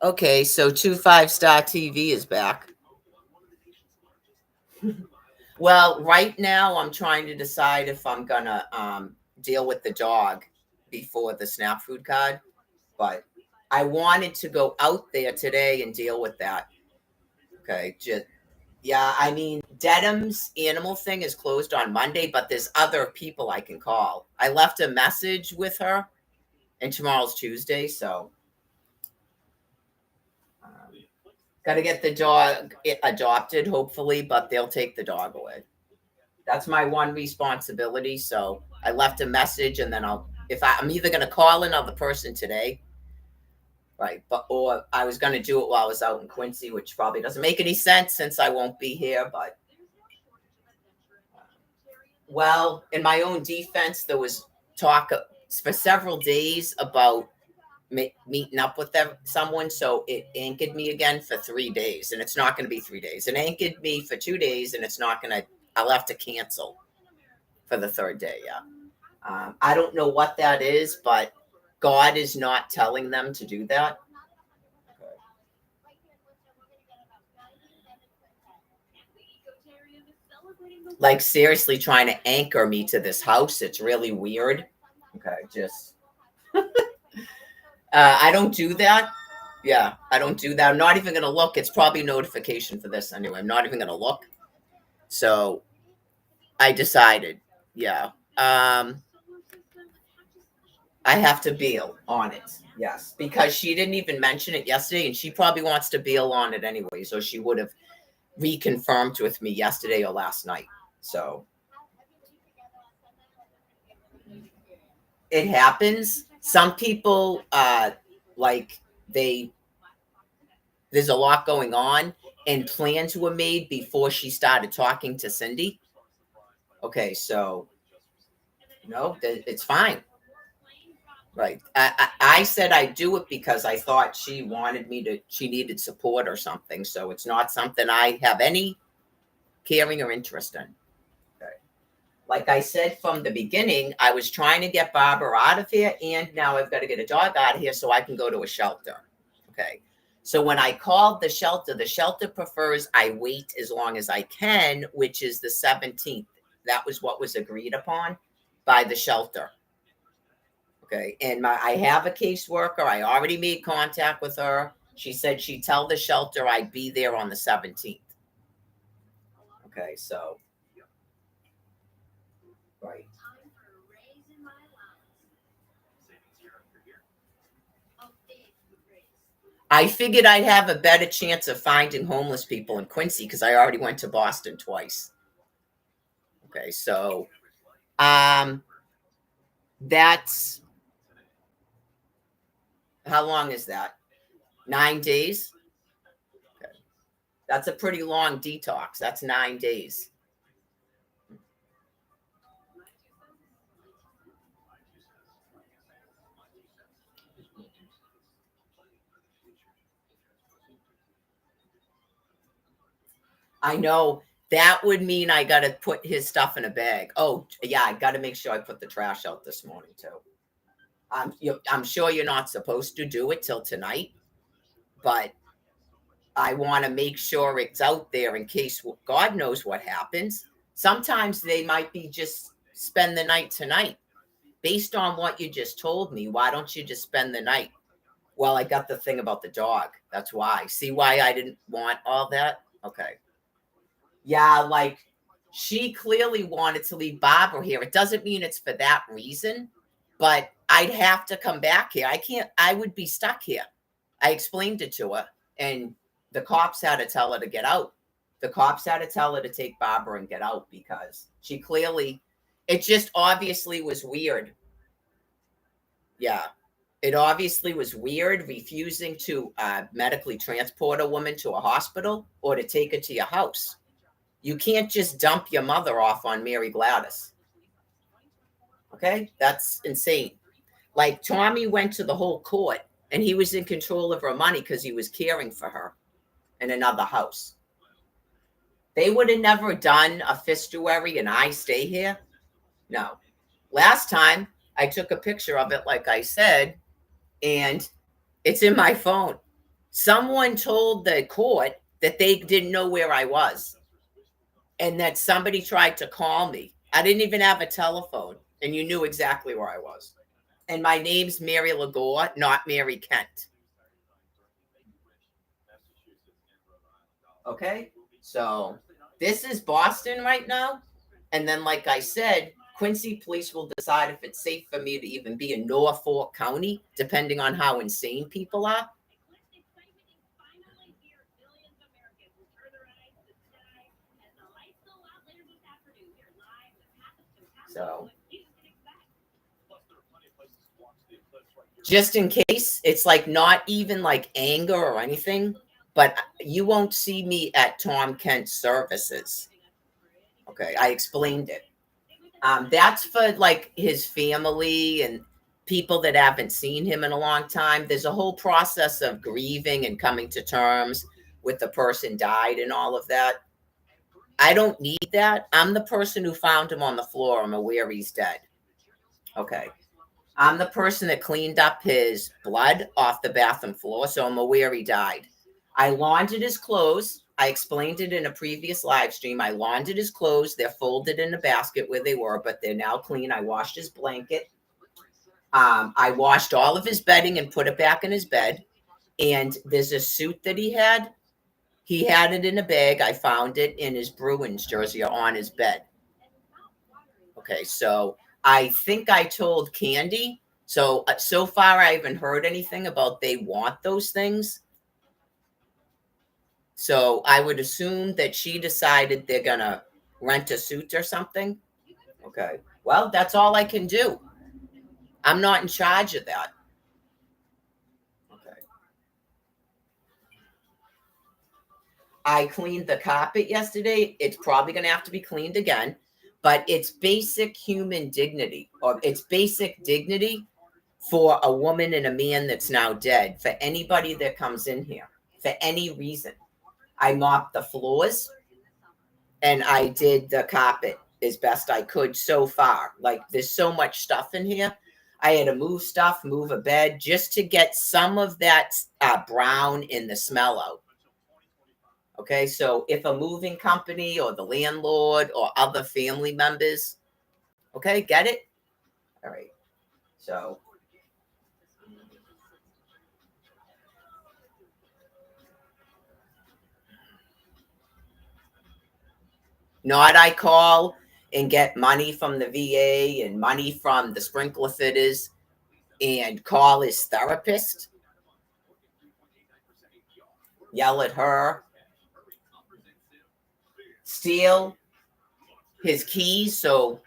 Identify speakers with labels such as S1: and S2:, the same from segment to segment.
S1: Okay, so 2 5-star TV is back. Well, right now I'm trying to decide if I'm gonna deal with the dog before the SNAP food card, but I wanted to go out there today and deal with that. Okay, just yeah, I mean, Dedham's animal thing is closed on Monday, but there's other people I can call. I left a message with her, and tomorrow's Tuesday, so um, got to get the dog adopted, hopefully, but they'll take the dog away. That's my one responsibility. So I left a message, and then I'm either going to call another person today, right? But or I was going to do it while I was out in Quincy, which probably doesn't make any sense since I won't be here. But well, in my own defense, there was talk for several days about meeting up with someone. So it anchored me again for 3 days, and it's not going to be 3 days. It anchored me for 2 days, and it's not going to. I'll have to cancel for the third day. Yeah. I don't know what that is, but God is not telling them to do that. Like seriously trying to anchor me to this house. It's really weird. Okay, just I don't do that. Yeah, I don't do that. I'm not even gonna look. It's probably notification for this anyway. I'm not even gonna look. So I decided, yeah. I have to bail on it. Yes, because she didn't even mention it yesterday, and she probably wants to bail on it anyway. So she would have reconfirmed with me yesterday or last night. So it happens. Some people, like they, there's a lot going on, and plans were made before she started talking to Cindy. Okay, so no, it's fine. Right. I said I'd do it because I thought she wanted me to, she needed support or something. So it's not something I have any caring or interest in. Okay. Like I said from the beginning, I was trying to get Barbara out of here, and now I've got to get a dog out of here so I can go to a shelter. Okay. So when I called the shelter prefers I wait as long as I can, which is the 17th. That was what was agreed upon by the shelter. Okay. And I have a caseworker. I already made contact with her. She said she'd tell the shelter I'd be there on the 17th. Okay. So, right. I figured I'd have a better chance of finding homeless people in Quincy because I already went to Boston twice. Okay. So, um, that's how long is that? 9 days. Okay. That's a pretty long detox. That's 9 days. I know that would mean I got to put his stuff in a bag. Oh, yeah, I got to make sure I put the trash out this morning too. I'm sure you're not supposed to do it till tonight, but I want to make sure it's out there in case God knows what happens. Sometimes they might be just spend the night tonight. Based on what you just told me, why don't you just spend the night? Well, I got the thing about the dog. That's why. See why I didn't want all that? Okay. Yeah, like she clearly wanted to leave Barbara here. It doesn't mean it's for that reason, but I'd have to come back here. I can't, I would be stuck here. I explained it to her, and the cops had to tell her to get out. The cops had to tell her to take Barbara and get out because she clearly, it just obviously was weird. Yeah. It obviously was weird refusing to medically transport a woman to a hospital or to take her to your house. You can't just dump your mother off on Mary Gladys. Okay? That's insane. Like Tommy went to the whole court and he was in control of her money because he was caring for her in another house. They would have never done a fistuary and I stay here. No. Last time I took a picture of it, like I said, and it's in my phone. Someone told the court that they didn't know where I was and that somebody tried to call me. I didn't even have a telephone, and you knew exactly where I was. And my name's Mary Lagore, not Mary Kent. Okay? So this is Boston right now. And then, like I said, Quincy police will decide if it's safe for me to even be in Norfolk County, depending on how insane people are. So, just in case, it's like not even like anger or anything, but you won't see me at Tom Kent's services. Okay, I explained it. That's for like his family and people that haven't seen him in a long time. There's a whole process of grieving and coming to terms with the person died and all of that. I don't need that. I'm the person who found him on the floor. I'm aware he's dead. Okay. I'm the person that cleaned up his blood off the bathroom floor, so I'm aware he died. I laundered his clothes. I explained it in a previous live stream. I laundered his clothes. They're folded in a basket where they were, but they're now clean. I washed his blanket. I washed all of his bedding and put it back in his bed. And there's a suit that he had. He had it in a bag. I found it in his Bruins jersey on his bed. Okay, so I think I told Candy. So far I haven't heard anything about they want those things. So I would assume that she decided they're gonna rent a suit or something. Okay. Well, that's all I can do. I'm not in charge of that. Okay. I cleaned the carpet yesterday. It's probably gonna have to be cleaned again, but it's basic human dignity, or it's basic dignity for a woman and a man that's now dead, for anybody that comes in here, for any reason. I mopped the floors and I did the carpet as best I could so far. Like there's so much stuff in here. I had to move stuff, move a bed just to get some of that brown in the smell out. Okay, so if a moving company or the landlord or other family members, okay, get it? All right. So not I call and get money from the VA and money from the sprinkler fitters and call his therapist, yell at her, steal his keys. So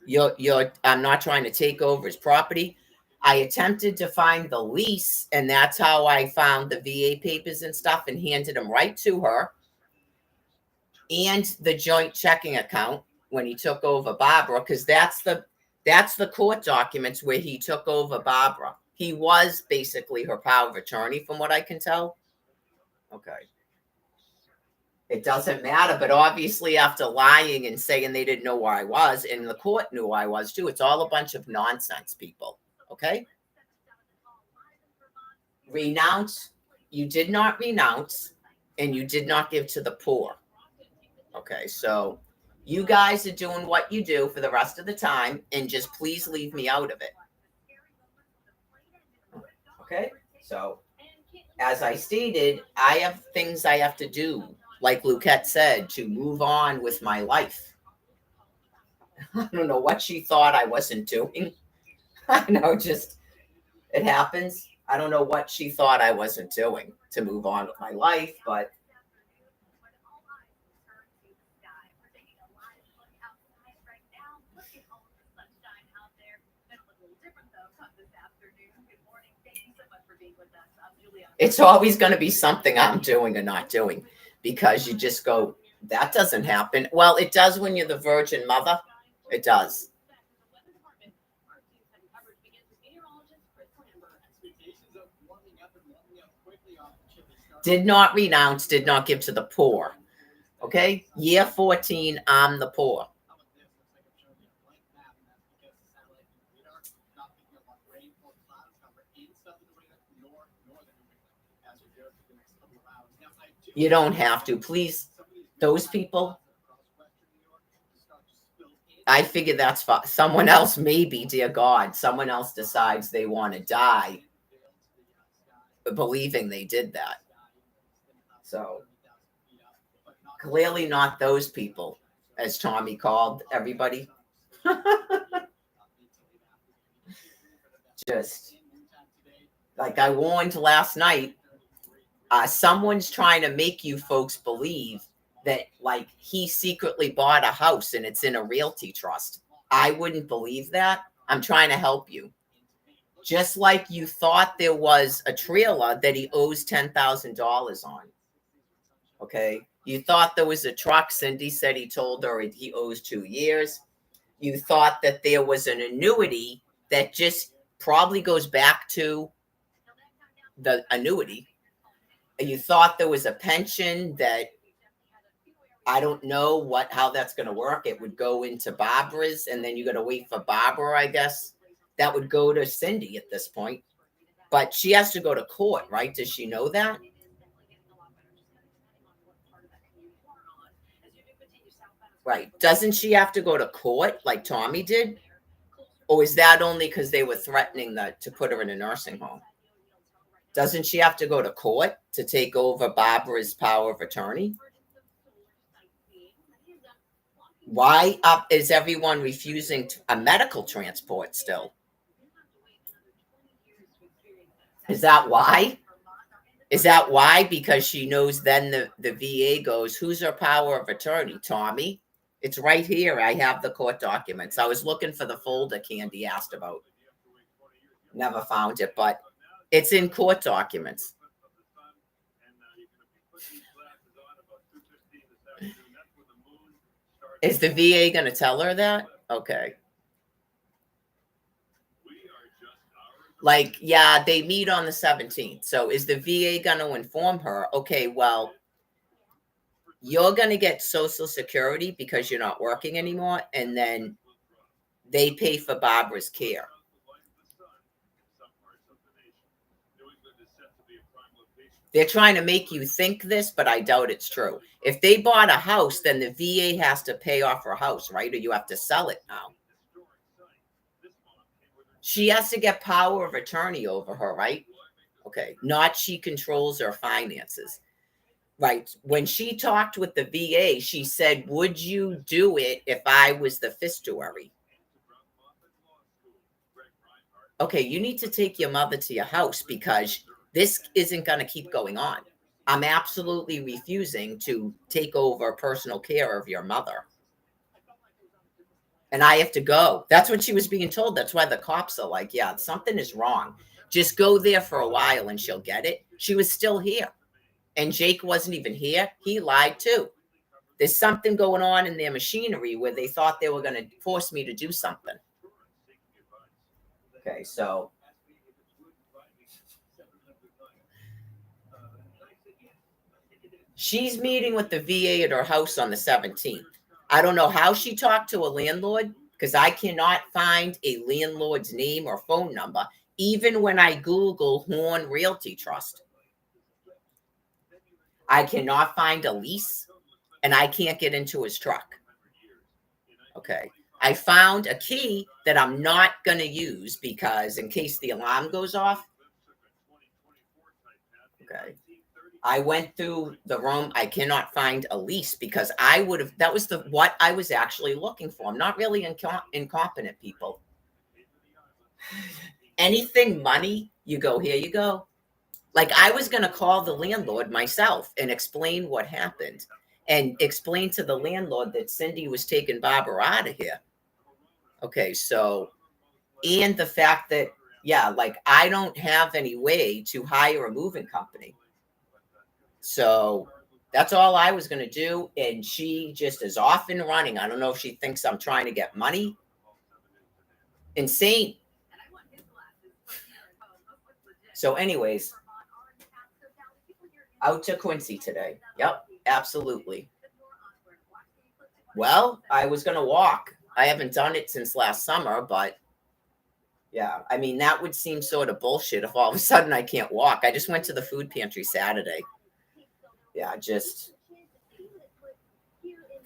S1: you're I'm not trying to take over his property. I attempted to find the lease, and that's how I found the VA papers and stuff and handed them right to her, and the joint checking account when he took over Barbara, because that's the court documents where he took over Barbara. He was basically her power of attorney, from what I can tell. Okay. It doesn't matter, but obviously, after lying and saying they didn't know where I was, and the court knew I was too, it's all a bunch of nonsense, people. Okay? Renounce. You did not renounce, and you did not give to the poor. Okay, so you guys are doing what you do for the rest of the time, and just please leave me out of it. Okay, so as I stated, I have things I have to do, like Luquette said, to move on with my life. I don't know what she thought I wasn't doing. I know, just it happens. I don't know what she thought I wasn't doing to move on with my life, but it's always going to be something I'm doing or not doing, because you just go, that doesn't happen. Well, it does when you're the Virgin Mother. It does. Did not renounce, did not give to the poor. Okay. Year 14, I'm the poor. You don't have to. Please, those people, I figure that's someone else, maybe, dear God, someone else decides they want to die believing they did that. So clearly not those people, as Tommy called everybody. Just like I warned last night, someone's trying to make you folks believe that like he secretly bought a house and it's in a realty trust. I wouldn't believe that. I'm trying to help you. Just like you thought there was a trailer that he owes $10,000 on. Okay. You thought there was a truck. Cindy said he told her he owes 2 years. You thought that there was an annuity that just probably goes back to the annuity. You thought there was a pension that I don't know how that's going to work. It would go into Barbara's, and then you got to wait for Barbara, I guess. That would go to Cindy at this point. But she has to go to court, right? Does she know that? Right. Doesn't she have to go to court like Tommy did? Or is that only because they were threatening to put her in a nursing home? Doesn't she have to go to court to take over Barbara's power of attorney? Why is everyone refusing a medical transport still? Is that why? Is that why? Because she knows then the VA goes, who's her power of attorney? Tommy? It's right here. I have the court documents. I was looking for the folder Candy asked about. Never found it, but it's in court documents. Is the VA going to tell her that? Okay. Like, yeah, they meet on the 17th. So is the VA going to inform her? Okay, well, you're going to get Social Security because you're not working anymore. And then they pay for Barbara's care. They're trying to make you think this, but I doubt it's true. If they bought a house, then the VA has to pay off her house, right? Or you have to sell it now. She has to get power of attorney over her, right? Okay. Not she controls her finances. Right. When she talked with the VA, she said, would you do it if I was the fistuary? Okay, you need to take your mother to your house because this isn't going to keep going on. I'm absolutely refusing to take over personal care of your mother. And I have to go. That's what she was being told. That's why the cops are like, yeah, something is wrong. Just go there for a while and she'll get it. She was still here. And Jake wasn't even here. He lied too. There's something going on in their machinery where they thought they were going to force me to do something. Okay, so she's meeting with the VA at her house on the 17th. I don't know how she talked to a landlord because I cannot find a landlord's name or phone number, even when I Google Horn Realty Trust. I cannot find a lease, and I can't get into his truck. Okay. I found a key that I'm not going to use because in case the alarm goes off. Okay. I went through the room. I cannot find a lease because I would have, that was what I was actually looking for. I'm not really incompetent people. Anything money, you go, here you go. Like I was going to call the landlord myself and explain what happened and explain to the landlord that Cindy was taking Barbara out of here. Okay, so, and the fact that, yeah, like I don't have any way to hire a moving company. So that's all I was going to do. And she just is off and running. I don't know if she thinks I'm trying to get money. Insane. So anyways, out to Quincy today. Yep, absolutely. Well, I was going to walk. I haven't done it since last summer, but Yeah, I mean, that would seem sort of bullshit if all of a sudden I can't walk. I just went to the food pantry Saturday. Yeah,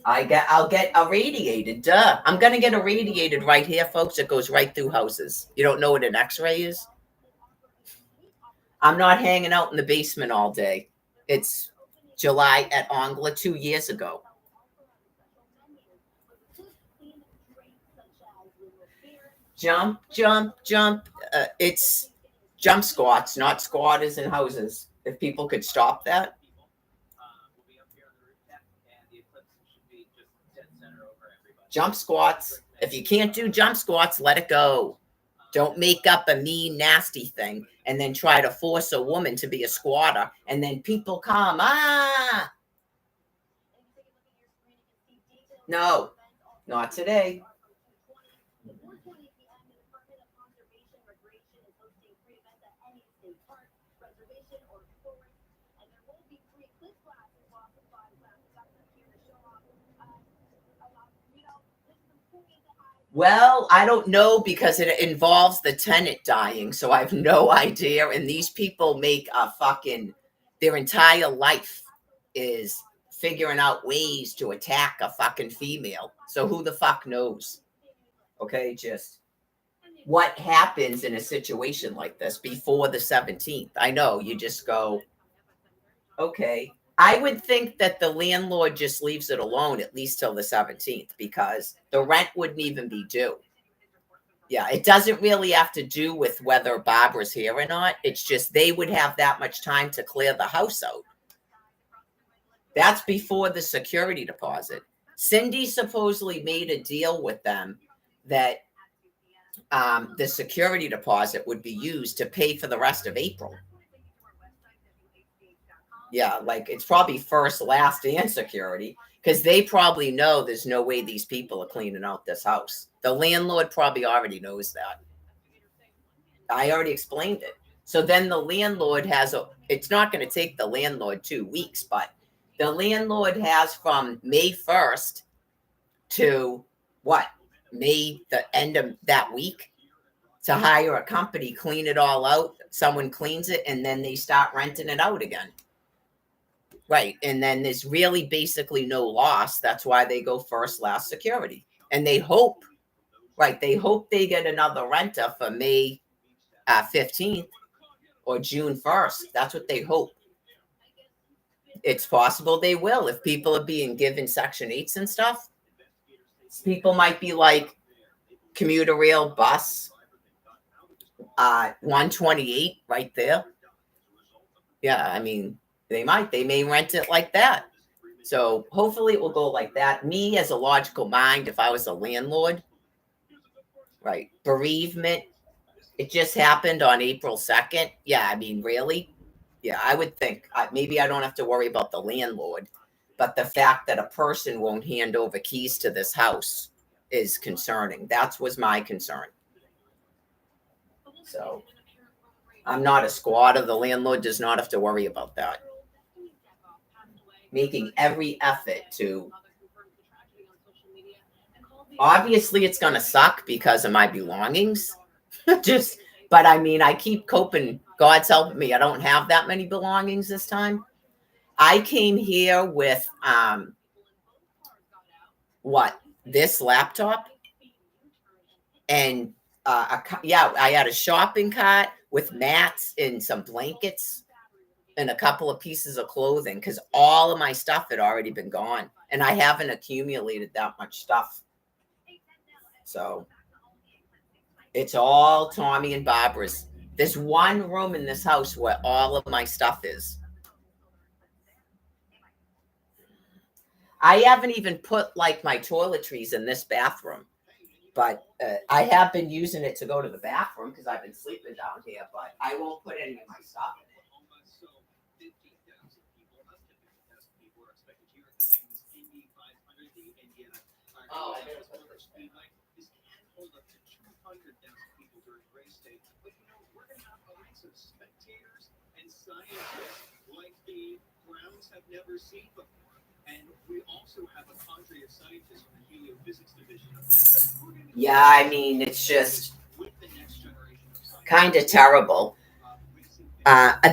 S1: I'll get irradiated. Duh. I'm gonna get irradiated right here, folks. It goes right through houses. You don't know what an X-ray is? I'm not hanging out in the basement all day. It's July at Ongla 2 years ago. Jump, jump, jump. It's jump squats, not squatters in houses. If people could stop that. Jump squats. If you can't do jump squats, let it go. Don't make up a mean, nasty thing and then try to force a woman to be a squatter. And then people come, no, not today. Well, I don't know because it involves the tenant dying, so I have no idea. And these people make their entire life is figuring out ways to attack a fucking female. So who the fuck knows? Okay, just what happens in a situation like this before the 17th? I know you just go, okay. I would think that the landlord just leaves it alone at least till the 17th because the rent wouldn't even be due. Yeah, it doesn't really have to do with whether Barbara's here or not. It's just they would have that much time to clear the house out. That's before the security deposit. Cindy supposedly made a deal with them that the security deposit would be used to pay for the rest of April. Yeah, like it's probably first, last, and security because they probably know there's no way these people are cleaning out this house. The landlord probably already knows that. I already explained it. So then the landlord it's not going to take the landlord 2 weeks, but the landlord has from May 1st to what? May, the end of that week to hire a company, clean it all out. Someone cleans it and then they start renting it out again. Right. And then there's really basically no loss. That's why they go first, last, security. And they hope, right, they hope they get another renter for May 15th or June 1st. That's what they hope. It's possible they will if people are being given Section 8s and stuff. People might be like commuter rail, bus, 128 right there. Yeah, I mean, they may rent it like that. So hopefully it will go like that. Me as a logical mind, if I was a landlord, right? Bereavement, it just happened on April 2nd. Yeah, I mean, really? Yeah, I would think maybe I don't have to worry about the landlord, but the fact that a person won't hand over keys to this house is concerning. That was my concern. So I'm not a squatter. The landlord does not have to worry about that. Making every effort to. Obviously, it's going to suck because of my belongings. But I mean, I keep coping. God's helping me. I don't have that many belongings this time. I came here with this laptop and I had a shopping cart with mats and some blankets and a couple of pieces of clothing because all of my stuff had already been gone and I haven't accumulated that much stuff. So it's all Tommy and Barbara's. There's one room in this house where all of my stuff is. I haven't even put like my toiletries in this bathroom, but I have been using it to go to the bathroom because I've been sleeping down here, but I won't put any of my stuff in it. Oh, I better put this back. Have never seen before. And we also have a cadre of scientists from the heliophysics division of NASA. Yeah, I mean, it's just kind of terrible.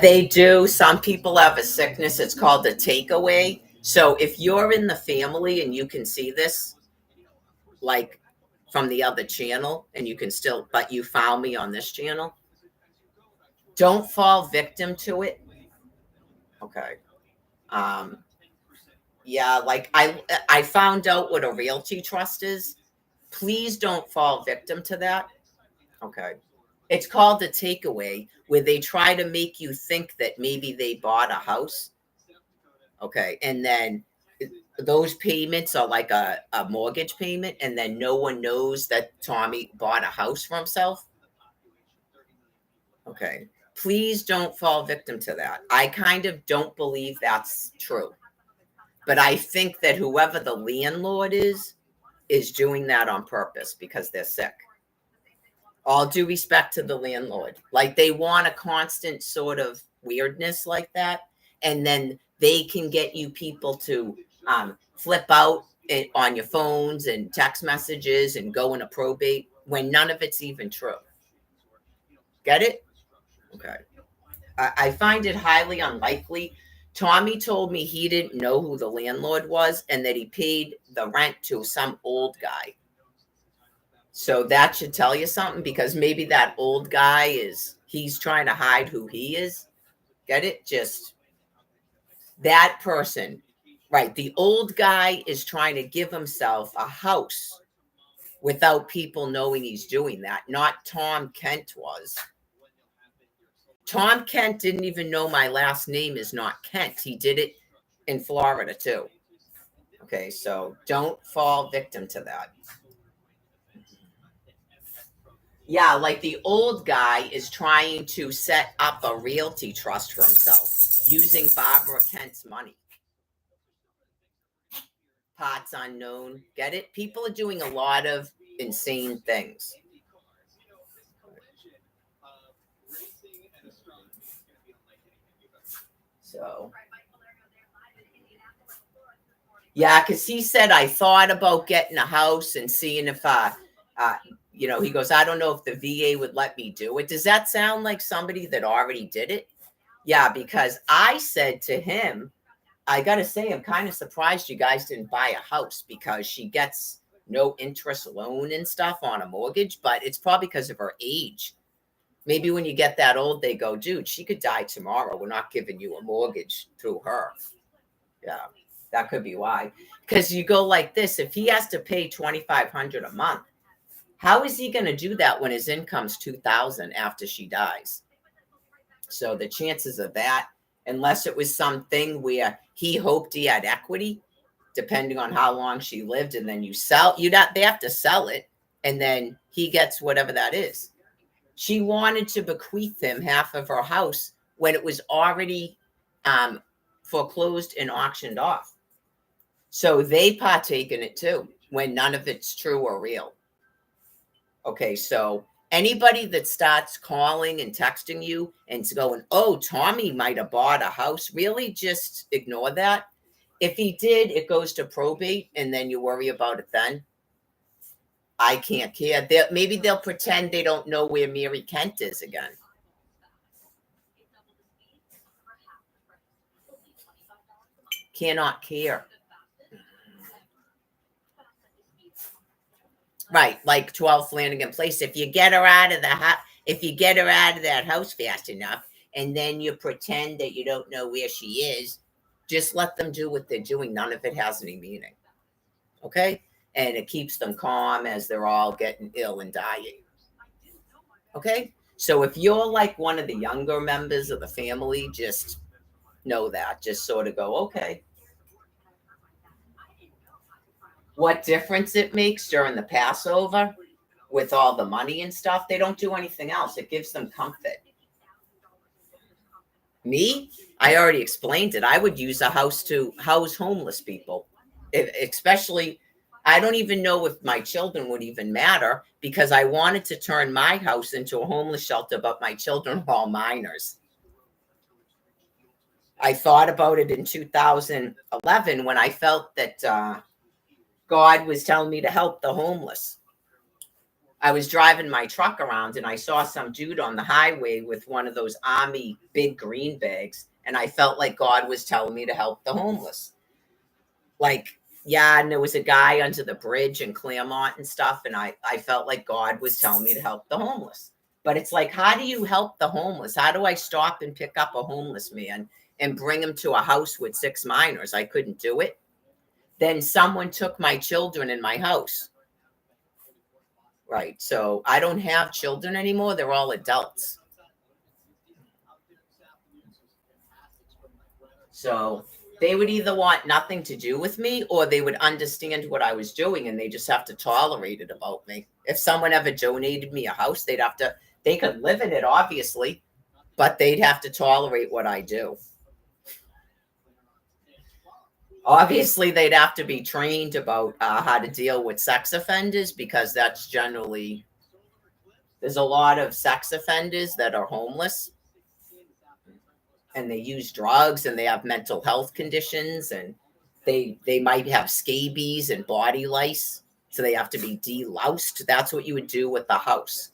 S1: They do. Some people have a sickness. It's called a takeaway. So if you're in the family and you can see this, like from the other channel, and you can still, but you found me on this channel, don't fall victim to it. Okay. Um, yeah, like I found out what a realty trust is. Please don't fall victim to that. Okay. It's called a takeaway, where they try to make you think that maybe they bought a house. Okay. And then those payments are like a mortgage payment, and then no one knows that Tommy bought a house for himself. Okay. Please don't fall victim to that. I kind of don't believe that's true. But I think that whoever the landlord is doing that on purpose because they're sick. All due respect to the landlord. Like they want a constant sort of weirdness like that. And then they can get you people to flip out on your phones and text messages and go into probate when none of it's even true. Get it? Okay. I find it highly unlikely. Tommy told me he didn't know who the landlord was and that he paid the rent to some old guy. So that should tell you something, because maybe that old guy he's trying to hide who he is. Get it? Just that person. Right. The old guy is trying to give himself a house without people knowing he's doing that. Not Tom Kent was. Tom Kent didn't even know my last name is not Kent. He did it in Florida too. Okay, so don't fall victim to that. Yeah, like the old guy is trying to set up a realty trust for himself using Barbara Kent's money. Parts unknown. Get it? People are doing a lot of insane things. So, yeah, because he said, I thought about getting a house and seeing if, he goes, I don't know if the VA would let me do it. Does that sound like somebody that already did it? Yeah, because I said to him, I got to say, I'm kind of surprised you guys didn't buy a house, because she gets no interest loan and stuff on a mortgage, but it's probably because of her age. Maybe when you get that old, they go, dude, she could die tomorrow. We're not giving you a mortgage through her. Yeah, that could be why. Because you go like this, if he has to pay $2,500 a month, how is he going to do that when his income's $2,000 after she dies? So the chances of that, unless it was something where he hoped he had equity, depending on how long she lived, and then they have to sell it, and then he gets whatever that is. She wanted to bequeath him half of her house when it was already foreclosed and auctioned off. So they partake in it too, when none of it's true or real. Okay, so anybody that starts calling and texting you and going, oh, Tommy might have bought a house, really just ignore that. If he did, it goes to probate, and then you worry about it then. I can't care. Maybe they'll pretend they don't know where Mary Kent is again. Cannot care. Right, like 12 Flanagan Place. If you get her out of that house fast enough, and then you pretend that you don't know where she is, just let them do what they're doing. None of it has any meaning. Okay? And it keeps them calm as they're all getting ill and dying. Okay? So if you're like one of the younger members of the family, just know that. Just sort of go, okay. What difference it makes during the Passover with all the money and stuff? They don't do anything else. It gives them comfort. Me? I already explained it. I would use a house to house homeless people. Especially, I don't even know if my children would even matter, because I wanted to turn my house into a homeless shelter, but my children are all minors. I thought about it in 2011 when I felt that God was telling me to help the homeless. I was driving my truck around and I saw some dude on the highway with one of those army big green bags. And I felt like God was telling me to help the homeless. Like, yeah, and there was a guy under the bridge in Claremont and stuff. And I felt like God was telling me to help the homeless. But it's like, how do you help the homeless? How do I stop and pick up a homeless man and bring him to a house with 6 minors? I couldn't do it. Then someone took my children in my house. Right. So I don't have children anymore. They're all adults. So they would either want nothing to do with me or they would understand what I was doing and they just have to tolerate it about me. If someone ever donated me a house, they could live in it, obviously, but they'd have to tolerate what I do. Obviously, they'd have to be trained about how to deal with sex offenders because that's generally, there's a lot of sex offenders that are homeless and they use drugs and they have mental health conditions and they might have scabies and body lice. So they have to be deloused. That's what you would do with the house.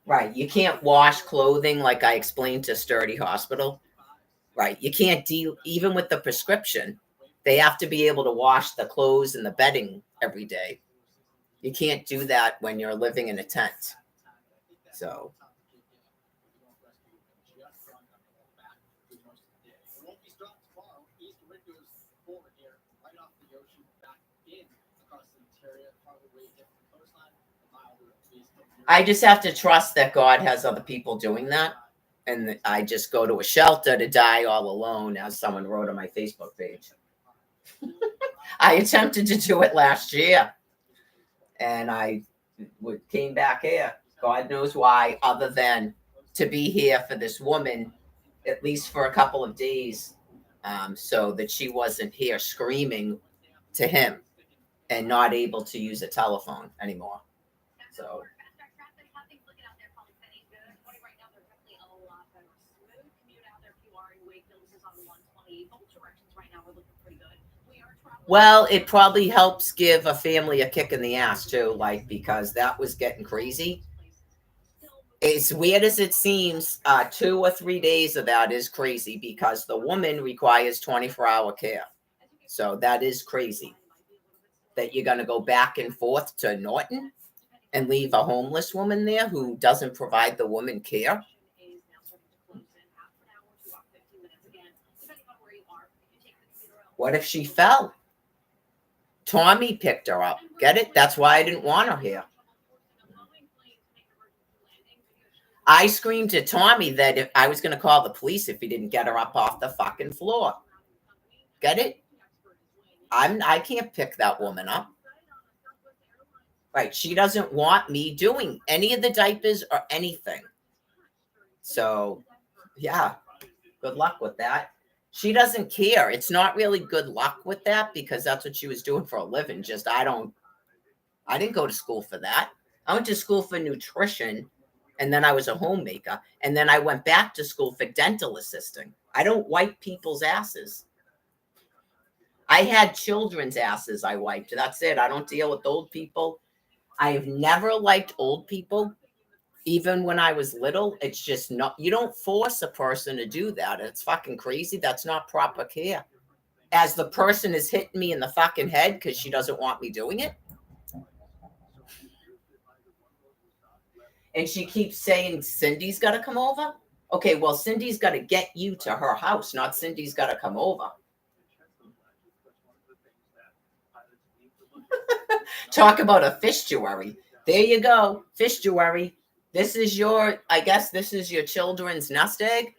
S1: Right. You can't wash clothing like I explained to Sturdy Hospital. Right. You can't even with the prescription, they have to be able to wash the clothes and the bedding every day. You can't do that when you're living in a tent. So I just have to trust that God has other people doing that. And I just go to a shelter to die all alone, as someone wrote on my Facebook page. I attempted to do it last year and I came back here. God knows why, other than to be here for this woman, at least for a couple of days, so that she wasn't here screaming to him and not able to use a telephone anymore. So well, it probably helps give a family a kick in the ass too, like because that was getting crazy. As weird as it seems, 2 or 3 days of that is crazy because the woman requires 24-hour care. So that is crazy that you're going to go back and forth to Norton and leave a homeless woman there who doesn't provide the woman care. What if she fell? Tommy picked her up. Get it? That's why I didn't want her here. I screamed to Tommy that if I was going to call the police if he didn't get her up off the fucking floor. Get it? I can't pick that woman up. Right. She doesn't want me doing any of the diapers or anything. So, yeah, good luck with that. She doesn't care. It's not really good luck with that because that's what she was doing for a living. Just, I didn't go to school for that. I went to school for nutrition and then I was a homemaker. And then I went back to school for dental assisting. I don't wipe people's asses. I had children's asses I wiped. That's it. I don't deal with old people. I have never liked old people. Even when I was little, it's just not, you don't force a person to do that. It's fucking crazy. That's not proper care. As the person is hitting me in the fucking head because she doesn't want me doing it. And she keeps saying, Cindy's got to come over. Okay, well, Cindy's got to get you to her house, not Cindy's got to come over. Talk about a fishtuary. There you go. Fishtuary. I guess this is your children's nest egg.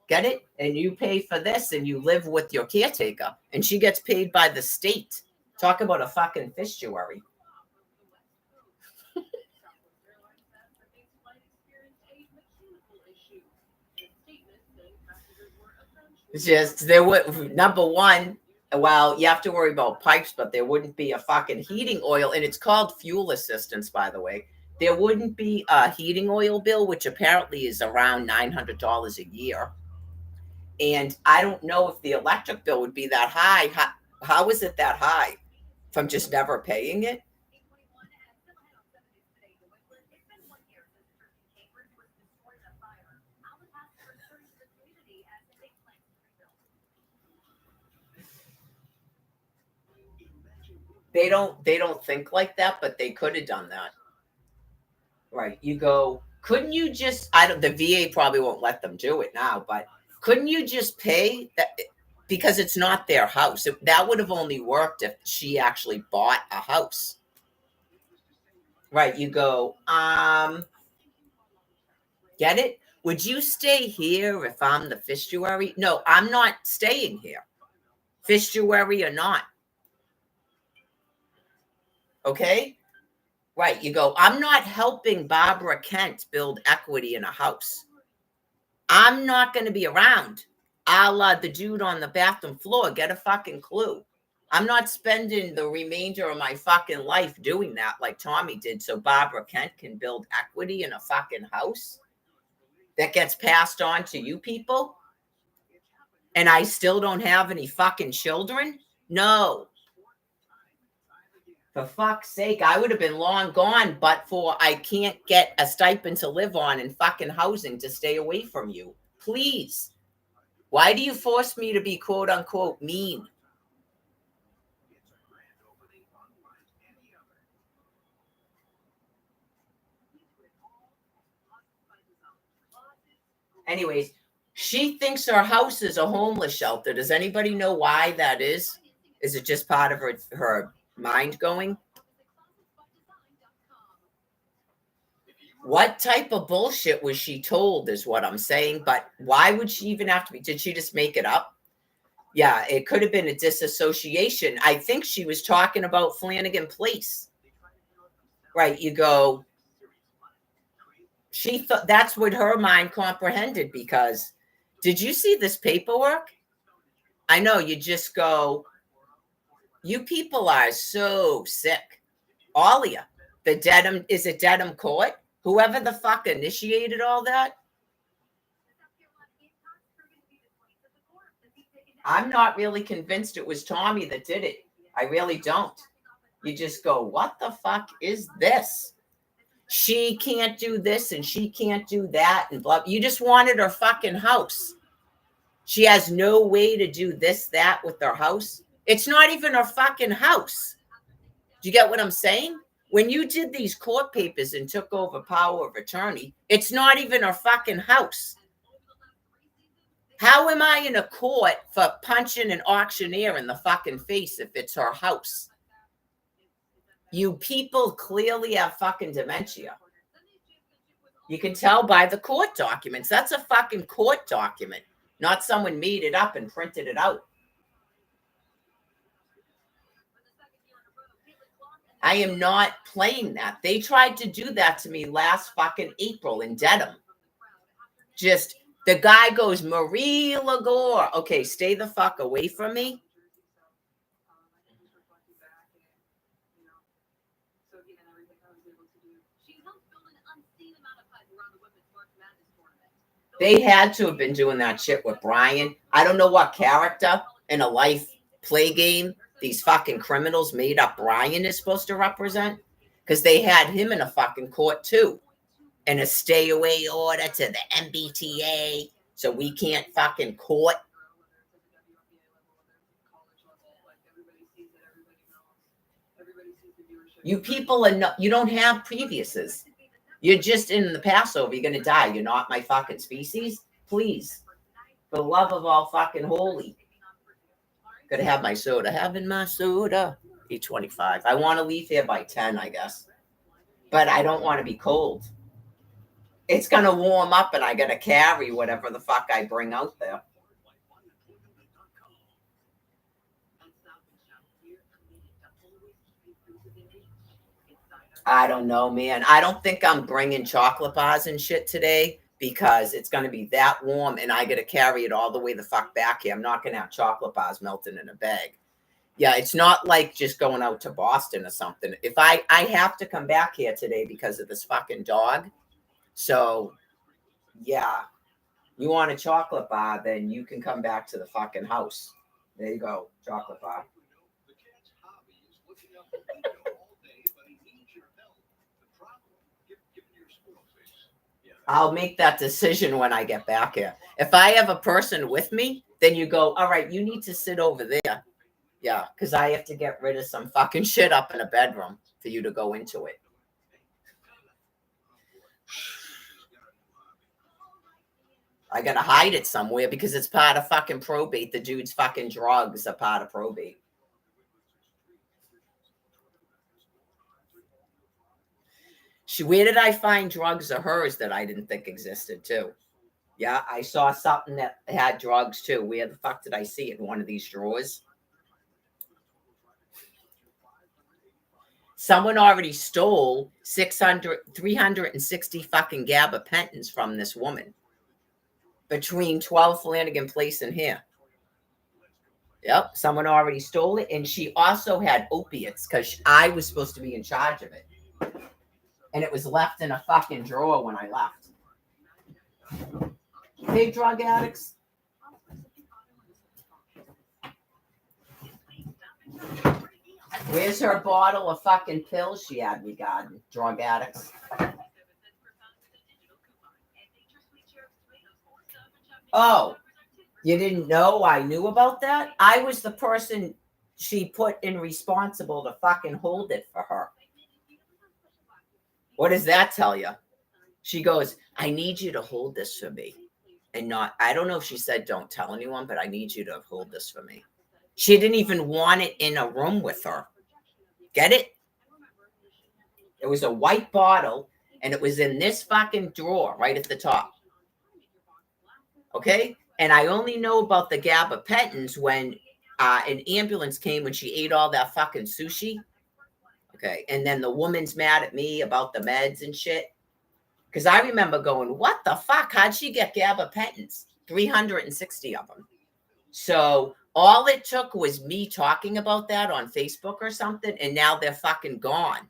S1: Get it? And you pay for this and you live with your caretaker. And she gets paid by the state. Talk about a fucking fishtuary. It's just, there would, number one, well, you have to worry about pipes, but there wouldn't be a fucking heating oil. And it's called fuel assistance, by the way. There wouldn't be a heating oil bill, which apparently is around $900 a year. And I don't know if the electric bill would be that high. How is it that high? From just never paying it? They don't think like that, but they could have done that. Right. You go, couldn't you just, I don't, the VA probably won't let them do it now, but couldn't you just pay that? Because it's not their house. That would have only worked if she actually bought a house. Right. You go, get it? Would you stay here if I'm the fistuary? No, I'm not staying here. Fistuary or not. Okay. Right. You go, I'm not helping Barbara Kent build equity in a house. I'm not going to be around. A la the dude on the bathroom floor. Get a fucking clue. I'm not spending the remainder of my fucking life doing that like Tommy did so Barbara Kent can build equity in a fucking house that gets passed on to you people. And I still don't have any fucking children? No. For fuck's sake, I would have been long gone, but for I can't get a stipend to live on and fucking housing to stay away from you. Please. Why do you force me to be quote unquote mean? Anyways, she thinks her house is a homeless shelter. Does anybody know why that is? Is it just part of her mind going? What type of bullshit was she told is what I'm saying. But why would she even have to be? Did she just make it up? Yeah, it could have been a disassociation. I think she was talking about Flanagan Place. Right, you go, she thought that's what her mind comprehended because did you see this paperwork? I know you just go, you people are so sick. All of you. The Dedham, is it Dedham Court? Whoever the fuck initiated all that. I'm not really convinced it was Tommy that did it. I really don't. You just go, what the fuck is this? She can't do this and she can't do that and blah. You just wanted her fucking house. She has no way to do this, that with her house. It's not even her fucking house. Do you get what I'm saying? When you did these court papers and took over power of attorney, it's not even her fucking house. How am I in a court for punching an auctioneer in the fucking face if it's her house? You people clearly have fucking dementia. You can tell by the court documents. That's a fucking court document, not someone made it up and printed it out. I am not playing that. They tried to do that to me last fucking April in Dedham. Just the guy goes, Marie Lagore. Okay, stay the fuck away from me. They had to have been doing that shit with Brian. I don't know what character in a life play game these fucking criminals made up Brian is supposed to represent. Because they had him in a fucking court too. And a stay away order to the MBTA. So we can't fucking court. You people are not, you don't have previous's. You're just in the Passover. You're going to die. You're not my fucking species. Please. For the love of all fucking holy. Gotta have my soda. Having my soda. 8:25. I want to leave here by 10, I guess. But I don't want to be cold. It's going to warm up and I got to carry whatever the fuck I bring out there. I don't know, man. I don't think I'm bringing chocolate bars and shit today because it's going to be that warm and I got to carry it all the way the fuck back here. I'm not going to have chocolate bars melting in a bag. Yeah, it's not like just going out to Boston or something. If I have to come back here today because of this fucking dog. So, yeah. You want a chocolate bar, then you can come back to the fucking house. There you go, chocolate bar. I'll make that decision when I get back here. If I have a person with me, then you go, all right, you need to sit over there. Yeah, because I have to get rid of some fucking shit up in a bedroom for you to go into it. I gotta hide it somewhere because it's part of fucking probate. The dude's fucking drugs are part of probate. Where did I find drugs of hers that I didn't think existed too? Yeah, I saw something that had drugs too. Where the fuck did I see it? In one of these drawers? Someone already stole 360 fucking gabapentins from this woman between 12 Flanagan Place and here. Yep, someone already stole it. And she also had opiates because I was supposed to be in charge of it. And it was left in a fucking drawer when I left. Hey, drug addicts. Where's her bottle of fucking pills she had me gotten? Drug addicts. Oh, you didn't know I knew about that? I was the person she put in responsible to fucking hold it for her. What does that tell you? She goes, I need you to hold this for me. And not, I don't know if she said don't tell anyone, but I need you to hold this for me. She didn't even want it in a room with her. Get it? It was a white bottle, and it was in this fucking drawer right at the top. Okay? And I only know about the gabapentins when an ambulance came when she ate all that fucking sushi. Okay. And then the woman's mad at me about the meds and shit. Because I remember going, what the fuck? How'd she get gabapentins? 360 of them. So all it took was me talking about that on Facebook or something, and now they're fucking gone,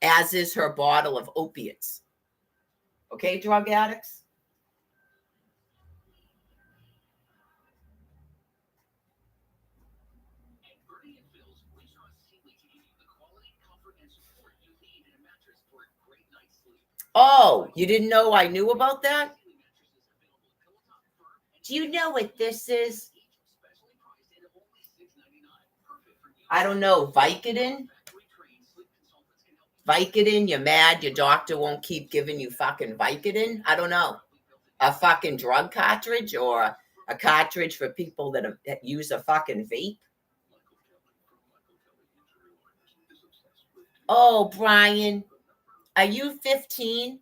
S1: as is her bottle of opiates. Okay, drug addicts? Oh, you didn't know I knew about that? Do you know what this is? I don't know. Vicodin? Vicodin, you're mad your doctor won't keep giving you fucking Vicodin? I don't know. A fucking drug cartridge or a cartridge for people that use a fucking vape? Oh, Brian, are you 15?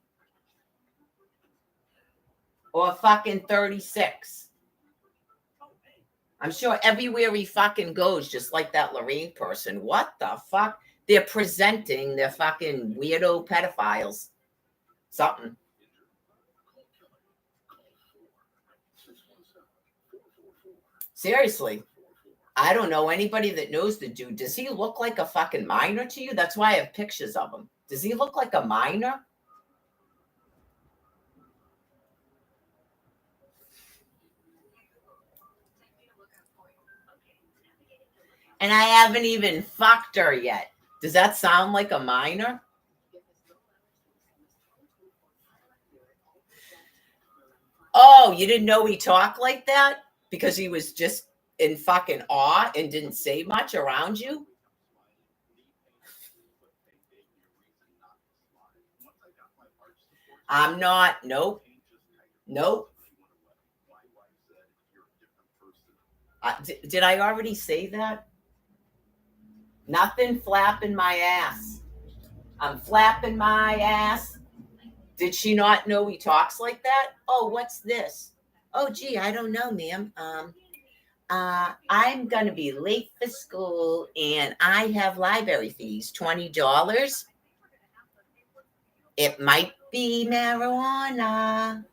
S1: Or fucking 36? I'm sure everywhere he fucking goes, just like that Lorraine person. What the fuck? They're presenting their fucking weirdo pedophiles. Something. Seriously. I don't know anybody that knows the dude. Does he look like a fucking minor to you? That's why I have pictures of him. Does he look like a minor? And I haven't even fucked her yet. Does that sound like a minor? Oh, you didn't know he talked like that? Because he was just in fucking awe and didn't say much around you? I'm not. Nope. Nope. Did I already say that? Nothing flapping my ass. I'm flapping my ass. Did she not know he talks like that? Oh, what's this? Oh, gee, I don't know, ma'am. I'm gonna be late for school, and I have library fees, $20. It might be marijuana.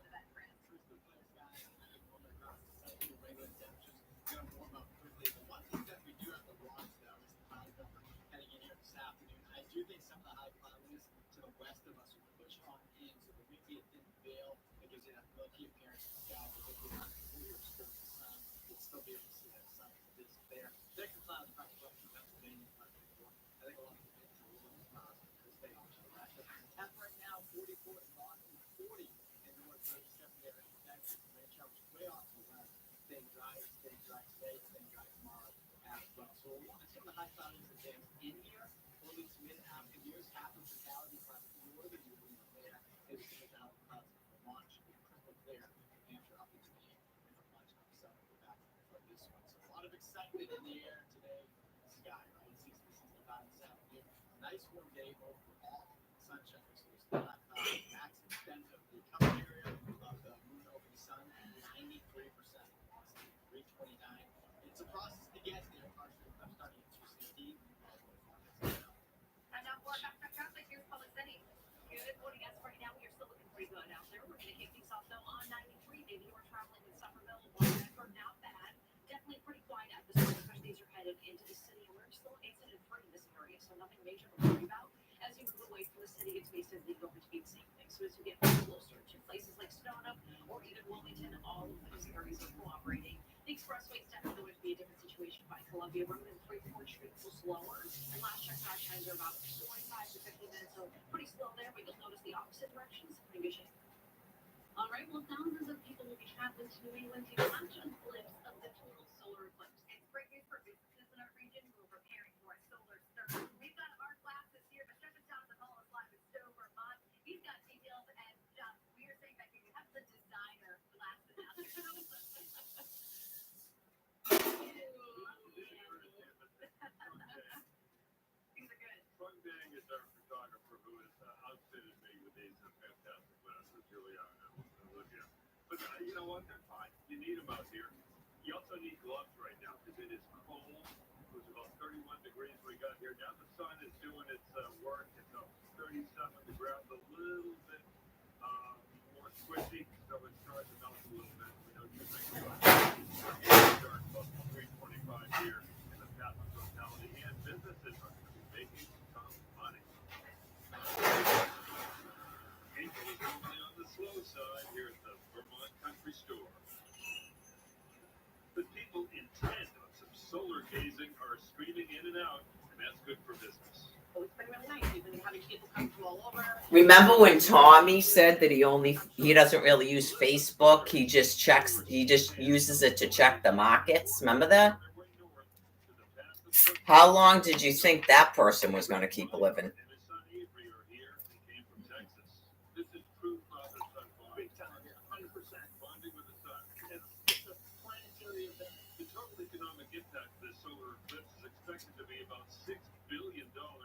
S1: Remember when Tommy said that he doesn't really use Facebook, he just uses it to check the markets? Remember that? How long did you think that person was going to keep living?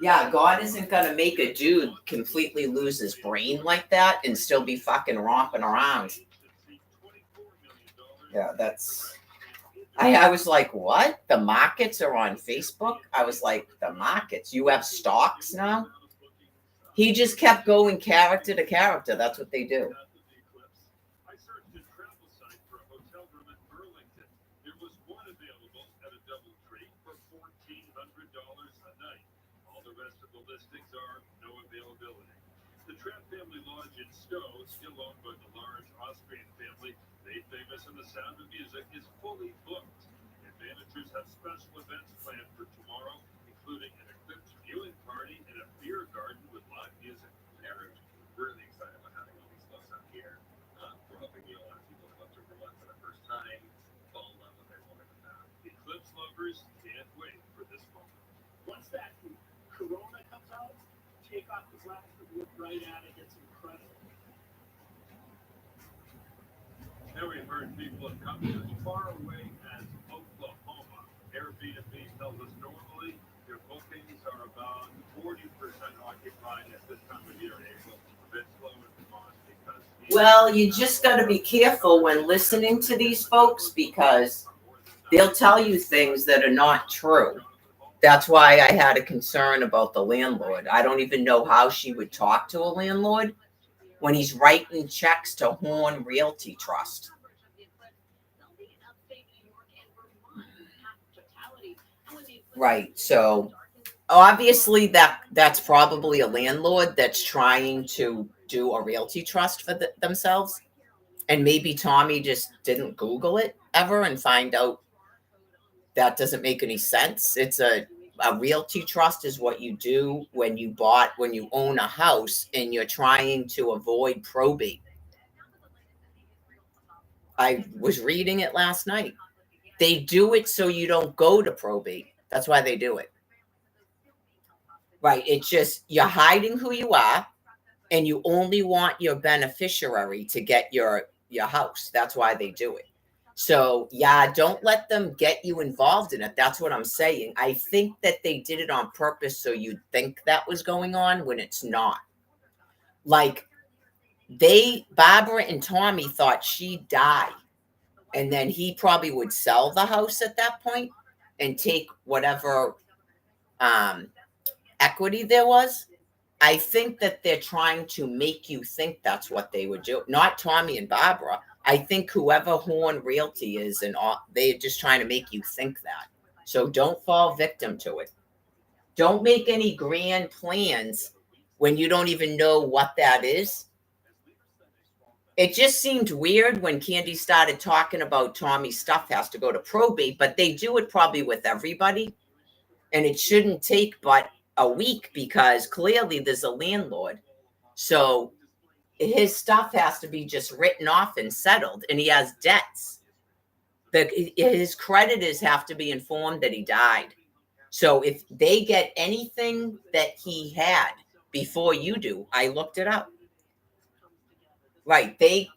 S1: Yeah, God isn't going to make a dude completely lose his brain like that and still be fucking romping around. Yeah, I was like, what? The markets are on Facebook? I was like, the markets? You have stocks now? He just kept going character to character. That's what they do. Well, you just got to be careful when listening to these folks because they'll tell you things that are not true. That's why I had a concern about the landlord. I don't even know how she would talk to a landlord when he's writing checks to Horn Realty Trust. Right. So obviously that's probably a landlord that's trying to do a realty trust for themselves. And maybe Tommy just didn't Google it ever and find out That doesn't make any sense. It's a realty trust is what you do when you own a house and you're trying to avoid probate. I was reading it last night. They do it so you don't go to probate. That's why they do it. Right. It's just you're hiding who you are and you only want your beneficiary to get your house. That's why they do it. So, yeah, don't let them get you involved in it. That's what I'm saying. I think that they did it on purpose so you'd think that was going on when it's not. Like Barbara and Tommy thought she'd die. And then he probably would sell the house at that point and take whatever equity there was. I think that they're trying to make you think that's what they would do. Not Tommy and Barbara. I think whoever Horn Realty is and all, they're just trying to make you think that. So don't fall victim to it. Don't make any grand plans when you don't even know what that is. It just seemed weird when Candy started talking about Tommy's stuff has to go to probate, but they do it probably with everybody. And it shouldn't take but a week because clearly there's a landlord. So his stuff has to be just written off and settled, and he has debts. His creditors have to be informed that he died. So if they get anything that he had before you do, I looked it up. Right. They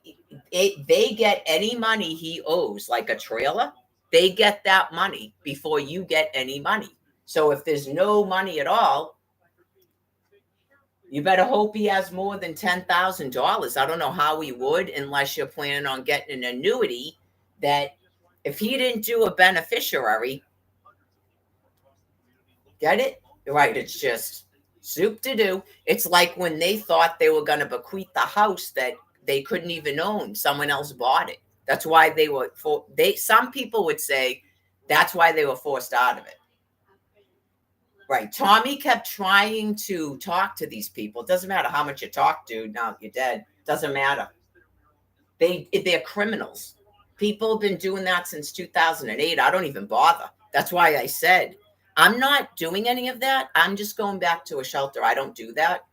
S1: get any money he owes, like a trailer, they get that money before you get any money. So if there's no money at all, you better hope he has more than $10,000. I don't know how he would unless you're planning on getting an annuity that if he didn't do a beneficiary, get it? Right. It's just soup to do. It's like when they thought they were going to bequeath the house that they couldn't even own. Someone else bought it. That's why some people would say that's why they were forced out of it. Right. Tommy kept trying to talk to these people. It doesn't matter how much you talk to. Now you're dead. Doesn't matter. They're criminals. People have been doing that since 2008. I don't even bother. That's why I said, I'm not doing any of that. I'm just going back to a shelter. I don't do that.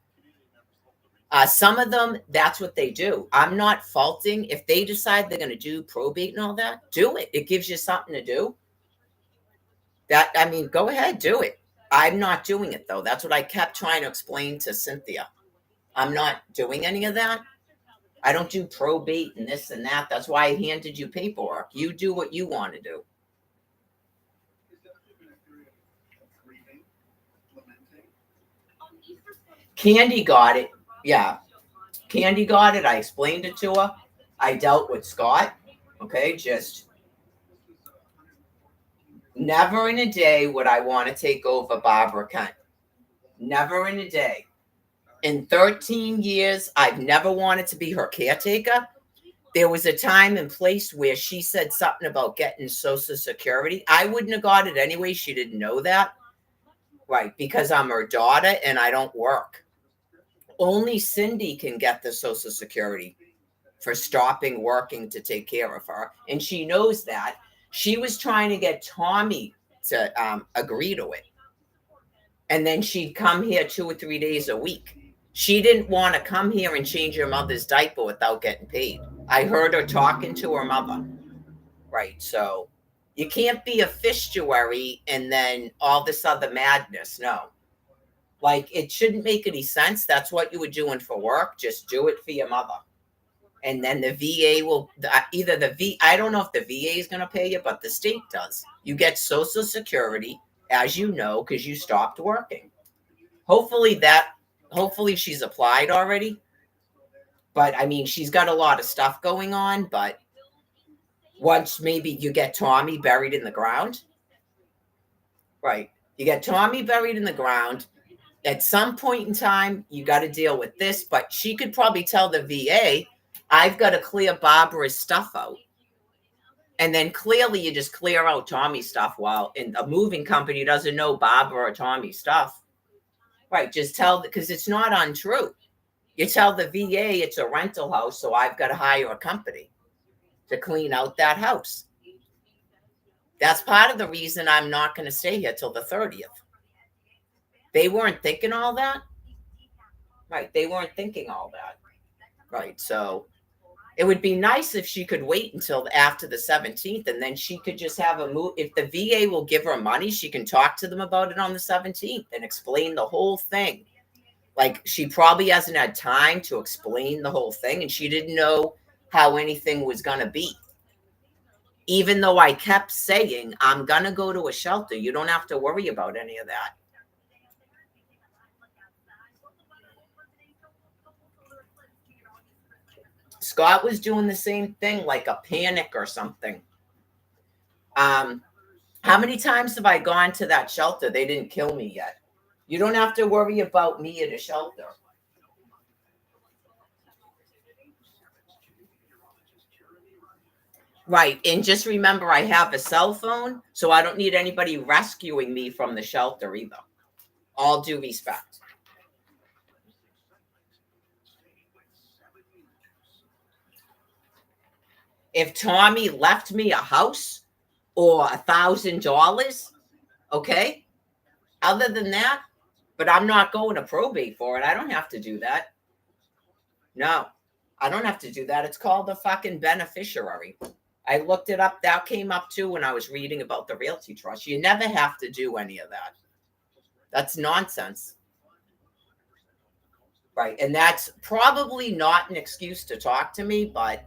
S1: Some of them, that's what they do. I'm not faulting. If they decide they're going to do probate and all that, do it. It gives you something to do. Go ahead, do it. I'm not doing it, though. That's what I kept trying to explain to Cynthia. I'm not doing any of that. I don't do probate and this and that. That's why I handed you paperwork. You do what you want to do. Candy got it. Yeah. Candy got it. I explained it to her. I dealt with Scott. Okay, just never in a day would I want to take over Barbara Kent. Never in a day. In 13 years, I've never wanted to be her caretaker. There was a time and place where she said something about getting Social Security. I wouldn't have got it anyway. She didn't know that. Right, because I'm her daughter and I don't work. Only Cindy can get the Social Security for stopping working to take care of her. And she knows that. She was trying to get Tommy to agree to it. And then she'd come here 2 or 3 days a week. She didn't want to come here and change her mother's diaper without getting paid. I heard her talking to her mother. Right. So you can't be a fistuary and then all this other madness. No. Like, it shouldn't make any sense. That's what you were doing for work. Just do it for your mother. And then the VA will I don't know if the VA is going to pay you, but the state does. You get Social Security, as you know, because you stopped working. Hopefully she's applied already. But she's got a lot of stuff going on. But once maybe you get Tommy buried in the ground. Right. You get Tommy buried in the ground. At some point in time, you got to deal with this, but she could probably tell the VA, I've got to clear Barbara's stuff out. And then clearly you just clear out Tommy's stuff while in a moving company doesn't know Barbara or Tommy's stuff. Right. Just tell, because it's not untrue. You tell the VA it's a rental house, so I've got to hire a company to clean out that house. That's part of the reason I'm not going to stay here till the 30th. They weren't thinking all that. Right. They weren't thinking all that. Right. So it would be nice if she could wait until after the 17th and then she could just have a move. If the VA will give her money, she can talk to them about it on the 17th and explain the whole thing. Like, she probably hasn't had time to explain the whole thing and she didn't know how anything was going to be. Even though I kept saying, I'm going to go to a shelter. You don't have to worry about any of that. Scott was doing the same thing, like a panic or something. How many times have I gone to that shelter? They didn't kill me yet. You don't have to worry about me at a shelter. Right. And just remember, I have a cell phone, so I don't need anybody rescuing me from the shelter either. All due respect. If Tommy left me a house or $1,000, okay, other than that, but I'm not going to probate for it. I don't have to do that. No, I don't have to do that. It's called a fucking beneficiary. I looked it up. That came up too when I was reading about the realty trust. You never have to do any of that. That's nonsense. Right. And that's probably not an excuse to talk to me, but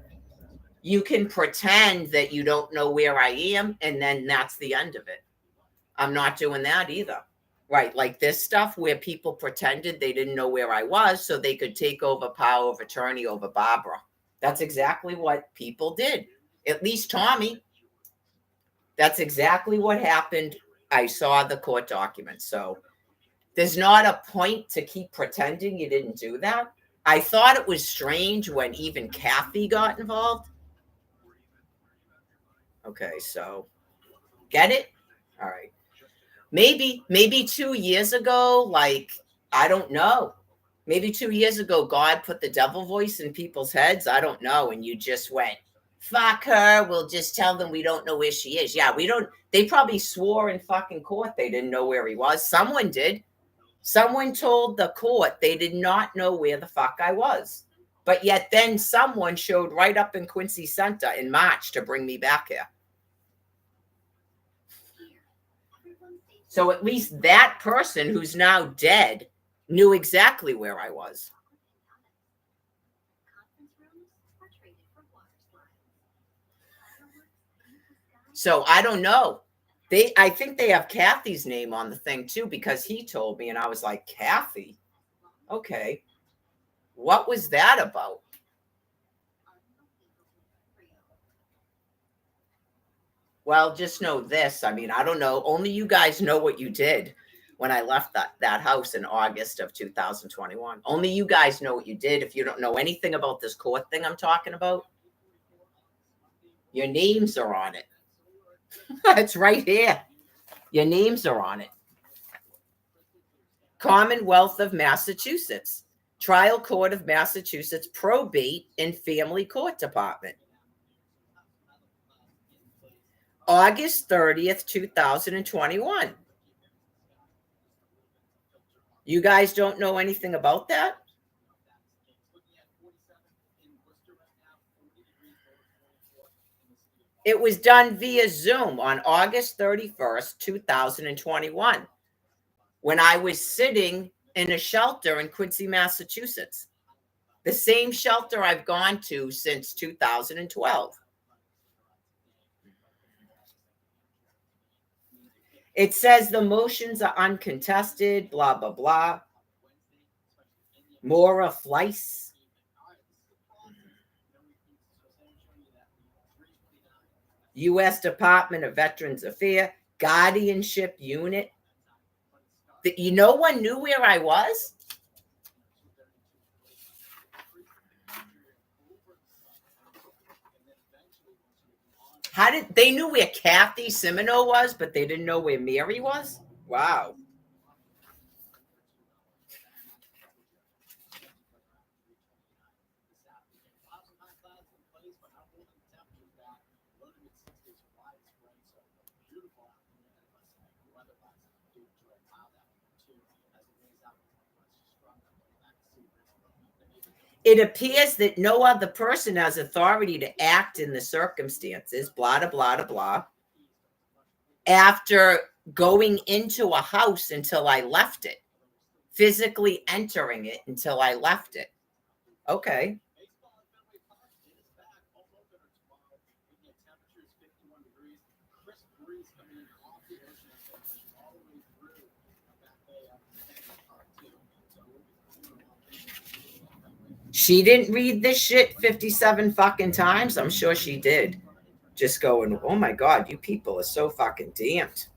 S1: you can pretend that you don't know where I am, and then that's the end of it. I'm not doing that either. Right. Like this stuff where people pretended they didn't know where I was so they could take over power of attorney over Barbara. That's exactly what people did. At least Tommy. That's exactly what happened. I saw the court documents. So there's not a point to keep pretending you didn't do that. I thought it was strange when even Kathy got involved. Okay, so get it? All right. Maybe 2 years ago, like, I don't know. Maybe 2 years ago, God put the devil voice in people's heads. I don't know. And you just went, fuck her. We'll just tell them we don't know where she is. Yeah, we don't. They probably swore in fucking court they didn't know where he was. Someone did. Someone told the court they did not know where the fuck I was. But yet then someone showed right up in Quincy Center in March to bring me back here. So at least that person who's now dead knew exactly where I was. So I don't know. I think they have Kathy's name on the thing too, because he told me and I was like, Kathy? Okay. What was that about? Well, just know this. I mean, I don't know. Only you guys know what you did when I left that house in August of 2021. Only you guys know what you did. If you don't know anything about this court thing I'm talking about, your names are on it. It's right here. Your names are on it. Commonwealth of Massachusetts, Trial Court of Massachusetts, Probate and Family Court Department. August 30th, 2021. You guys don't know anything about that? It was done via Zoom on August 31st, 2021, when I was sitting in a shelter in Quincy, Massachusetts. The same shelter I've gone to since 2012. It says the motions are uncontested, blah, blah, blah. Maura Fleiss. U.S. Department of Veterans Affairs, Guardianship Unit. No one knew where I was? They knew where Kathy Semino was, but they didn't know where Mary was? Wow. It appears that no other person has authority to act in the circumstances, blah, blah, blah, blah, after going into a house until I left it, physically entering it until I left it. Okay. She didn't read this shit 57 fucking times. I'm sure she did. Just going, oh my God, you people are so fucking damned.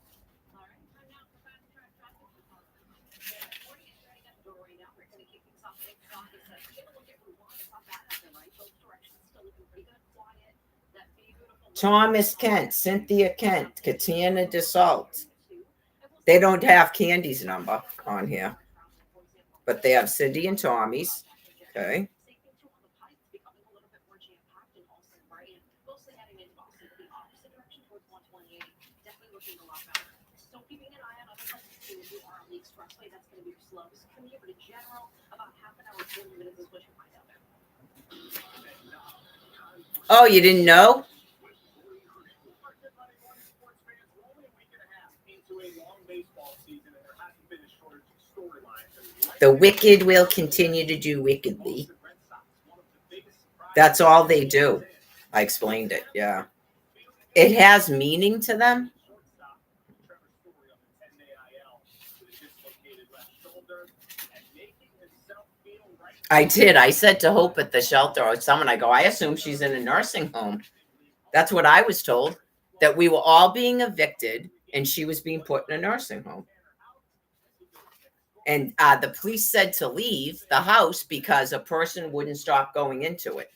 S1: Thomas Kent, Cynthia Kent, Katina DeSalt. They don't have Candy's number on here, but they have Cindy and Tommy's. Okay. Oh, you didn't know? The wicked will continue to do wickedly. That's all they do. I explained it. Yeah. It has meaning to them. I did. I said to Hope at the shelter or someone, I go, I assume she's in a nursing home. That's what I was told, that we were all being evicted and she was being put in a nursing home. And the police said to leave the house because a person wouldn't stop going into it.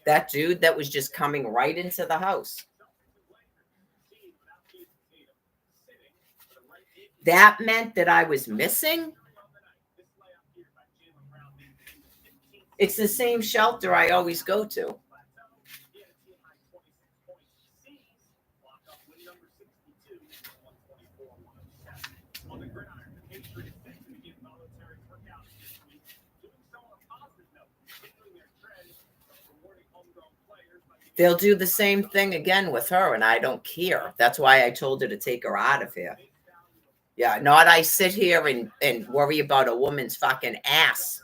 S1: That dude that was just coming right into the house. That meant that I was missing. It's the same shelter I always go to. They'll do the same thing again with her, and I don't care. That's why I told her to take her out of here. Yeah, not I sit here and worry about a woman's fucking ass.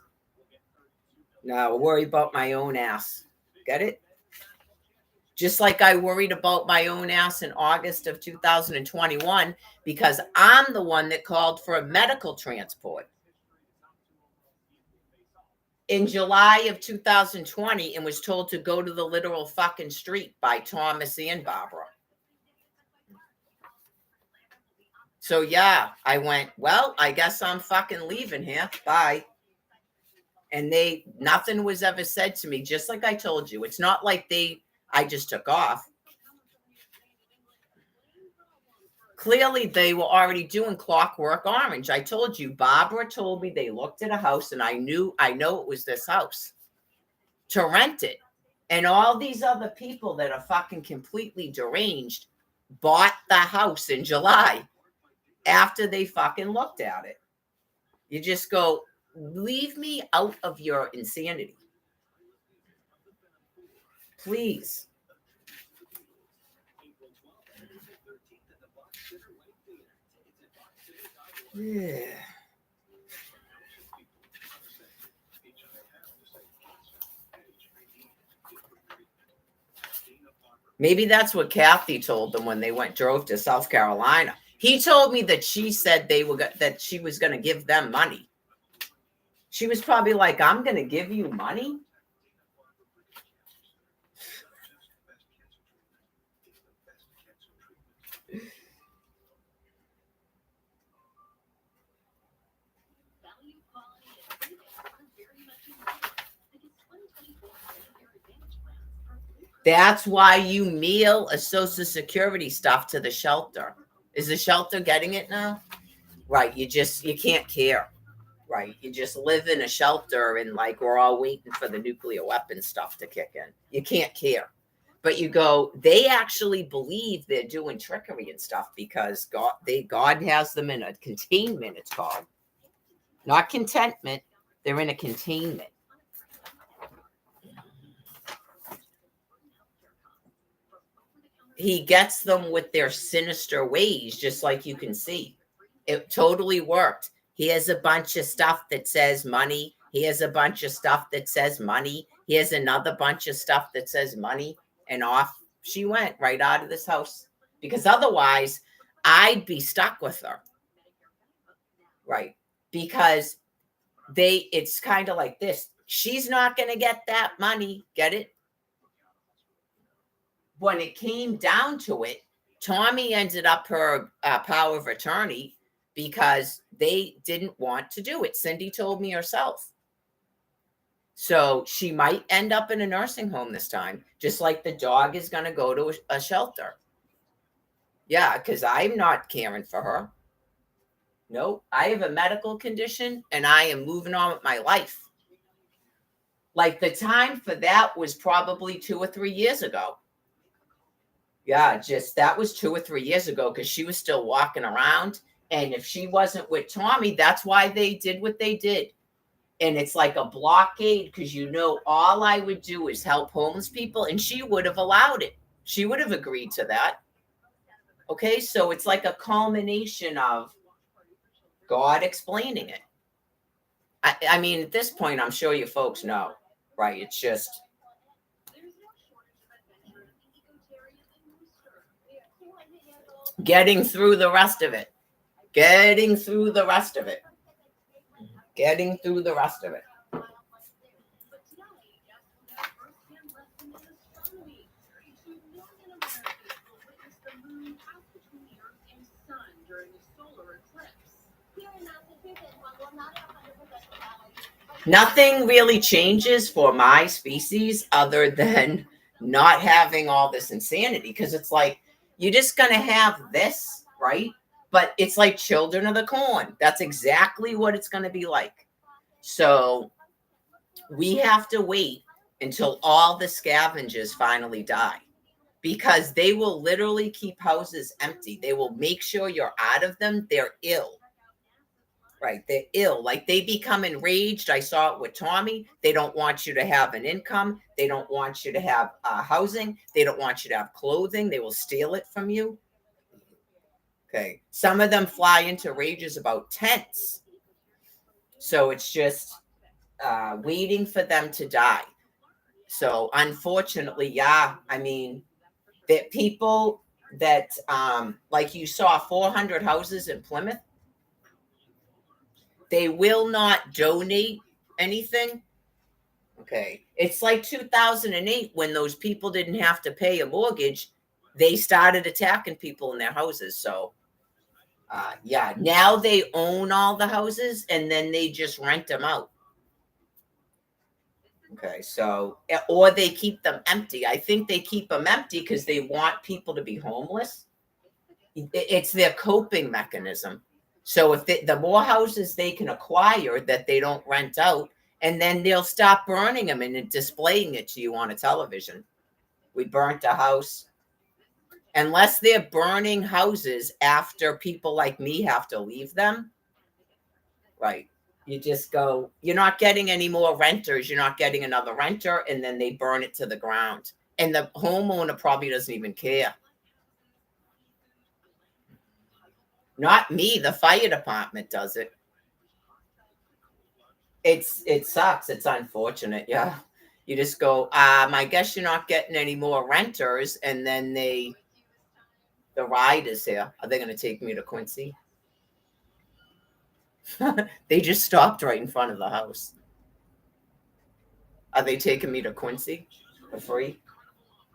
S1: No, I worry about my own ass. Get it? Just like I worried about my own ass in August of 2021 because I'm the one that called for a medical transport. In July of 2020 and was told to go to the literal fucking street by Thomas and Barbara. So yeah, I went, well, I guess I'm fucking leaving here. Bye. And nothing was ever said to me, just like I told you. It's not like I just took off. Clearly, they were already doing Clockwork Orange. I told you, Barbara told me they looked at a house and I know it was this house to rent it. And all these other people that are fucking completely deranged bought the house in July after they fucking looked at it. You just go, leave me out of your insanity. Please. Yeah. Maybe that's what Kathy told them when they drove to South Carolina. He told me that she said that she was going to give them money. She was probably like, I'm going to give you money? That's why you mail a Social Security stuff to the shelter. Is the shelter getting it now? Right. You can't care. Right. You just live in a shelter and like we're all waiting for the nuclear weapon stuff to kick in. You can't care. But you go, they actually believe they're doing trickery and stuff because God has them in a containment, it's called. Not contentment. They're in a containment. He gets them with their sinister ways, just like you can see. It totally worked. He has a bunch of stuff that says money. He has a bunch of stuff that says money. He has another bunch of stuff that says money. And off she went right out of this house. Because otherwise, I'd be stuck with her. Right. Because it's kind of like this. She's not going to get that money. Get it? When it came down to it, Tommy ended up her power of attorney because they didn't want to do it. Cindy told me herself. So she might end up in a nursing home this time, just like the dog is going to go to a shelter. Yeah, because I'm not caring for her. No, I have a medical condition and I am moving on with my life. Like the time for that was probably 2 or 3 years ago. Yeah, that was 2 or 3 years ago because she was still walking around. And if she wasn't with Tommy, that's why they did what they did. And it's like a blockade because all I would do is help homeless people, and she would have allowed it. She would have agreed to that. Okay, so it's like a culmination of God explaining it. I mean, at this point, I'm sure you folks know, right? It's just getting through the rest of it. Getting through the rest of it. Getting through the rest of it. Nothing really changes for my species other than not having all this insanity, because it's like you're just going to have this, right? But it's like Children of the Corn. That's exactly what it's going to be like. So we have to wait until all the scavengers finally die, because they will literally keep houses empty. They will make sure you're out of them. They're ill. Right. They're ill. Like they become enraged. I saw it with Tommy. They don't want you to have an income. They don't want you to have housing. They don't want you to have clothing. They will steal it from you. Okay. Some of them fly into rages about tents. So it's just waiting for them to die. So unfortunately, yeah, I mean, that people that like you saw 400 houses in Plymouth, they will not donate anything. Okay. It's like 2008 when those people didn't have to pay a mortgage. They started attacking people in their houses. So, yeah, now they own all the houses and then they just rent them out. Okay. So, or they keep them empty. I think they keep them empty because they want people to be homeless. It's their coping mechanism. So if the more houses they can acquire that they don't rent out, and then they'll stop burning them and displaying it to you on a television. We burnt a house. Unless they're burning houses after people like me have to leave them, right? You just go, you're not getting any more renters. You're not getting another renter, and then they burn it to the ground. And the homeowner probably doesn't even care. Not me. The fire department does it. It sucks. It's unfortunate. Yeah. You just go, I guess you're not getting any more renters. And then the ride is here. Are they going to take me to Quincy? They just stopped right in front of the house. Are they taking me to Quincy for free?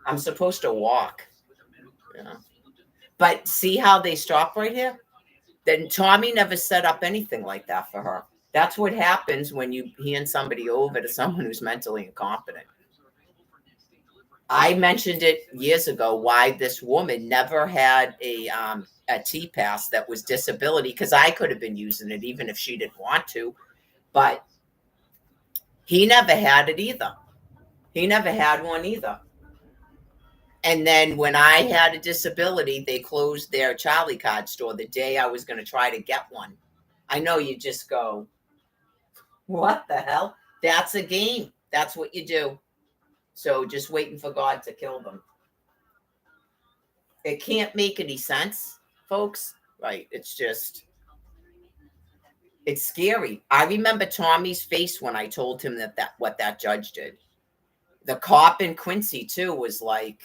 S1: I'm supposed to walk. Yeah. But see how they stop right here? Then Tommy never set up anything like that for her. That's what happens when you hand somebody over to someone who's mentally incompetent. I mentioned it years ago why this woman never had a T-Pass that was disability, because I could have been using it even if she didn't want to. But he never had it either. He never had one either. And then when I had a disability, they closed their Charlie card store the day I was going to try to get one. I know you just go, what the hell? That's a game. That's what you do. So just waiting for God to kill them. It can't make any sense, folks. Right. It's just, it's scary. I remember Tommy's face when I told him that what that judge did. The cop in Quincy, too, was like,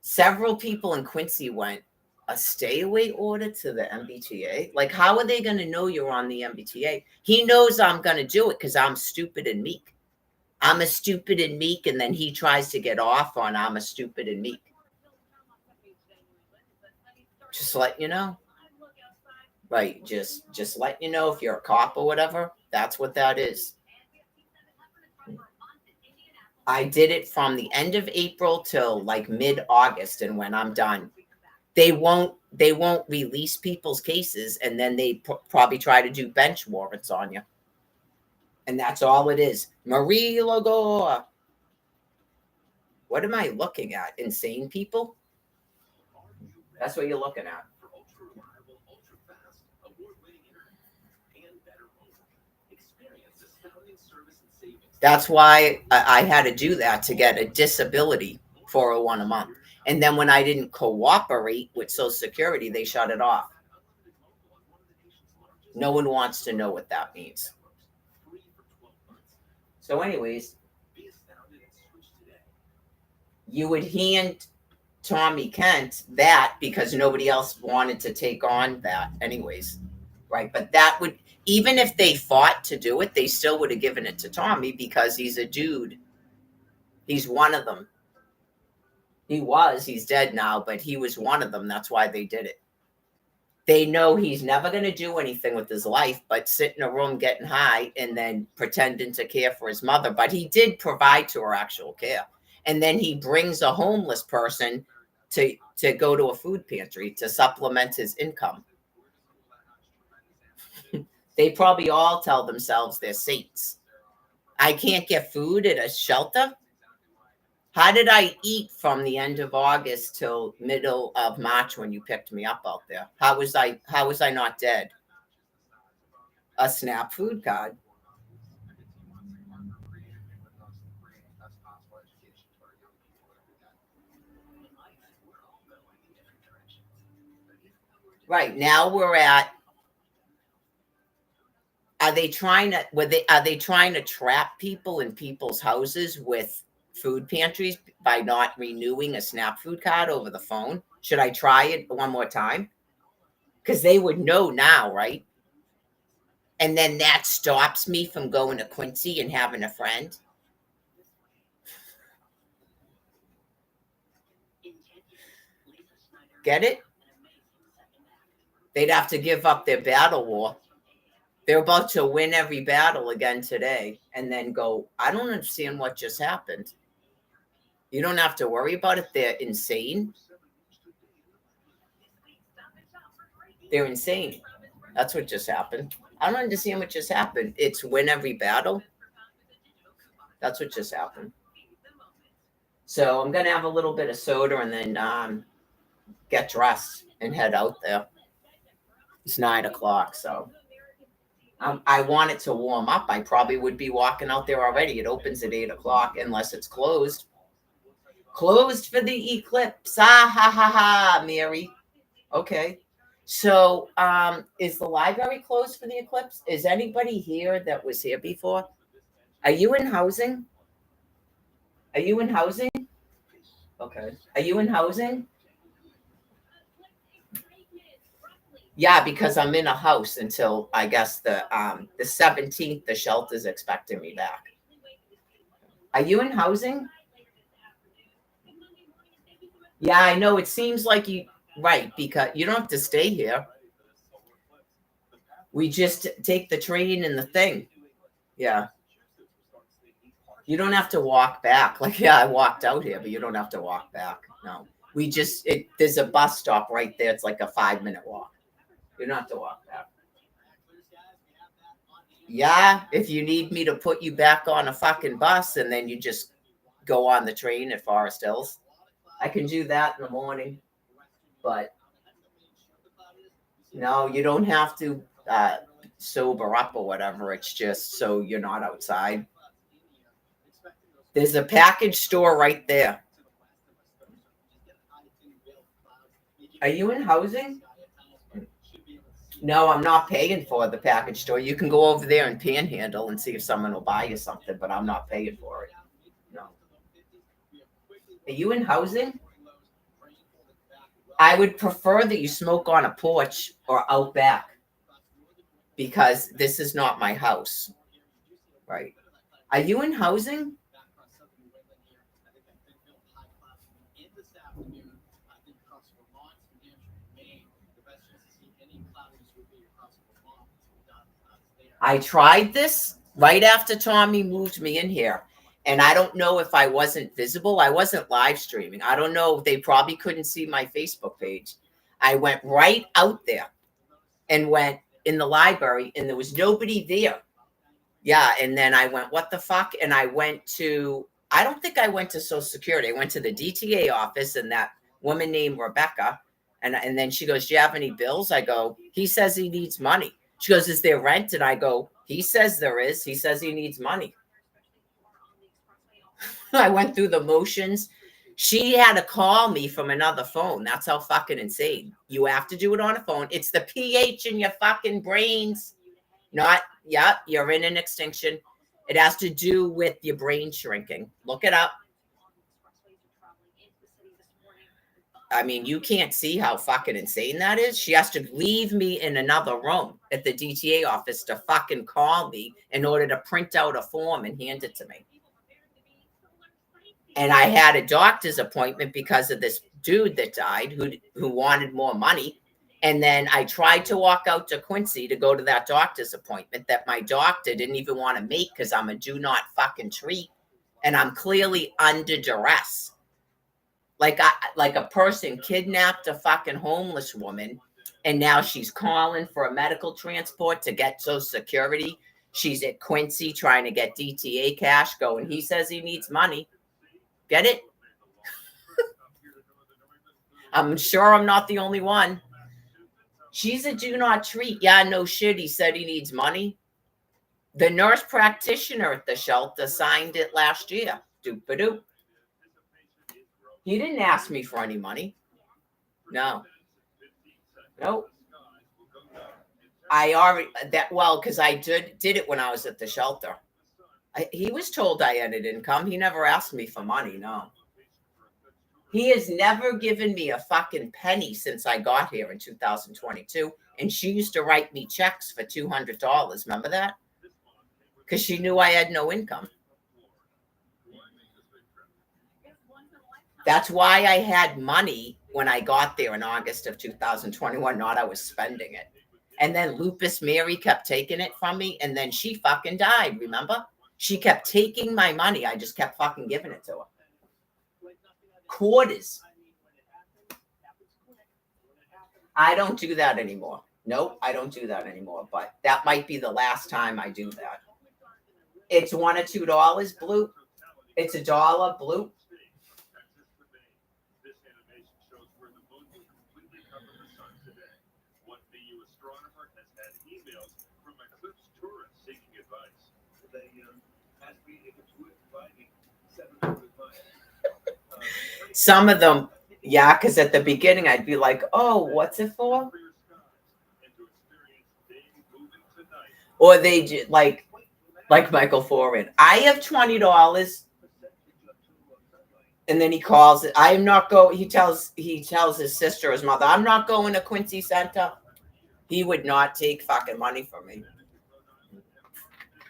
S1: several people in Quincy went, a stay away order to the MBTA? Like, how are they going to know you're on the MBTA? He knows I'm going to do it because I'm stupid and meek. I'm a stupid and meek, and then he tries to get off on I'm a stupid and meek. Just let you know. Right, just let you know if you're a cop or whatever. That's what that is. I did it from the end of April till like mid-August, and when I'm done, they won't release people's cases, and then they probably try to do bench warrants on you. And that's all it is. Marie Lagore. What am I looking at? Insane people? That's what you're looking at. That's why I had to do that to get a disability 401 a month. And then when I didn't cooperate with Social Security, they shut it off. No one wants to know what that means. So anyways, you would hand Tommy Kent that because nobody else wanted to take on that anyways. Right. But that would, even if they fought to do it, they still would have given it to Tommy because he's a dude. He's one of them. He's dead now, but he was one of them. That's why they did it. They know he's never going to do anything with his life but sit in a room getting high and then pretending to care for his mother. But he did provide to her actual care. And then he brings a homeless person to go to a food pantry to supplement his income. They probably all tell themselves they're saints. I can't get food at a shelter. How did I eat from the end of August till middle of March when you picked me up out there? How was I not dead? A SNAP food card. Right. Now we're at, are they trying to trap people in people's houses with food pantries by not renewing a SNAP food card over the phone? Should I try it one more time? Because they would know now, right? And then that stops me from going to Quincy and having a friend. Get it? They'd have to give up their battle war. They're about to win every battle again today and then go, I don't understand what just happened. You don't have to worry about it. They're insane. They're insane. That's what just happened. I don't understand what just happened. It's win every battle. That's what just happened. So I'm going to have a little bit of soda and then get dressed and head out there. It's 9:00, so I want it to warm up. I probably would be walking out there already. It opens at 8:00 unless it's closed. Closed for the eclipse. Ah, ha, ha, ha, Mary. Okay. So is the library closed for the eclipse? Is anybody here that was here before? Are you in housing? Are you in housing? Okay. Are you in housing? Yeah, because I'm in a house until I guess the 17th. The shelter's expecting me back. Are you in housing? Yeah, I know. It seems like you right because you don't have to stay here. We just take the train and the thing. Yeah. You don't have to walk back. Like, yeah, I walked out here, but you don't have to walk back. No. There's a bus stop right there. It's like a 5-minute walk. You don't have to walk back. Yeah, if you need me to put you back on a fucking bus and then you just go on the train at Forest Hills. I can do that in the morning, but no, you don't have to sober up or whatever. It's just so you're not outside. There's a package store right there. Are you in housing? No, I'm not paying for the package store. You can go over there and panhandle and see if someone will buy you something, but I'm not paying for it. No. Are you in housing? I would prefer that you smoke on a porch or out back because this is not my house. Right. Are you in housing? I tried this right after Tommy moved me in here. And I don't know if I wasn't visible. I wasn't live streaming. I don't know. They probably couldn't see my Facebook page. I went right out there and went in the library, and there was nobody there. Yeah. And then I went, what the fuck? And I went to, I don't think I went to Social Security. I went to the DTA office, and that woman named Rebecca. And then she goes, do you have any bills? I go, he says he needs money. She goes, is there rent? And I go, he says there is. He says he needs money. I went through the motions. She had to call me from another phone. That's how fucking insane. You have to do it on a phone. It's the pH in your fucking brains. Not, yeah, you're in an extinction. It has to do with your brain shrinking. Look it up. I mean, you can't see how fucking insane that is. She has to leave me in another room at the DTA office to fucking call me in order to print out a form and hand it to me. And I had a doctor's appointment because of this dude that died who wanted more money. And then I tried to walk out to Quincy to go to that doctor's appointment that my doctor didn't even want to make because I'm a do not fucking treat. And I'm clearly under duress. Like a person kidnapped a fucking homeless woman, and now she's calling for a medical transport to get Social Security. She's at Quincy trying to get DTA cash going. He says he needs money. Get it? I'm sure I'm not the only one. She's a do not treat. Yeah, no shit. He said he needs money. The nurse practitioner at the shelter signed it last year. Doop-a-doop. He didn't ask me for any money. No. Nope. I already because I did it when I was at the shelter. He was told I had an income. He never asked me for money. No. He has never given me a fucking penny since I got here in 2022. And she used to write me checks for $200. Remember that? Because she knew I had no income. That's why I had money when I got there in August of 2021, not I was spending it. And then Lupus Mary kept taking it from me, and then she fucking died, remember? She kept taking my money. I just kept fucking giving it to her. Quarters. I don't do that anymore. Nope, I don't do that anymore. But that might be the last time I do that. It's $1 or $2, Blue. It's $1, Blue. Some of them, yeah, because at the beginning I'd be like, oh, what's it for? Or they like Michael Foran. I have $20. And then he calls it. I'm not going. He tells his sister, his mother, I'm not going to Quincy Center. He would not take fucking money from me.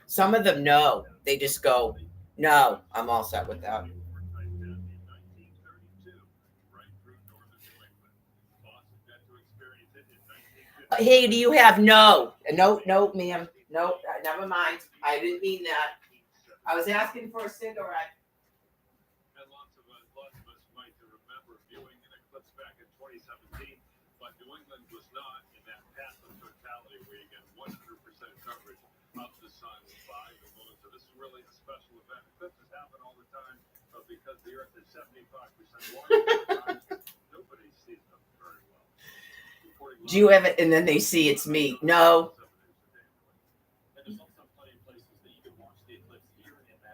S1: Some of them, no. They just go, no, I'm all set with that. Hey, do you have no, ma'am. No, never mind. I didn't mean that. I was asking for a cigarette. And lots of us might remember viewing an eclipse back in 2017, but New England was not in that path of totality where you get 100% coverage of the sun by the moon. So this is really a special event. Eclipses happen all the time, but because the Earth is 75% water. Do you have it? And then they see it's me. No.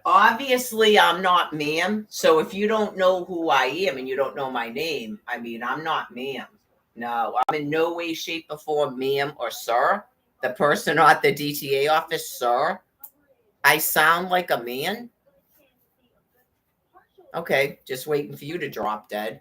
S1: Obviously, I'm not ma'am. So if you don't know who I am and you don't know my name, I mean, I'm not ma'am. No, I'm in no way, shape, or form ma'am or sir. The person at the DTA office, sir. I sound like a man. Okay, just waiting for you to drop dead.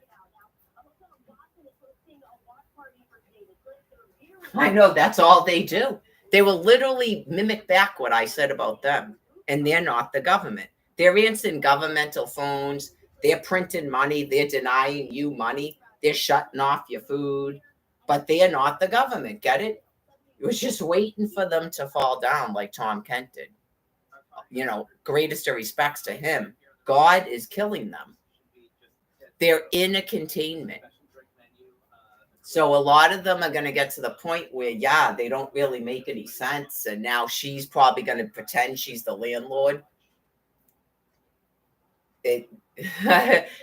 S1: I know that's all they do. They will literally mimic back what I said about them, and they're not the government. They're answering governmental phones. They're printing money. They're denying you money. They're shutting off your food, but they're not the government. Get it? It was just waiting for them to fall down like Tom Kent did. You know, greatest of respects to him. God is killing them. They're in a containment. So a lot of them are going to get to the point where, yeah, they don't really make any sense. And now she's probably going to pretend she's the landlord.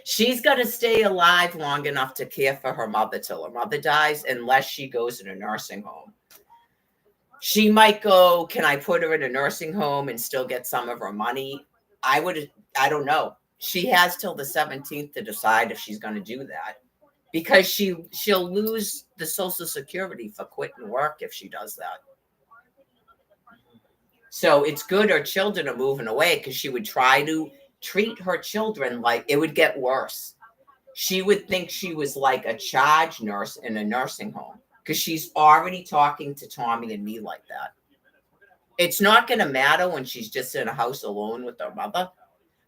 S1: She's going to stay alive long enough to care for her mother till her mother dies, unless she goes in a nursing home. She might go, can I put her in a nursing home and still get some of her money? I don't know. She has till the 17th to decide if she's going to do that. Because she'll lose the Social Security for quitting work if she does that. So it's good her children are moving away, because she would try to treat her children like it would get worse. She would think she was like a charge nurse in a nursing home, because she's already talking to Tommy and me like that. It's not going to matter when she's just in a house alone with her mother.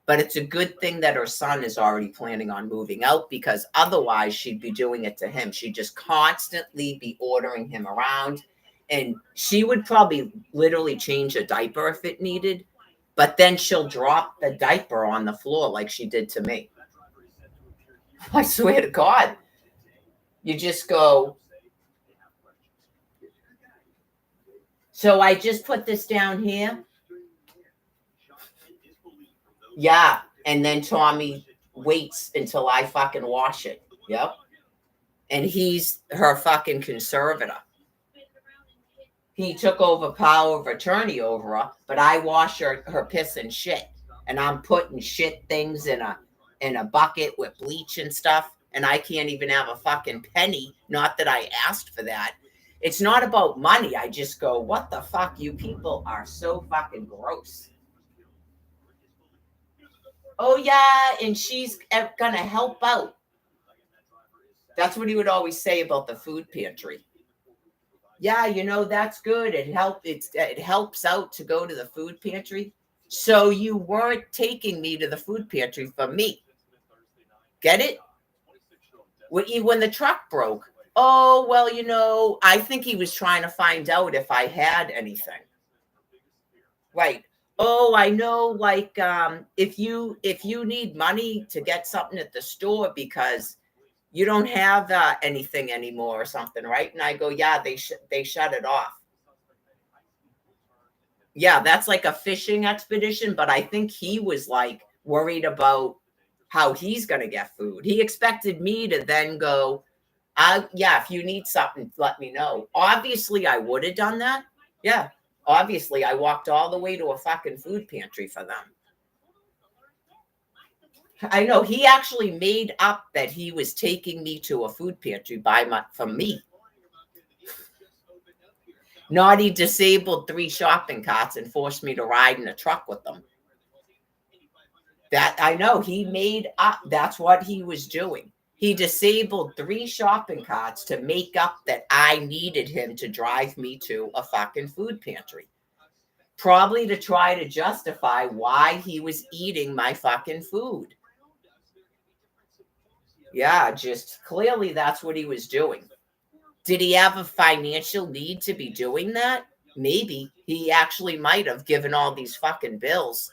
S1: But it's a good thing that her son is already planning on moving out, because otherwise she'd be doing it to him. She'd just constantly be ordering him around, and she would probably literally change a diaper if it needed, but then she'll drop the diaper on the floor like she did to me. I swear to God. You just go. So I just put this down here. Yeah, and then Tommy waits until I fucking wash it. Yep. And he's her fucking conservator. He took over power of attorney over her, but I wash her piss and shit. And I'm putting shit things in a bucket with bleach and stuff. And I can't even have a fucking penny. Not that I asked for that. It's not about money. I just go, what the fuck? You people are so fucking gross. Oh, yeah, and she's going to help out. That's what he would always say about the food pantry. Yeah, that's good. It helps out to go to the food pantry. So you weren't taking me to the food pantry for me. Get it? When the truck broke. Oh, well, I think he was trying to find out if I had anything. Right. Oh, I know, like, if you need money to get something at the store because you don't have anything anymore or something, right? And I go, yeah, they shut it off. Yeah, that's like a fishing expedition, but I think he was like worried about how he's going to get food. He expected me to then go, yeah, if you need something, let me know. Obviously, I would have done that. Yeah. Obviously, I walked all the way to a fucking food pantry for them. I know he actually made up that he was taking me to a food pantry from me. Naughty disabled 3 shopping carts and forced me to ride in a truck with them. That I know he made up. That's what he was doing. He disabled 3 shopping carts to make up that I needed him to drive me to a fucking food pantry. Probably to try to justify why he was eating my fucking food. Yeah, just clearly that's what he was doing. Did he have a financial need to be doing that? Maybe. He actually might have, given all these fucking bills.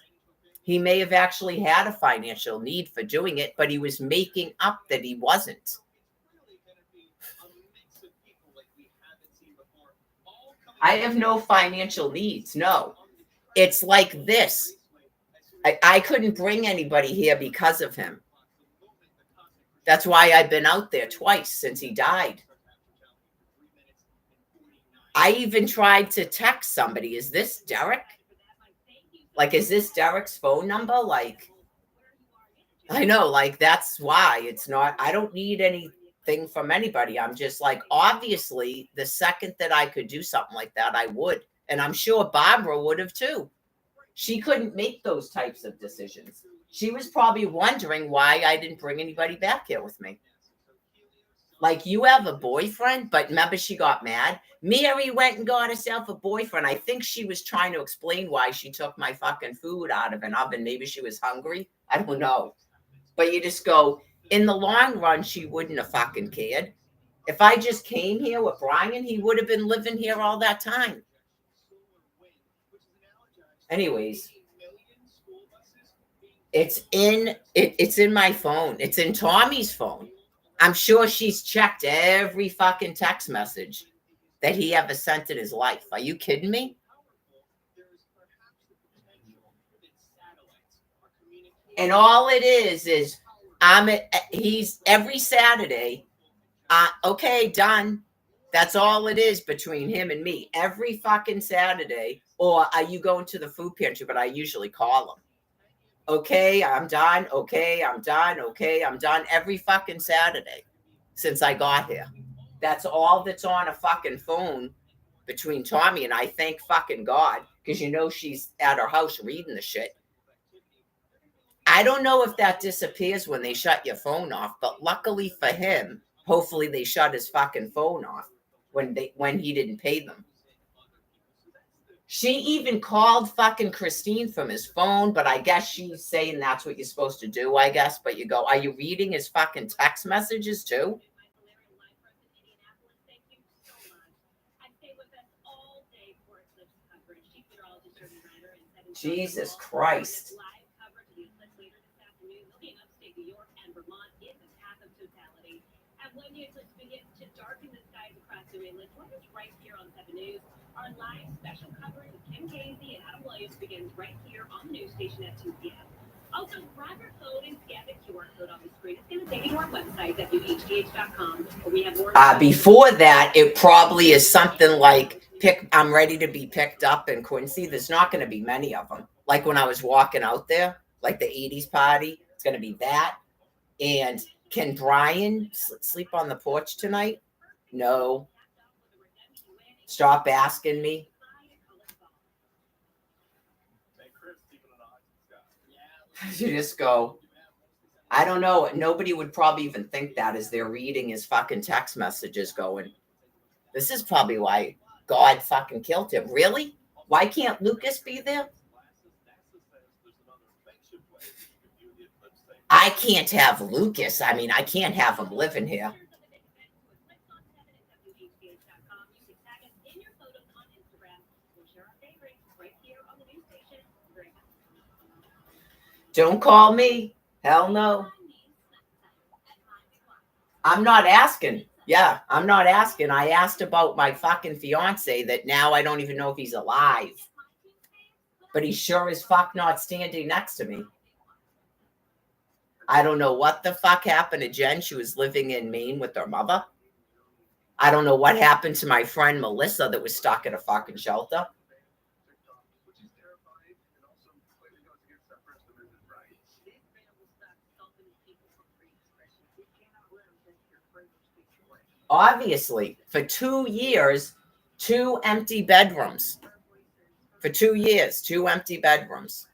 S1: He may have actually had a financial need for doing it, but he was making up that he wasn't. I have no financial needs. No. It's like this. I couldn't bring anybody here because of him. That's why I've been out there twice since he died. I even tried to text somebody. Is this Derek? Like, is this Derek's phone number? Like, I know, like, that's why it's not, I don't need anything from anybody. I'm just like, obviously, the second that I could do something like that, I would. And I'm sure Barbara would have too. She couldn't make those types of decisions. She was probably wondering why I didn't bring anybody back here with me. Like, you have a boyfriend, but remember she got mad? Mary went and got herself a boyfriend. I think she was trying to explain why she took my fucking food out of an oven. Maybe she was hungry. I don't know. But you just go, in the long run, she wouldn't have fucking cared. If I just came here with Brian, he would have been living here all that time. Anyways, it's in my phone. It's in Tommy's phone. I'm sure she's checked every fucking text message that he ever sent in his life. Are you kidding me? And all it is he's every Saturday. Okay, done. That's all it is between him and me. Every fucking Saturday. Or are you going to the food pantry? But I usually call him. Okay, I'm done. Okay, I'm done. Okay, I'm done. Every fucking Saturday since I got here. That's all that's on a fucking phone between Tommy and I. Thank fucking God. Because she's at her house reading the shit. I don't know if that disappears when they shut your phone off, but luckily for him, hopefully they shut his fucking phone off when he didn't pay them. She even called fucking Christine from his phone, but I guess she's saying that's what you're supposed to do, I guess. But you go, are you reading his fucking text messages too? Jesus Christ. Right here on 7 News. Our live special coverage with Kim Casey and Adam Williams begins right here on the news station at 2 p.m. Also, grab your phone and scan the QR code on the screen. It's going to take you to our website, WHGH.com, where we have more. Before that, it probably is something like, I'm ready to be picked up in Quincy. There's not going to be many of them. Like when I was walking out there, like the 80s party, it's going to be that. And can Brian sleep on the porch tonight? No. Stop asking me. You just go, I don't know. Nobody would probably even think that as they're reading his fucking text messages going, this is probably why God fucking killed him. Really? Why can't Lucas be there? I can't have Lucas. I mean, I can't have him living here. Don't call me. Hell no. I'm not asking. Yeah, I'm not asking. I asked about my fucking fiance that now I don't even know if he's alive. But he's sure as fuck not standing next to me. I don't know what the fuck happened to Jen. She was living in Maine with her mother. I don't know what happened to my friend Melissa that was stuck at a fucking shelter. Obviously, for 2 years, 2 empty bedrooms. For 2 years, 2 empty bedrooms.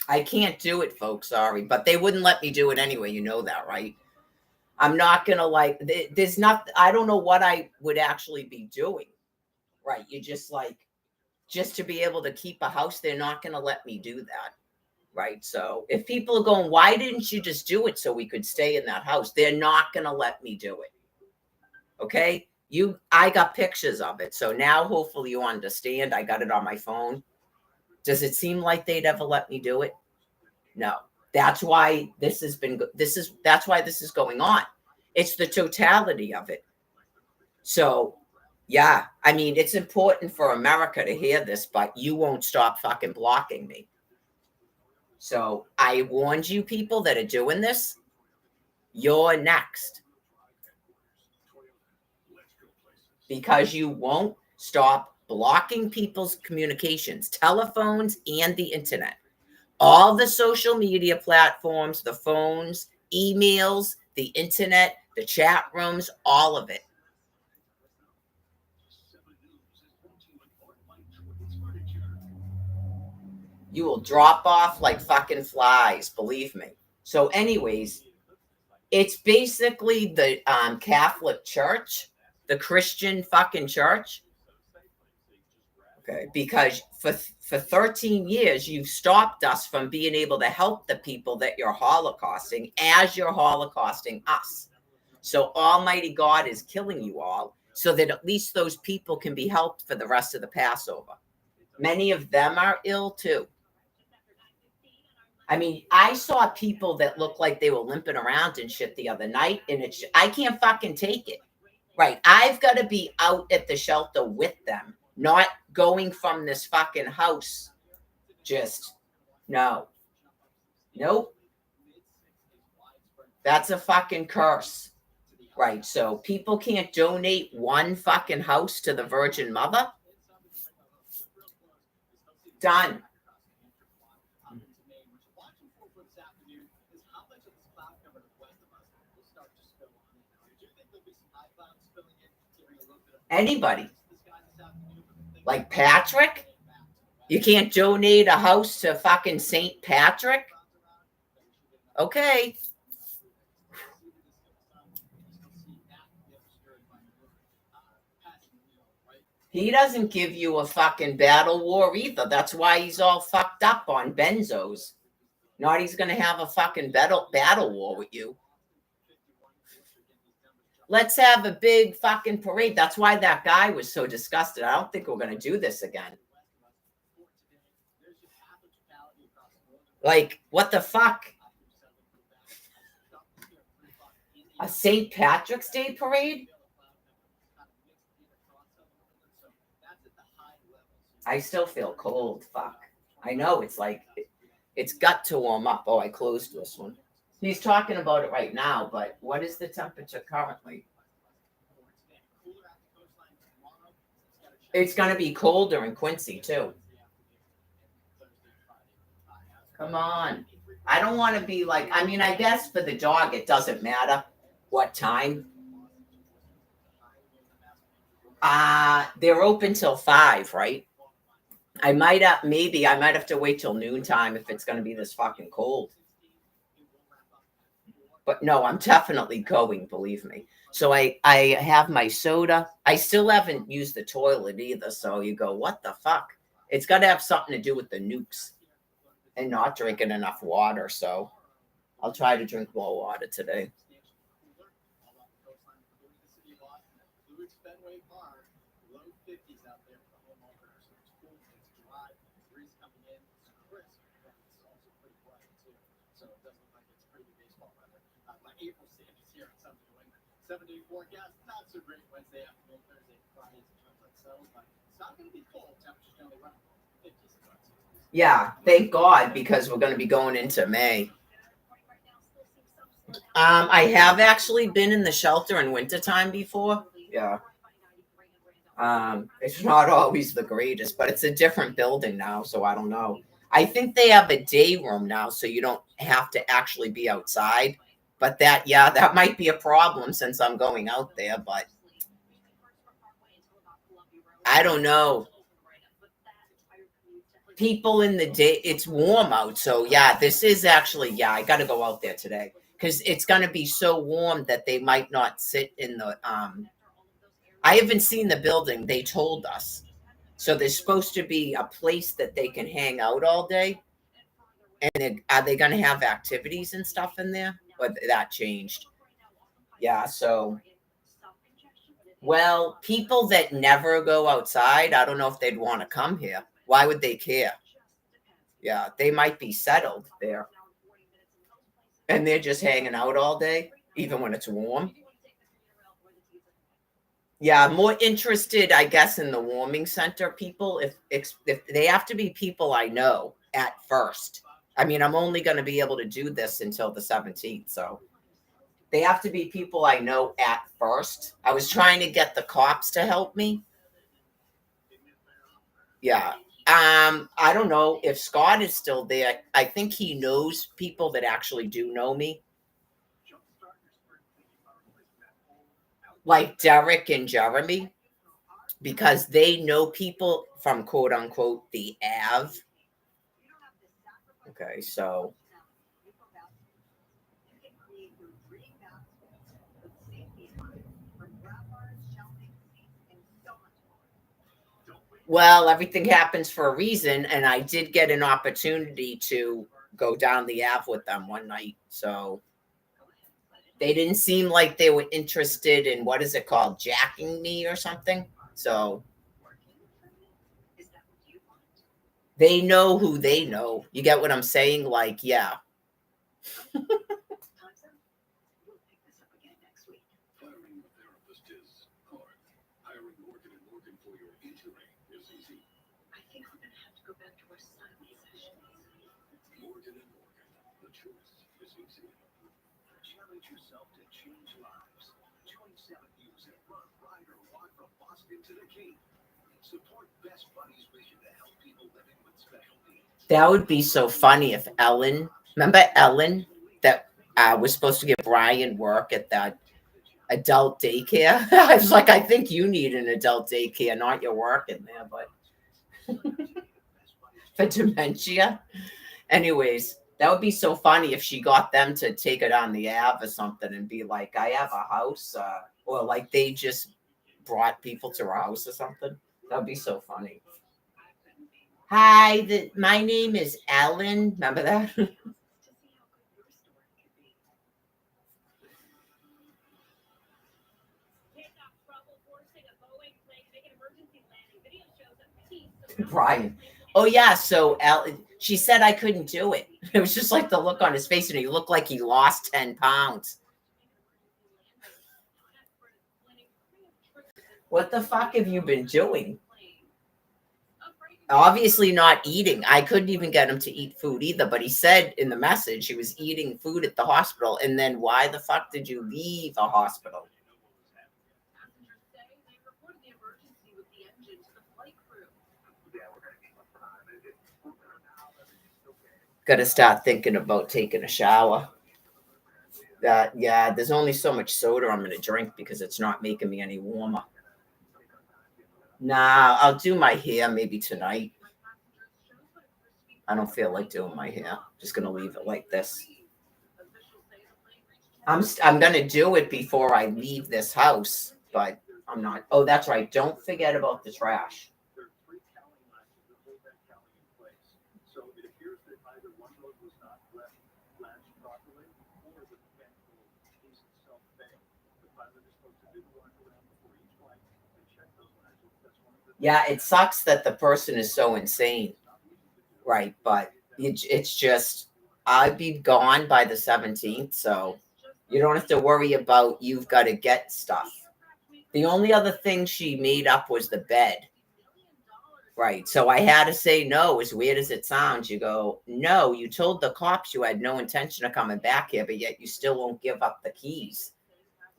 S1: I can't do it, folks. Sorry. But they wouldn't let me do it anyway. You know that, right? I'm not going to there's not, I don't know what I would actually be doing. Right. You just to be able to keep a house, they're not going to let me do that. Right. So if people are going, why didn't you just do it so we could stay in that house? They're not going to let me do it. Okay. I got pictures of it. So now hopefully you understand. I got it on my phone. Does it seem like they'd ever let me do it? No. That's why that's why this is going on. It's the totality of it. So, yeah, I mean, it's important for America to hear this, but you won't stop fucking blocking me. So I warned you people that are doing this. You're next. Because you won't stop blocking people's communications, telephones, and the internet. All the social media platforms, the phones, emails, the internet, the chat rooms, all of it. You will drop off like fucking flies, believe me. So, anyways, it's basically the Catholic Church, the Christian fucking church. Okay, because for 13 years you've stopped us from being able to help the people that you're holocausting as you're holocausting us. So Almighty God is killing you all so that at least those people can be helped for the rest of the Passover. Many of them are ill too. I mean, I saw people that looked like they were limping around and shit the other night, and I can't fucking take it. Right. I've got to be out at the shelter with them, not going from this fucking house. Just no. Nope. That's a fucking curse. Right. So people can't donate one fucking house to the Virgin Mother. Done. Anybody. Like Patrick? You can't donate a house to fucking St. Patrick? Okay. He doesn't give you a fucking battle war either. That's why he's all fucked up on benzos. Not he's going to have a fucking battle war with you. Let's have a big fucking parade. That's why that guy was so disgusted. I don't think we're going to do this again. Like, what the fuck? A St. Patrick's Day parade? I still feel cold. Fuck. I know. It's like, it's got to warm up. Oh, I closed this one. He's talking about it right now, but what is the temperature currently? It's going to be colder in Quincy, too. Come on. I don't want to be like, I mean, I guess for the dog, it doesn't matter what time. They're open till 5, right? I might have to wait till noontime if it's going to be this fucking cold. But no, I'm definitely going, believe me. So I have my soda. I still haven't used the toilet either. So you go, what the fuck? It's got to have something to do with the nukes and not drinking enough water. So I'll try to drink more water today. Forecast, not so great Wednesday afternoon, Thursday, Friday, but it's not going to be cold. Temperatures generally run 50s and 60s. Yeah, thank God, because we're going to be going into May. I have actually been in the shelter in wintertime before. Yeah. It's not always the greatest, but it's a different building now, so I don't know. I think they have a day room now, so you don't have to actually be outside. But that might be a problem since I'm going out there, but I don't know. People in the day, it's warm out. So yeah, this is actually, I got to go out there today because it's going to be so warm that they might not sit in the, I haven't seen the building. They told us. So there's supposed to be a place that they can hang out all day. And are they going to have activities and stuff in there? But that changed. Yeah, so well, people that never go outside, I don't know if they'd want to come here. Why would they care? Yeah, they might be settled there. And they're just hanging out all day, even when it's warm. Yeah, more interested, I guess, in the warming center people. If they have to be people I know at first. I mean, I'm only going to be able to do this until the 17th. So they have to be people I know at first. I was trying to get the cops to help me. Yeah. I don't know if Scott is still there. I think he knows people that actually do know me, like Derek and Jeremy, because they know people from quote unquote the Ave. Okay, so well, everything happens for a reason, and I did get an opportunity to go down the Ave with them one night. So they didn't seem like they were interested in what is it called, jacking me or something. So they know who they know. You get what I'm saying? Like, yeah. That would be so funny if Ellen, remember Ellen, that was supposed to give Brian work at that adult daycare? I was like, I think you need an adult daycare, not your work in there, but for dementia. Anyways, that would be so funny if she got them to take it on the Ave or something and be like, I have a house, or like they just brought people to her house or something. That would be so funny. Hi, my name is Ellen. Remember that? Brian. Oh yeah, so she said I couldn't do it. It was just like the look on his face, and he looked like he lost 10 pounds. What the fuck have you been doing? Obviously not eating. I couldn't even get him to eat food either, but he said in the message he was eating food at the hospital. And then why the fuck did you leave a hospital? Got to start thinking about taking a shower. Yeah, there's only so much soda I'm going to drink because it's not making me any warmer. Nah, I'll do my hair maybe tonight. I don't feel like doing my hair. Just gonna leave it like this. I'm gonna do it before I leave this house, but I'm not. Oh, that's right. Don't forget about the trash. Yeah, it sucks that the person is so insane, right? But it's just I'd be gone by the 17th, so you don't have to worry about you've got to get stuff. The only other thing she made up was the bed. Right. So I had to say no, as weird as it sounds. You go, no, you told the cops you had no intention of coming back here, but yet you still won't give up the keys.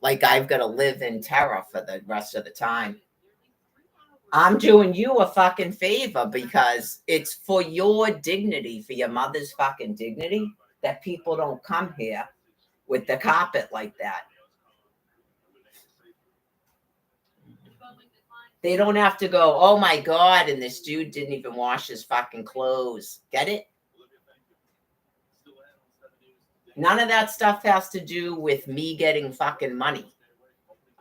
S1: Like I've got to live in terror for the rest of the time. I'm doing you a fucking favor because it's for your dignity, for your mother's fucking dignity, that people don't come here with the carpet like that. They don't have to go, oh my God, and this dude didn't even wash his fucking clothes. Get it? None of that stuff has to do with me getting fucking money.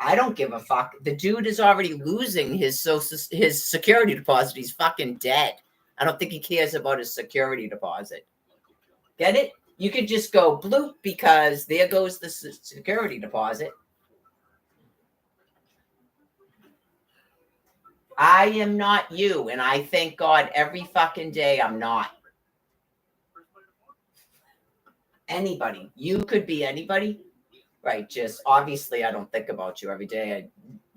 S1: I don't give a fuck. The dude is already losing his security deposit. He's fucking dead. I don't think he cares about his security deposit. Get it? You could just go bloop because there goes the security deposit. I am not you, and I thank God every fucking day I'm not. Anybody. You could be anybody. Right. Just obviously I don't think about you every day. I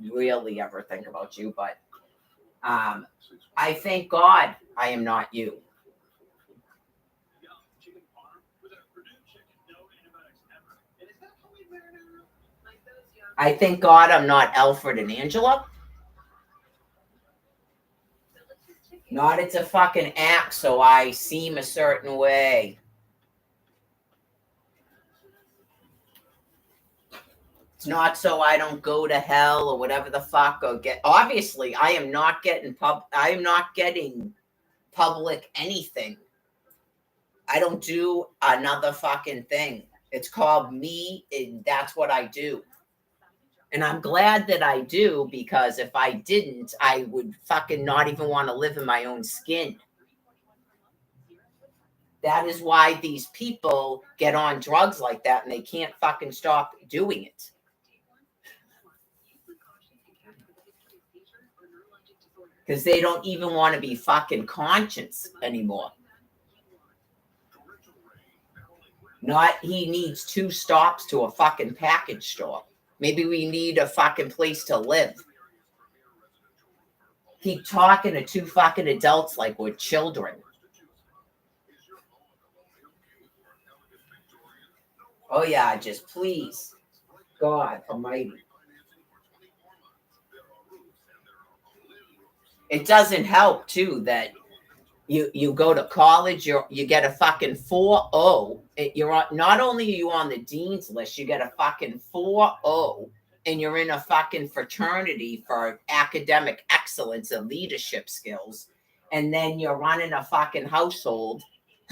S1: really ever think about you, but I thank God I am not you. I thank God I'm not Alfred and Angela. Not it's a fucking act, so I seem a certain way. It's not so I don't go to hell or whatever the fuck or get. Obviously, I am not getting public anything. I don't do another fucking thing. It's called me, and that's what I do. And I'm glad that I do, because if I didn't, I would fucking not even want to live in my own skin. That is why these people get on drugs like that and they can't fucking stop doing it. Because they don't even want to be fucking conscious anymore. Not he needs 2 stops to a fucking package store. Maybe we need a fucking place to live. Keep talking to 2 fucking adults like we're children. Oh yeah, just please. God almighty. It doesn't help too that you go to college, you get a fucking 4.0. You're on, not only are you on the dean's list, you get a fucking 4.0, and you're in a fucking fraternity for academic excellence and leadership skills, and then you're running a fucking household.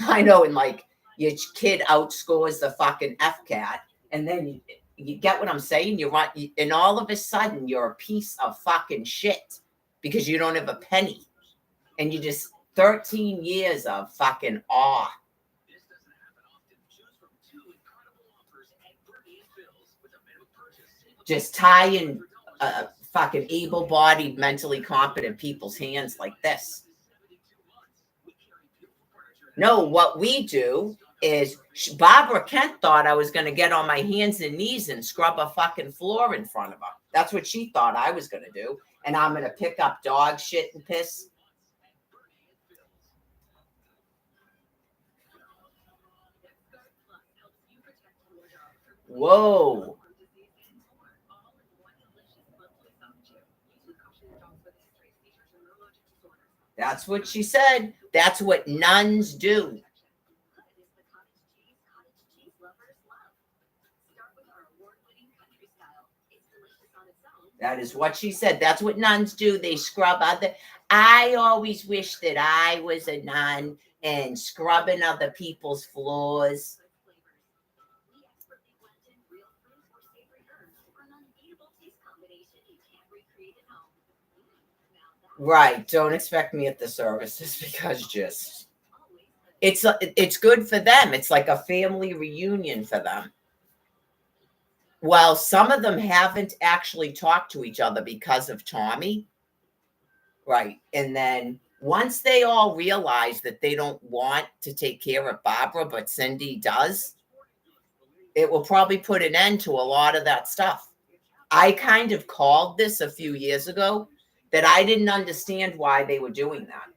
S1: I know, and like your kid outscores the fucking FCAT, and then you get what I'm saying. And all of a sudden you're a piece of fucking shit because you don't have a penny, and you just 13 years of fucking awe. Just tying fucking able-bodied, mentally competent people's hands like this. No, what we do is Barbara Kent thought I was going to get on my hands and knees and scrub a fucking floor in front of her. That's what she thought I was going to do. And I'm going to pick up dog shit and piss. Whoa. That's what she said. That's what nuns do. That is what she said. That's what nuns do. They scrub other. I always wish that I was a nun and scrubbing other people's floors. Right. Don't expect me at the services because just it's good for them. It's like a family reunion for them. Well, some of them haven't actually talked to each other because of Tommy. Right. And then once they all realize that they don't want to take care of Barbara, but Cindy does, it will probably put an end to a lot of that stuff. I kind of called this a few years ago that I didn't understand why they were doing that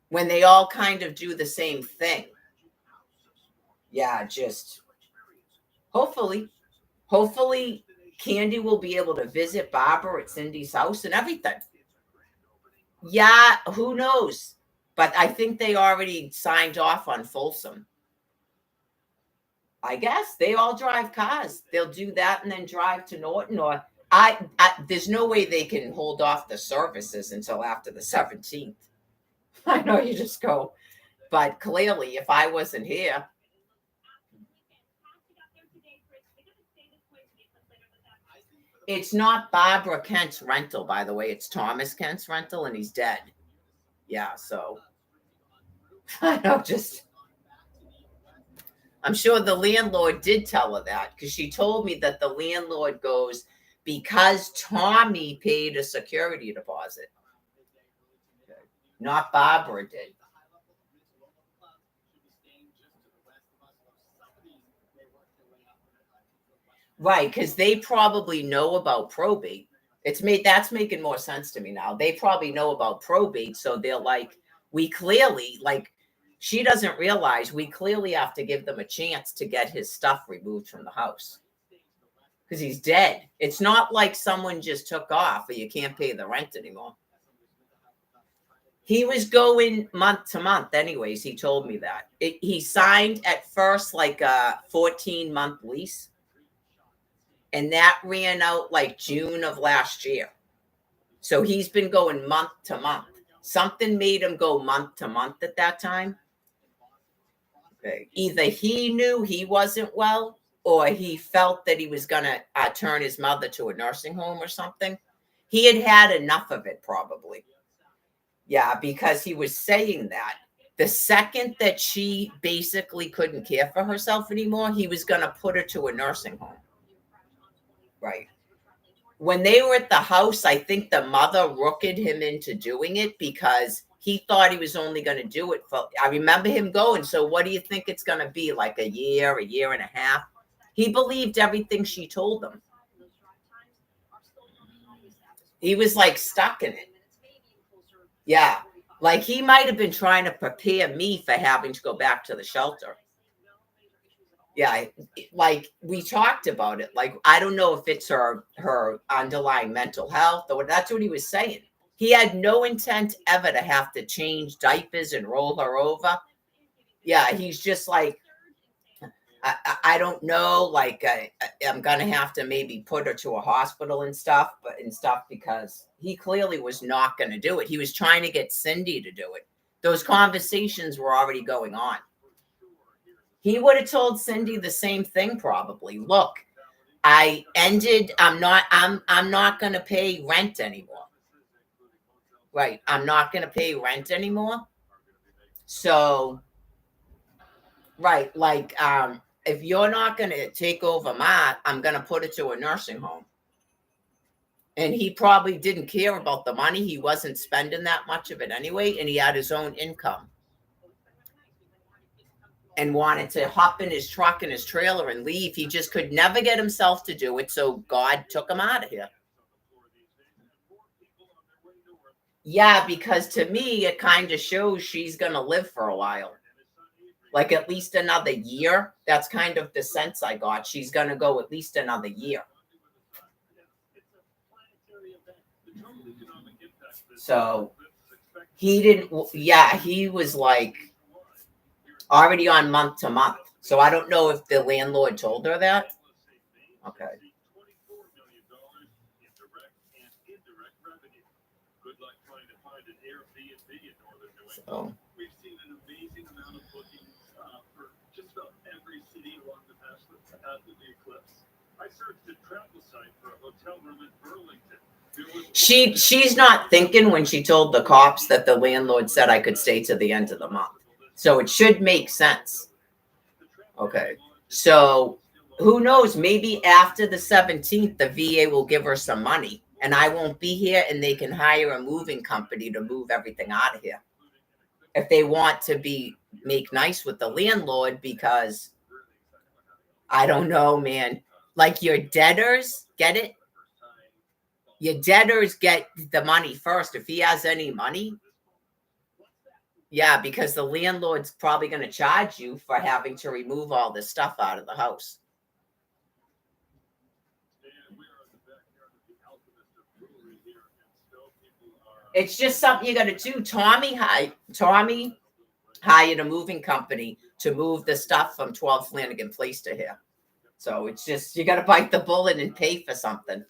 S1: when they all kind of do the same thing. Yeah, just hopefully Candy will be able to visit Barbara at Cindy's house and everything. Yeah, who knows? But I think they already signed off on Folsom. I guess they all drive cars. They'll do that and then drive to Norton. Or there's no way they can hold off the services until after the 17th. I know you just go, but clearly, if I wasn't here, it's not Barbara Kent's rental, by the way. It's Thomas Kent's rental, and he's dead. Yeah, so I know, just I'm sure the landlord did tell her that, because she told me that the landlord goes, because Tommy paid a security deposit. Not Barbara did. Right, because they probably know about probate. That's making more sense to me now. They probably know about probate, so they're like, we clearly, like, she doesn't realize we clearly have to give them a chance to get his stuff removed from the house. because he's dead. It's not like someone just took off or you can't pay the rent anymore. He was going month to month anyways. He told me that. He signed at first like a 14-month lease, and that ran out like June of last year. So he's been going month to month. Something made him go month to month at that time. Okay. Either he knew he wasn't well, or he felt that he was going to turn his mother to a nursing home or something. He had had enough of it, probably. Yeah, because he was saying that the second that she basically couldn't care for herself anymore, he was going to put her to a nursing home. Right. When they were at the house, I think the mother rooked him into doing it because he thought he was only going to do it for, I remember him going, so what do you think it's going to be, like a year and a half? He believed everything she told him. He was like stuck in it. Yeah. Like he might have been trying to prepare me for having to go back to the shelter. Yeah, like we talked about it. Like, I don't know if it's her underlying mental health or that's what he was saying. He had no intent ever to have to change diapers and roll her over. Yeah, he's just like, I don't know. Like, I'm gonna have to maybe put her to a hospital and stuff, because he clearly was not going to do it. He was trying to get Cindy to do it. Those conversations were already going on. He would have told Cindy the same thing probably. Look, I'm not going to pay rent anymore. Right. I'm not going to pay rent anymore. So, right. Like, if you're not going to take over I'm going to put it to a nursing home. And he probably didn't care about the money. He wasn't spending that much of it anyway. And he had his own income. And wanted to hop in his truck and his trailer and leave. He just could never get himself to do it. So God took him out of here. Yeah, because to me, it kind of shows she's going to live for a while. Like at least another year. That's kind of the sense I got. She's going to go at least another year. So he didn't, yeah, he was like already on month to month. So I don't know if the landlord told her that. Okay. So. We've seen an amazing amount of bookings for just about every city along the path of the eclipse. I searched the travel site for a hotel room in Burlington. She's not thinking when she told the cops that the landlord said I could stay to the end of the month. So it should make sense. Okay. So who knows? Maybe after the 17th, the VA will give her some money and I won't be here and they can hire a moving company to move everything out of here. If they want to make nice with the landlord, because I don't know, man. Like your debtors, get it? Your debtors get the money first. If he has any money, yeah, because the landlord's probably going to charge you for having to remove all this stuff out of the house. It's just something you got to do. Tommy hired a moving company to move the stuff from 12 Flanagan Place to here. So it's just, you got to bite the bullet and pay for something.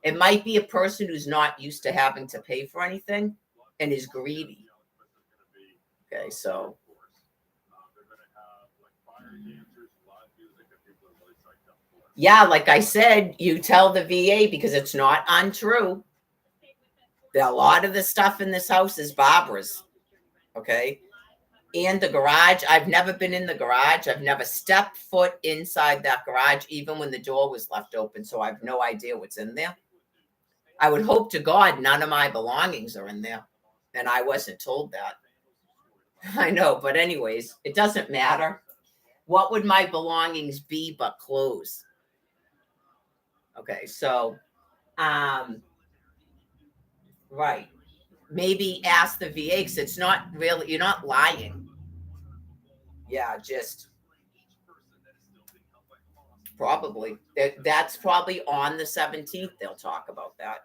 S1: It might be a person who's not used to having to pay for anything and is greedy. Okay, so. Yeah, like I said, you tell the VA because it's not untrue. A lot of the stuff in this house is Barbara's. Okay. And the garage. I've never been in the garage. I've never stepped foot inside that garage, even when the door was left open. So I have no idea what's in there. I would hope to God none of my belongings are in there. And I wasn't told that. I know. But anyways, it doesn't matter. What would my belongings be but clothes? Okay. So, right. Maybe ask the VA because it's not really, you're not lying. Yeah, just. Probably. That's probably on the 17th. They'll talk about that.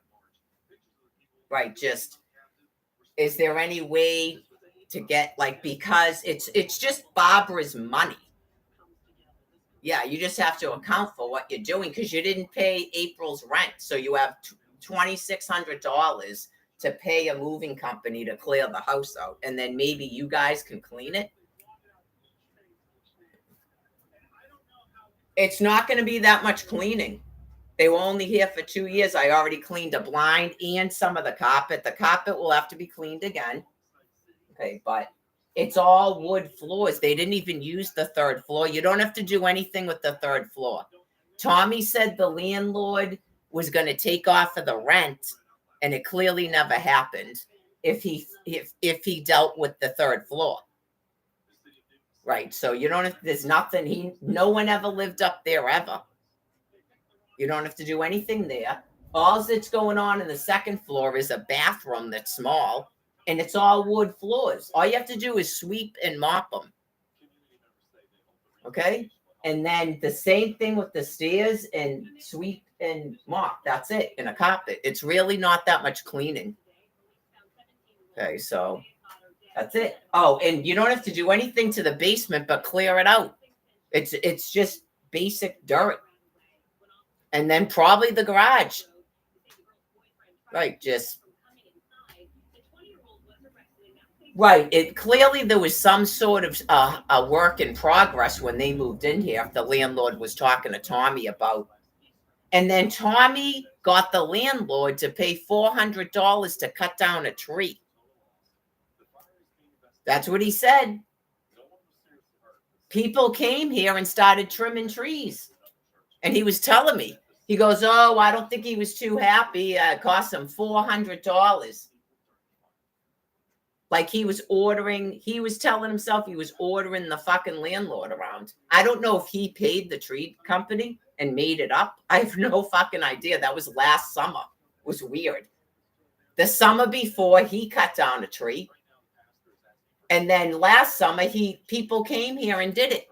S1: Right. Just, is there any way to get, like, because it's just Barbara's money. Yeah, you just have to account for what you're doing because you didn't pay April's rent. So you have $2,600 to pay a moving company to clear the house out. And then maybe you guys can clean it. It's not going to be that much cleaning. They were only here for 2 years. I already cleaned a blind and some of the carpet. The carpet will have to be cleaned again. Okay, but it's all wood floors. They didn't even use the third floor. You don't have to do anything with the third floor. Tommy said the landlord was going to take off of the rent, and it clearly never happened if he dealt with the third floor. Right. So you don't have, there's nothing, no one ever lived up there ever. You don't have to do anything there. All that's going on in the second floor is a bathroom that's small, and it's all wood floors. All you have to do is sweep and mop them. Okay? And then the same thing with the stairs, and sweep and mop. That's it. And a carpet. It's really not that much cleaning. Okay, so that's it. Oh, and you don't have to do anything to the basement but clear it out. It's just basic dirt. And then probably the garage. Right, just right. It clearly there was some sort of a work in progress when they moved in here. The landlord was talking to Tommy about, and then Tommy got the landlord to pay $400 to cut down a tree. That's what he said. People came here and started trimming trees, and he was telling me. He goes, "Oh, I don't think he was too happy. It cost him $400." Like he was telling himself he was ordering the fucking landlord around. I don't know if he paid the tree company and made it up. I have no fucking idea. That was last summer. It was weird. The summer before, he cut down a tree. And then last summer, people came here and did it.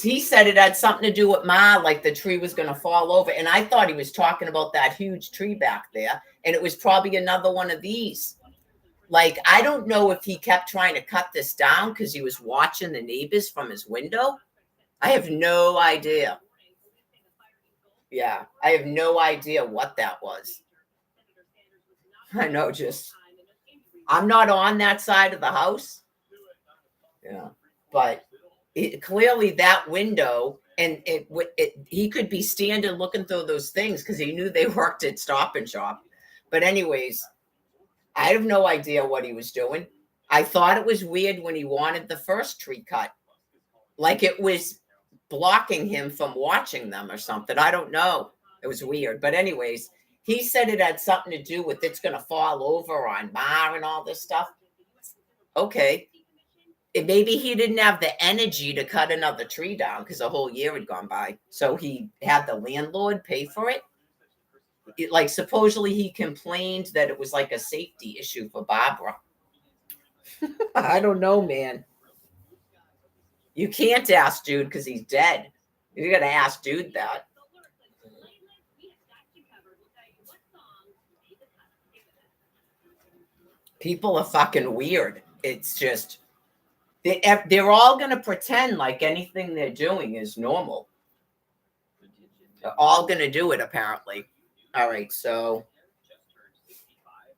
S1: He said it had something to do with like the tree was going to fall over. And I thought he was talking about that huge tree back there. And it was probably another one of these. Like, I don't know if he kept trying to cut this down because he was watching the neighbors from his window. I have no idea. Yeah, I have no idea what that was. I know, I'm not on that side of the house. Yeah, but clearly that window, and he could be standing looking through those things because he knew they worked at Stop and Shop. But anyways, I have no idea what he was doing. I thought it was weird when he wanted the first tree cut, like it was blocking him from watching them or something. I don't know. It was weird. But anyways, he said it had something to do with it's going to fall over on Mar and all this stuff. Okay. Maybe he didn't have the energy to cut another tree down because a whole year had gone by. So he had the landlord pay for it. Like, supposedly he complained that it was like a safety issue for Barbara. I don't know, man. You can't ask Dude because he's dead. You got to ask Dude that. People are fucking weird. It's just... They're all going to pretend like anything they're doing is normal. They're all going to do it, apparently. All right, so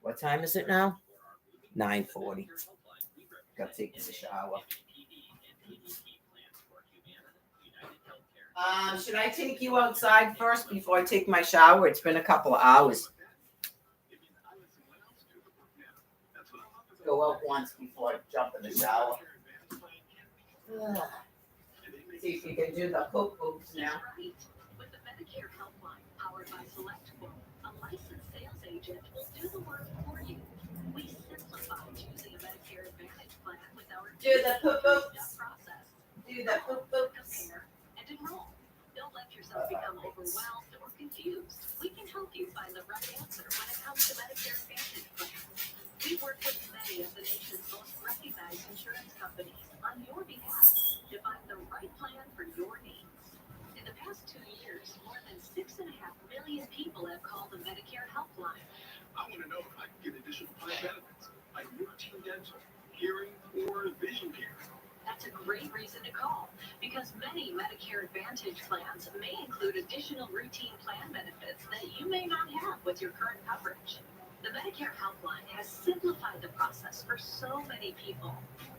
S1: what time is it now? 9:40. Got to take a shower. Should I take you outside first before I take my shower? It's been a couple of hours. Go out once before I jump in the shower. See if you can do the poop boots now. With the Medicare helpline powered by SelectQuote, a licensed sales agent will do the work for you. We simplify choosing a Medicare Advantage plan with our do the poop boots process. Do the poop boots. Compare and enroll. Don't let yourself become overwhelmed or confused. We can help you find the right answer when it comes to Medicare Advantage plans. We work with many of the nation's most recognized insurance
S2: prefer vision care. That's a great reason to call, because many Medicare Advantage plans may include additional routine plan benefits that you may not have with your current coverage. The Medicare Helpline has simplified the process for so many people.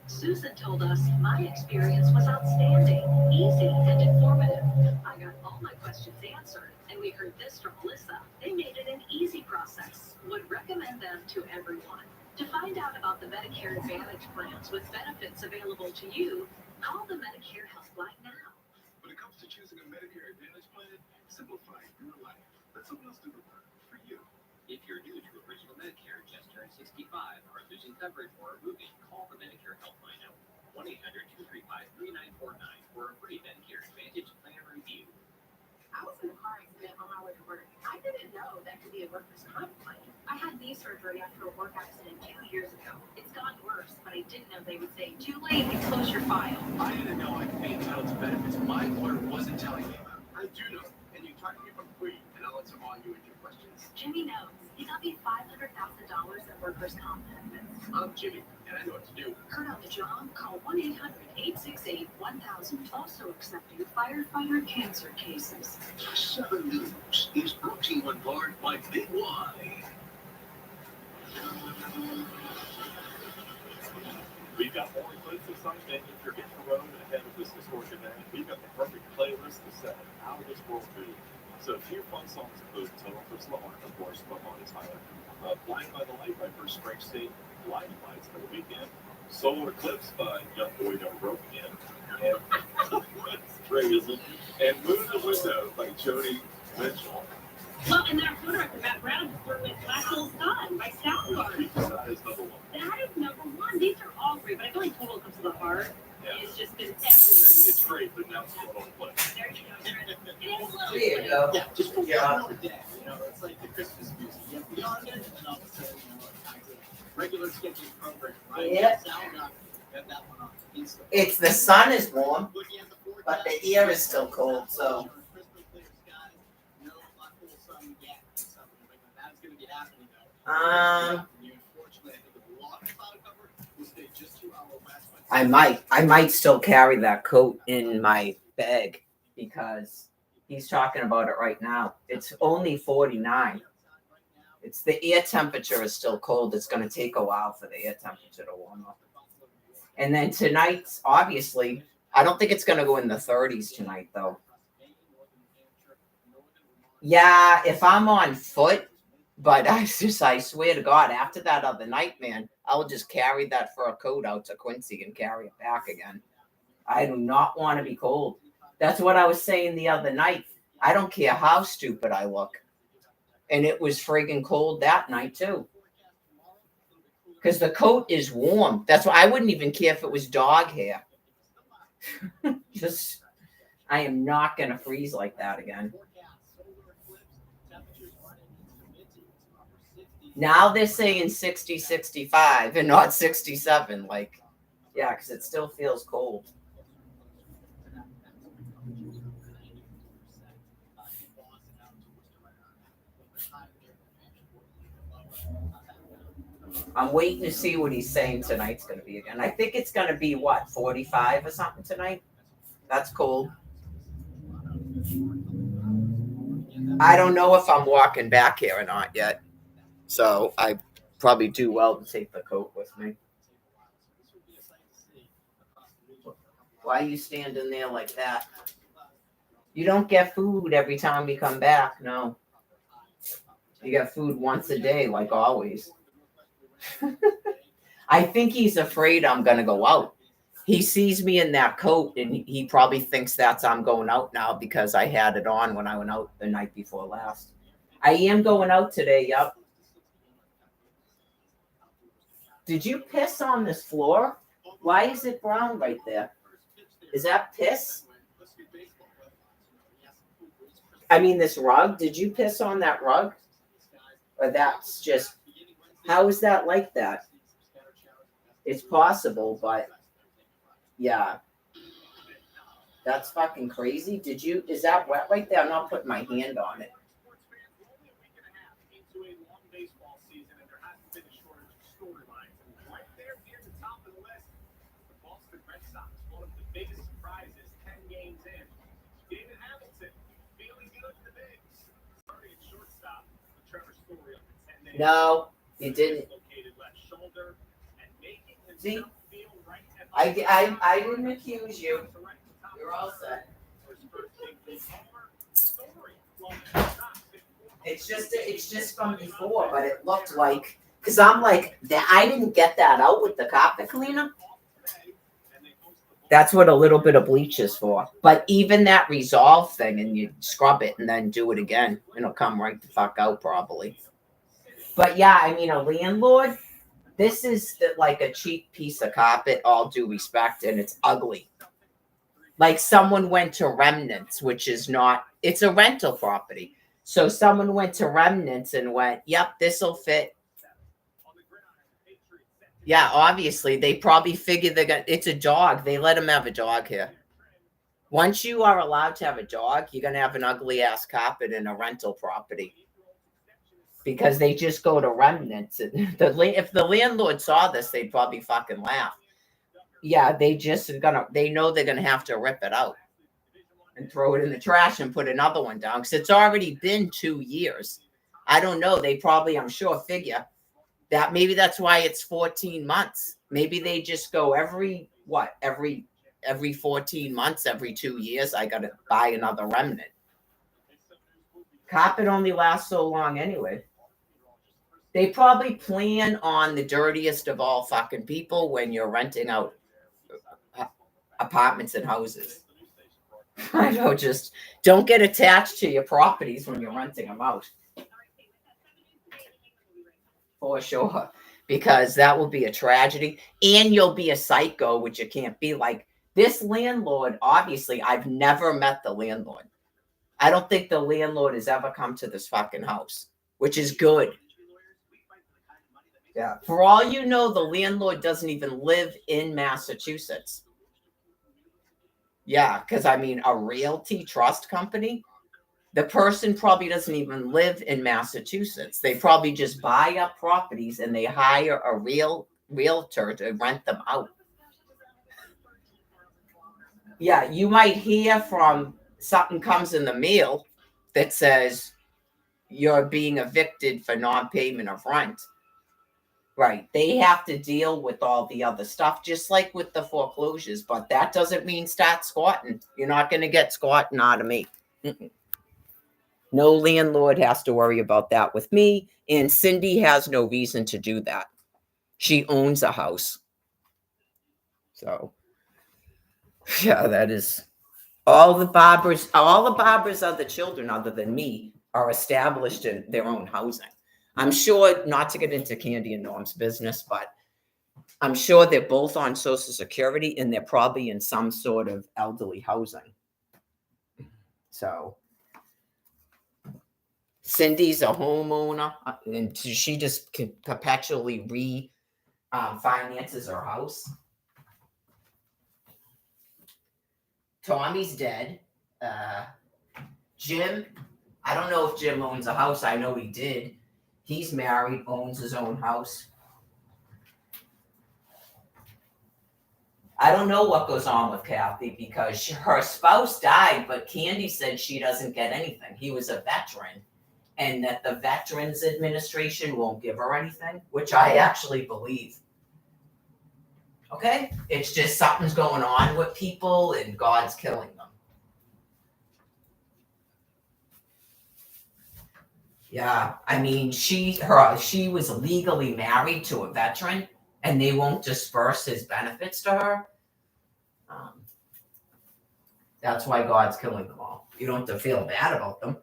S2: Susan told us, my experience was outstanding, easy, and informative. I got all my questions answered, and we heard this from Melissa. They made it an easy process. Would recommend them to everyone. To find out about the Medicare Advantage plans with benefits available to you, call the Medicare Helpline now. When it comes to choosing a Medicare Advantage plan, simplify your life. Let someone else do the work for you. If you're new to original Medicare, just turned 65, are losing coverage or are moving, call the Medicare Helpline now. 1-800-235-3949 for a free Medicare Advantage plan review. I was in a car accident on my way to work. I didn't know that could be a workers' comp claim. I had knee surgery after a work accident 2 years ago. It's gotten worse, but I didn't know they would say, too late and close your file. I didn't know I could be entitled to benefits my lawyer wasn't telling me about. I do know, and you talk to me for free, and I'll answer all you and your questions. Jimmy knows. He got me $500,000 in workers' comp benefits. I'm Jimmy, and I know what to do. Hurt on the job? Call 1-800-868-1000. Also accepting firefighter cancer cases. 7 News is brought to you in part by Big Y. We've got more clips of something if you're hitting the road ahead of this historic event. We've got the perfect playlist to set an out of this world mood. So a few fun songs include Total for Sloan, of course, by Bonnie Tyler. Blind by the Light by Bruce Springsteen. Blinding Lights by The Weeknd. Solar Eclipse by Young Boy Don't Broke Again. And that's crazy. And Moon the Window by Joni Mitchell. Well, and that photo at the background is with Black Hole Sun by Soundgarden. That is number one. That is number one. These are all great, but I feel like Total Eclipse of the Heart has just been everywhere. It's great, but now it's a little play. There you go. It is a little
S1: There you go.
S2: Yeah, just for one day. You know, it's like the Christmas music. You have beyond it, and then all of a sudden, you know, it's a regular scheduled program, right?
S1: Yep.
S2: Got that one on.
S1: It's the sun is warm, but the air is still cold, so. I might still carry that coat in my bag because he's talking about it right now. It's only 49. It's the air temperature is still cold. It's going to take a while for the air temperature to warm up. And then tonight, obviously, I don't think it's going to go in the 30s tonight, though. Yeah, if I'm on foot, but I swear to God, after that other night, man, I'll just carry that fur coat out to Quincy and carry it back again. I do not want to be cold. That's what I was saying the other night. I don't care how stupid I look. And it was friggin' cold that night, too. Because the coat is warm. That's why I wouldn't even care if it was dog hair. Just, I am not going to freeze like that again. Now they're saying 60, 65 and not 67. Like, yeah, because it still feels cold. I'm waiting to see what he's saying tonight's going to be again. I think it's going to be, 45 or something tonight? That's cold. I don't know if I'm walking back here or not yet. So I probably do well to take the coat with me. Why are you standing there like that? You don't get food every time we come back. No. You get food once a day, like always. I think he's afraid I'm going to go out. He sees me in that coat and he probably thinks that's I'm going out now because I had it on when I went out the night before last. I am going out today. Yep. Did you piss on this floor? Why is it brown right there? Is that piss? I mean, this rug. Did you piss on that rug? Or that's just, how is that like that? It's possible, but yeah. That's fucking crazy. Is that wet right there? I'm not putting my hand on it. No, you didn't. See, I didn't accuse you. You're all set. It's just from before, but it looked like because I'm like that. I didn't get that out with the carpet cleaner. That's what a little bit of bleach is for. But even that resolve thing, and you scrub it and then do it again, it'll come right the fuck out probably. But yeah, I mean, a landlord. This is like a cheap piece of carpet, all due respect, and it's ugly. Like someone went to Remnants, which is not. It's a rental property. So someone went to Remnants and went, "Yep, this will fit." Yeah, obviously they probably figured they're gonna. It's a dog. They let them have a dog here. Once you are allowed to have a dog, you're gonna have an ugly ass carpet in a rental property because they just go to Remnants. If the landlord saw this, they'd probably fucking laugh. Yeah, they just are gonna. They know they're gonna have to rip it out and throw it in the trash and put another one down because it's already been 2 years. I don't know. They probably, I'm sure, figure that maybe that's why it's 14 months. Maybe they just go every 14 months, every 2 years. I gotta buy another remnant. Carpet only lasts so long anyway. They probably plan on the dirtiest of all fucking people when you're renting out apartments and houses. I know, just don't get attached to your properties when you're renting them out. For sure. Because that will be a tragedy. And you'll be a psycho, which you can't be. Like this landlord, obviously, I've never met the landlord. I don't think the landlord has ever come to this fucking house, which is good. Yeah. For all you know, the landlord doesn't even live in Massachusetts. Yeah, because I mean, a realty trust company, the person probably doesn't even live in Massachusetts. They probably just buy up properties and they hire a realtor to rent them out. Yeah, you might hear from something comes in the mail that says you're being evicted for non-payment of rent. Right. They have to deal with all the other stuff, just like with the foreclosures, but that doesn't mean start squatting. You're not going to get squatting out of me. Mm-mm. No landlord has to worry about that with me. And Cindy has no reason to do that. She owns a house. So, yeah, that is all the Barbaras are the children other than me are established in their own housing. I'm sure, not to get into Candy and Norm's business, but I'm sure they're both on Social Security and they're probably in some sort of elderly housing. So Cindy's a homeowner and she just perpetually finances her house. Tommy's dead. Jim, I don't know if Jim owns a house. I know he did. He's married, owns his own house. I don't know what goes on with Kathy because her spouse died, but Candy said she doesn't get anything. He was a veteran and that the Veterans Administration won't give her anything, which I actually believe. Okay? It's just something's going on with people and God's killing them. Yeah, I mean, she was legally married to a veteran, and they won't disperse his benefits to her. That's why God's killing them all. You don't have to feel bad about them.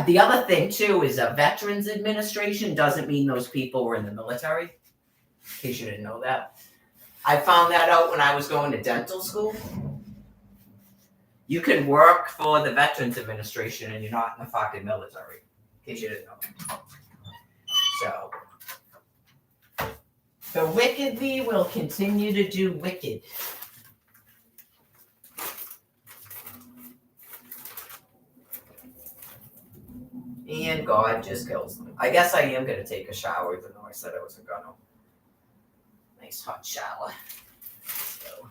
S1: The other thing too is a Veterans Administration doesn't mean those people were in the military. In case you didn't know that, I found that out when I was going to dental school. You can work for the Veterans Administration and you're not in the fucking military. In case you didn't know. So, the wicked thee will continue to do wicked. And God just kills them. I guess I am going to take a shower, even though I said I wasn't going to. Nice hot shower. So,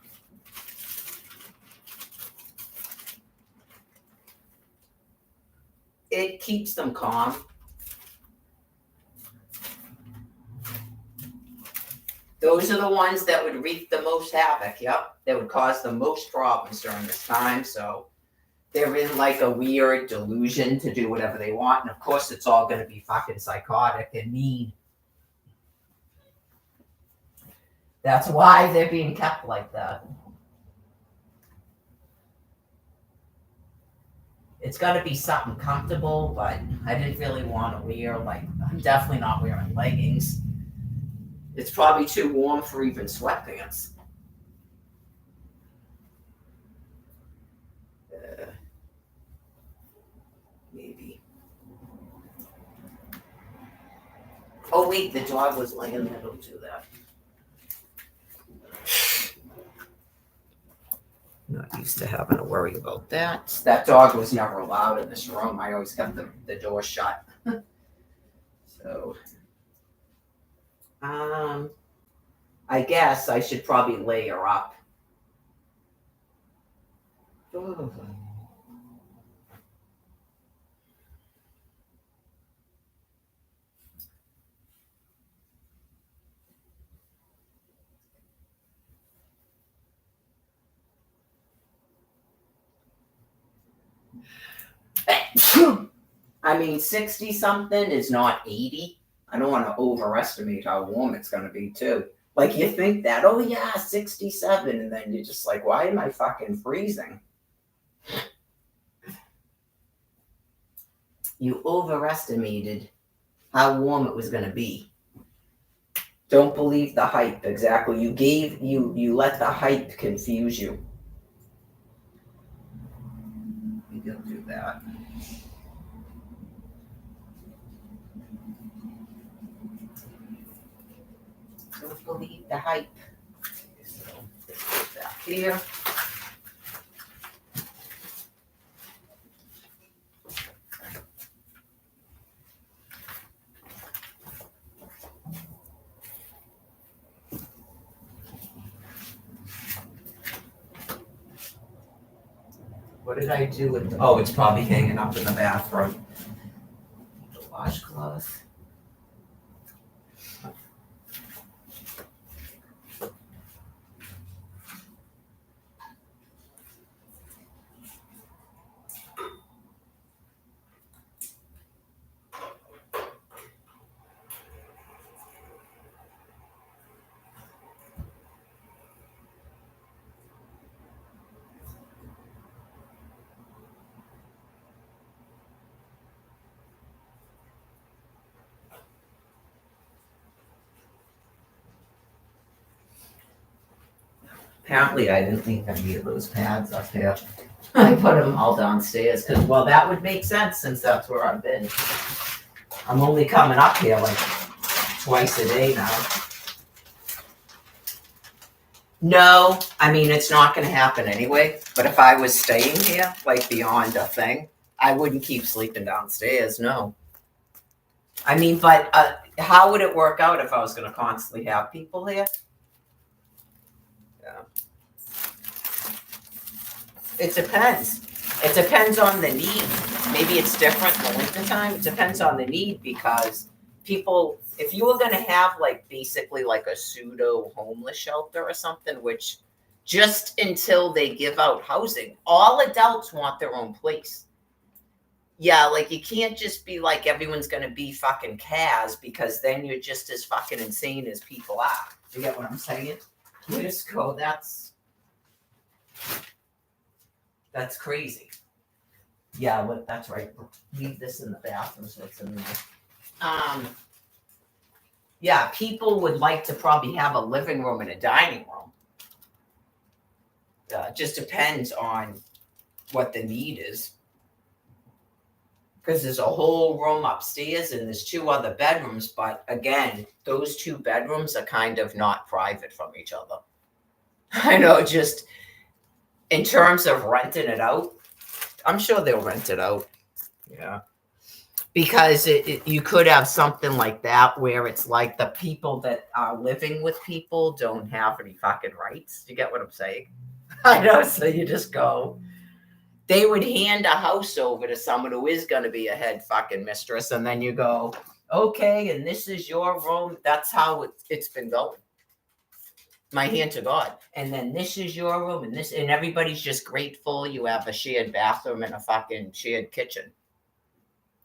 S1: it keeps them calm. Those are the ones that would wreak the most havoc. Yep, that would cause the most problems during this time. So they're in like a weird delusion to do whatever they want, and of course, it's all going to be fucking psychotic and mean. That's why they're being kept like that. It's got to be something comfortable, but I didn't really want to wear, like, I'm definitely not wearing leggings. It's probably too warm for even sweatpants. Maybe. Oh, wait, the dog was laying there. Don't do that. Not used to having to worry about that. That dog was never allowed in this room. I always kept the door shut. So, I guess I should probably lay her up. Oh. I mean, 60 something is not 80. I don't want to overestimate how warm it's going to be, too. Like, you think that, oh yeah, 67, and then you're just like, why am I fucking freezing? You overestimated how warm it was going to be. Don't believe the hype, exactly. You let the hype confuse you. You don't do that. Don't believe the hype. So, this goes back here. What did I do with? Oh, it's probably hanging up in the bathroom. The washcloth. Apparently, I didn't leave any of those pads up here. I put them all downstairs because, well, that would make sense since that's where I've been. I'm only coming up here like twice a day now. No, I mean, it's not going to happen anyway. But if I was staying here, like beyond a thing, I wouldn't keep sleeping downstairs. No. I mean, but how would it work out if I was going to constantly have people here? Yeah. It depends. It depends on the need. Maybe it's different in the wintertime. It depends on the need because people, if you were going to have like basically like a pseudo homeless shelter or something, which just until they give out housing, all adults want their own place. Yeah, like you can't just be like everyone's going to be fucking Kaz because then you're just as fucking insane as people are. You get what I'm saying? You just go, that's crazy. Yeah, that's right. Leave this in the bathroom so it's in there. Yeah, people would like to probably have a living room and a dining room. Just depends on what the need is. Because there's a whole room upstairs and there's 2 other bedrooms. But again, those 2 bedrooms are kind of not private from each other. I know, just in terms of renting it out, I'm sure they'll rent it out. Yeah. Because you could have something like that where it's like the people that are living with people don't have any fucking rights. You get what I'm saying? I know. So you just go, They would hand a house over to someone who is going to be a head fucking mistress, and then you go, okay, and this is your room. That's how it's been going. My hand to God. And then this is your room, and this, and everybody's just grateful you have a shared bathroom and a fucking shared kitchen.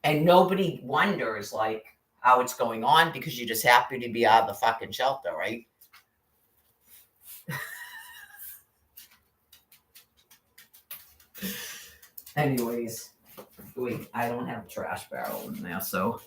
S1: And nobody wonders like how it's going on because you're just happy to be out of the fucking shelter, right? Anyways, wait, I don't have a trash barrel in there, so.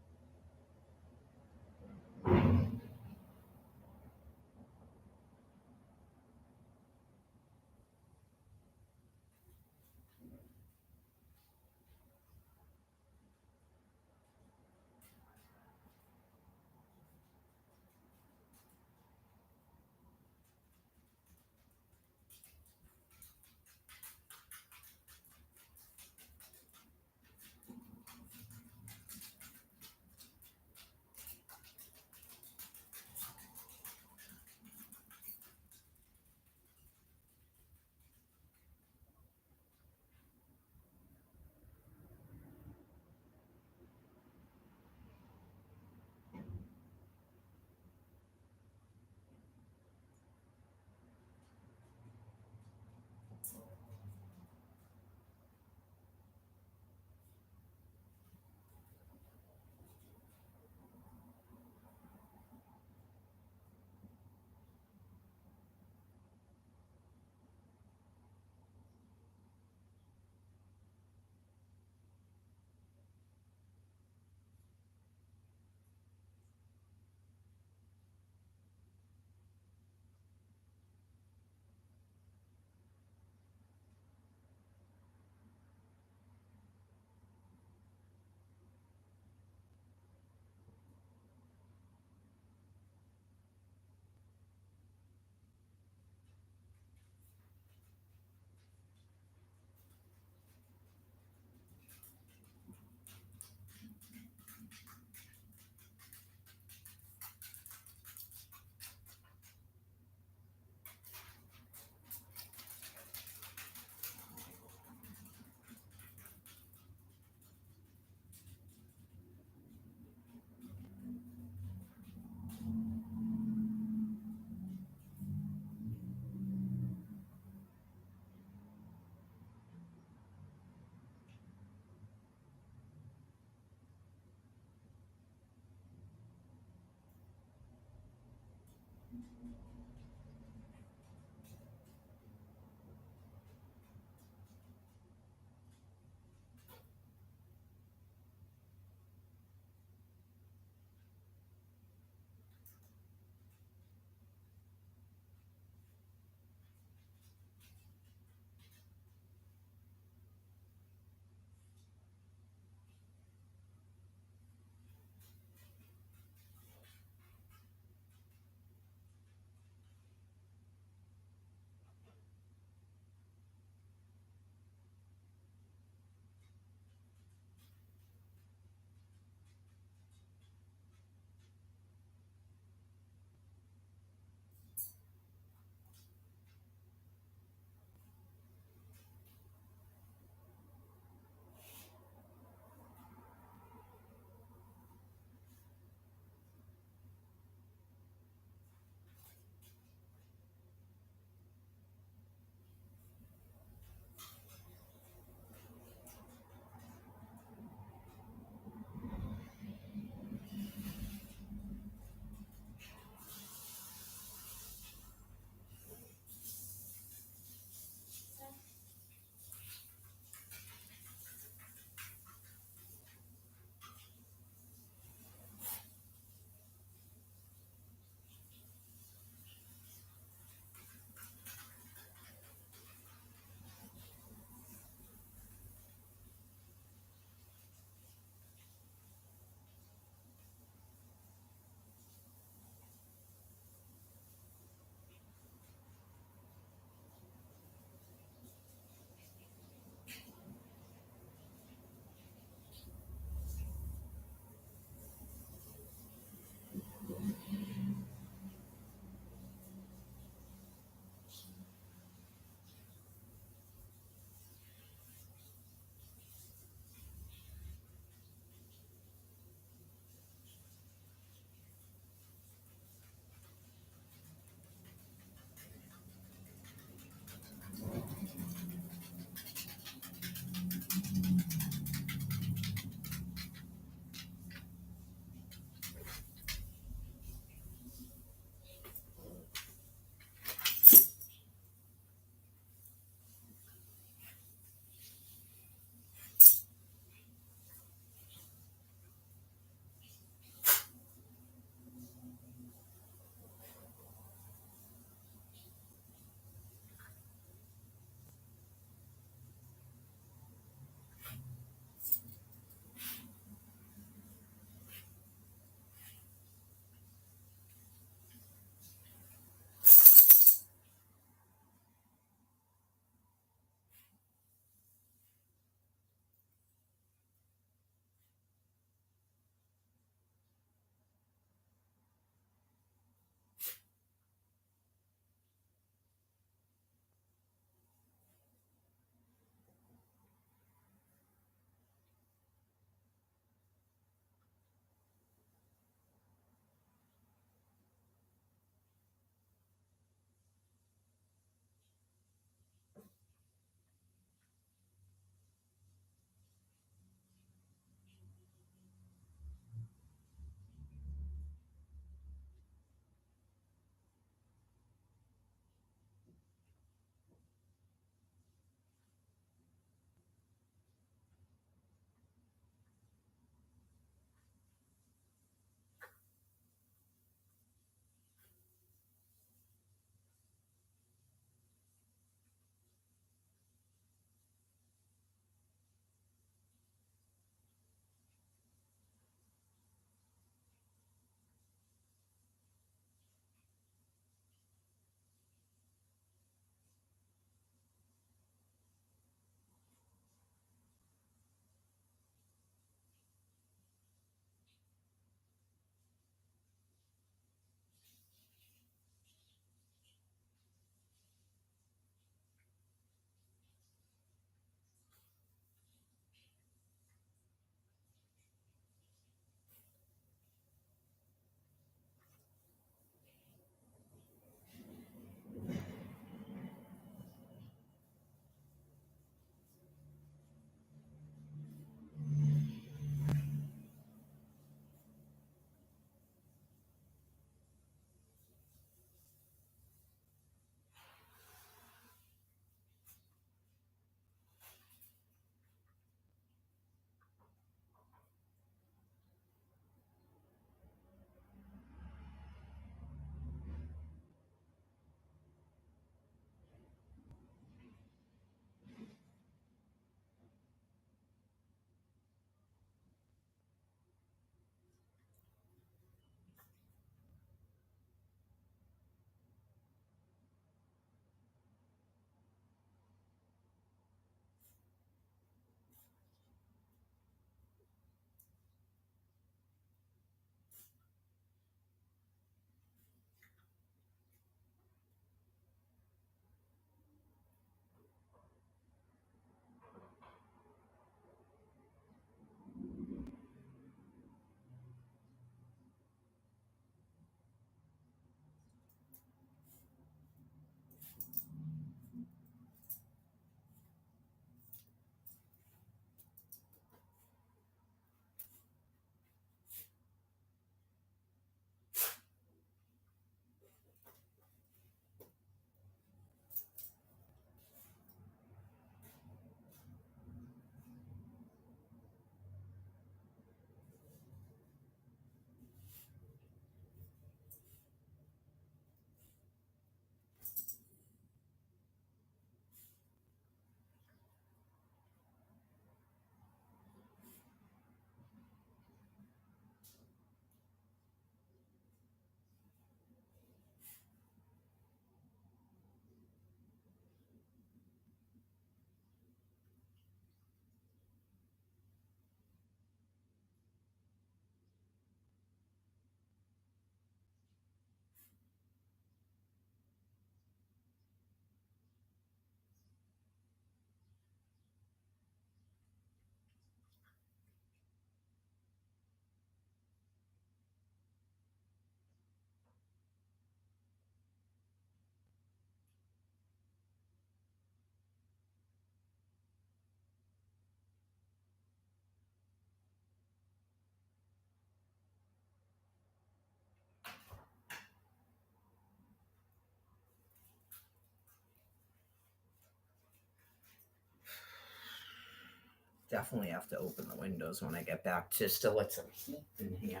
S1: Definitely have to open the windows when I get back just to let some heat in here.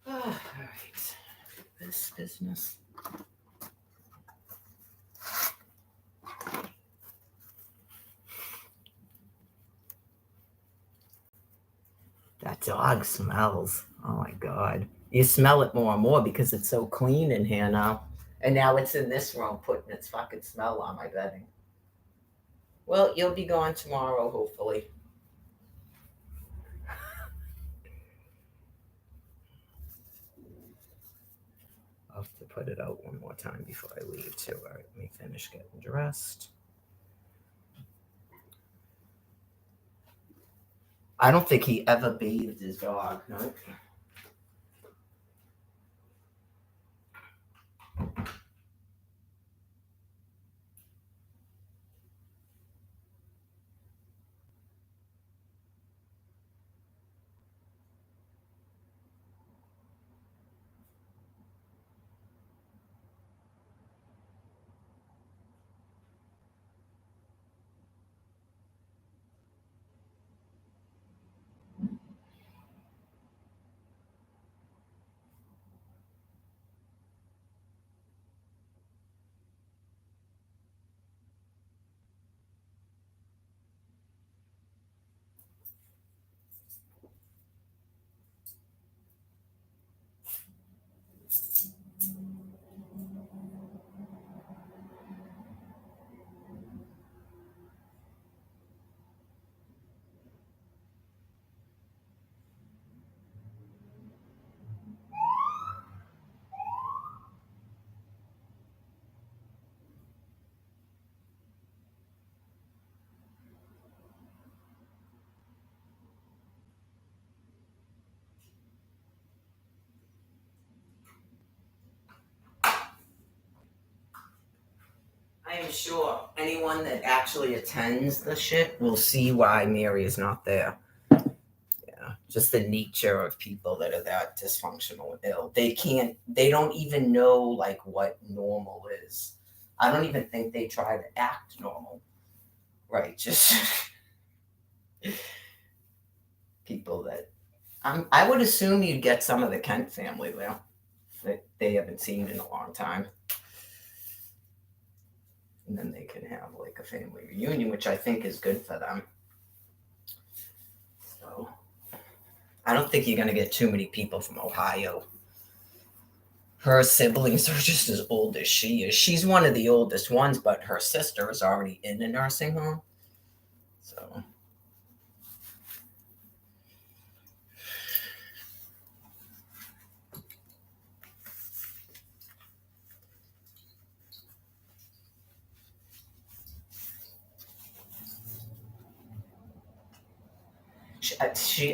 S1: All right. This business. That dog smells. Oh my God. You smell it more and more because it's so clean in here now. And now it's in this room putting its fucking smell on my bedding. Well, you'll be gone tomorrow, hopefully. I'll have to put it out one more time before I leave, too. All right, let me finish getting dressed. I don't think he ever bathed his dog. No. I am sure anyone that actually attends the shit will see why Mary is not there. Yeah, just the nature of people that are that dysfunctional and ill. They don't even know like what normal is. I don't even think they try to act normal. Right, just people that I would assume you'd get some of the Kent family there that they haven't seen in a long time. And then they can have like a family reunion, which I think is good for them. So I don't think you're going to get too many people from Ohio. Her siblings are just as old as she is. She's one of the oldest ones, but her sister is already in a nursing home. So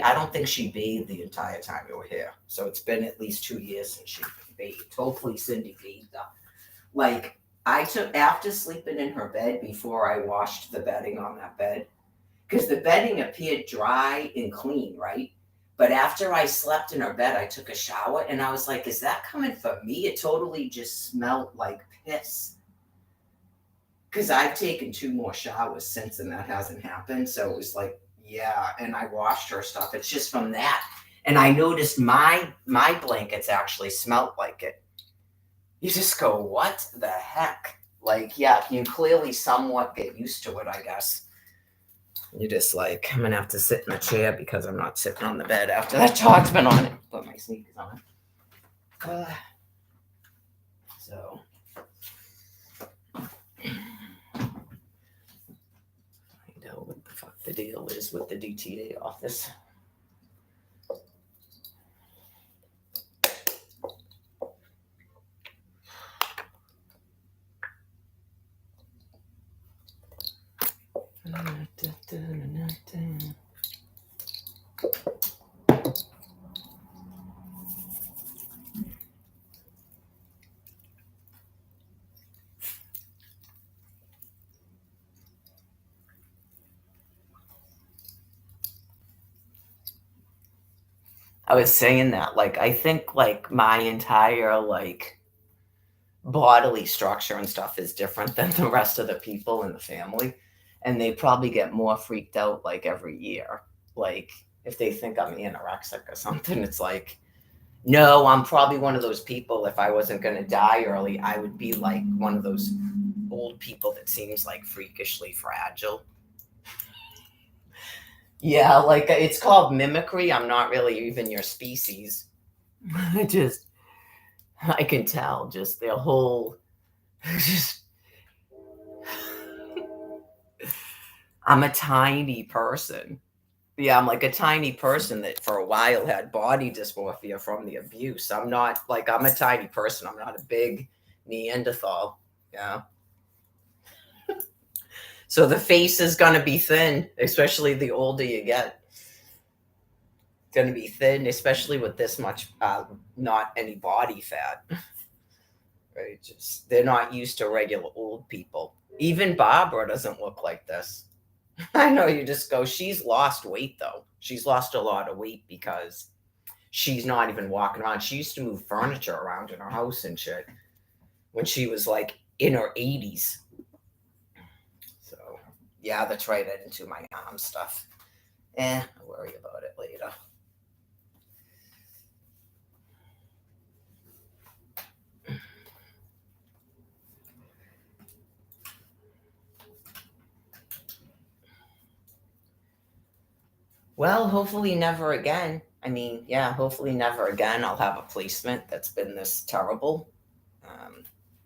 S1: I don't think she bathed the entire time you were here. So it's been at least 2 years since she bathed. Hopefully Cindy bathed her. Like I took after sleeping in her bed before I washed the bedding on that bed, because the bedding appeared dry and clean, right? But after I slept in her bed, I took a shower and I was like, is that coming from me? It totally just smelled like piss. Because I've taken 2 more showers since and that hasn't happened. So it was like, yeah. And I washed her stuff. It's just from that. And I noticed my blankets actually smelled like it. You just go, what the heck? Like, yeah, you clearly somewhat get used to it, I guess. You're just like, I'm gonna have to sit in a chair because I'm not sitting on the bed after that dog's been on it. Put my sneakers on. So find out what the fuck the deal is with the DTA office. I was saying that, like, I think, like, my entire, like, bodily structure and stuff is different than the rest of the people in the family. And they probably get more freaked out like every year. Like if they think I'm anorexic or something, it's like, no, I'm probably one of those people. If I wasn't going to die early, I would be like one of those old people that seems like freakishly fragile. Yeah, like it's called mimicry. I'm not really even your species. I can tell just their whole, just, I'm a tiny person. Yeah, I'm like a tiny person that for a while had body dysmorphia from the abuse. I'm not like, I'm a tiny person. I'm not a big Neanderthal. Yeah. So the face is going to be thin, especially the older you get. It's going to be thin, especially with this much, not any body fat. Right? Just they're not used to regular old people. Even Barbara doesn't look like this. I know you just go, she's lost weight though. She's lost a lot of weight because she's not even walking around. She used to move furniture around in her house and shit when she was like in her 80s. So, yeah, that's right. I didn't do my arm stuff. I'll worry about it later. Well, hopefully never again. I mean, yeah, hopefully never again. I'll have a placement that's been this terrible.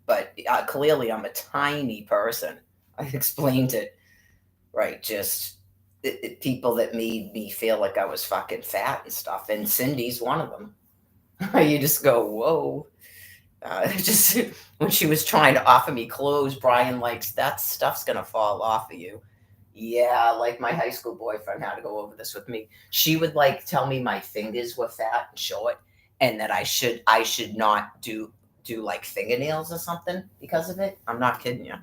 S1: But clearly, I'm a tiny person. I explained it right. Just people that made me feel like I was fucking fat and stuff. And Cindy's one of them. You just go, whoa. Just when she was trying to offer me clothes, Brian likes that stuff's gonna fall off of you. Yeah, like my high school boyfriend had to go over this with me. She would like tell me my fingers were fat and short, and that I should not do like fingernails or something because of it. I'm not kidding you.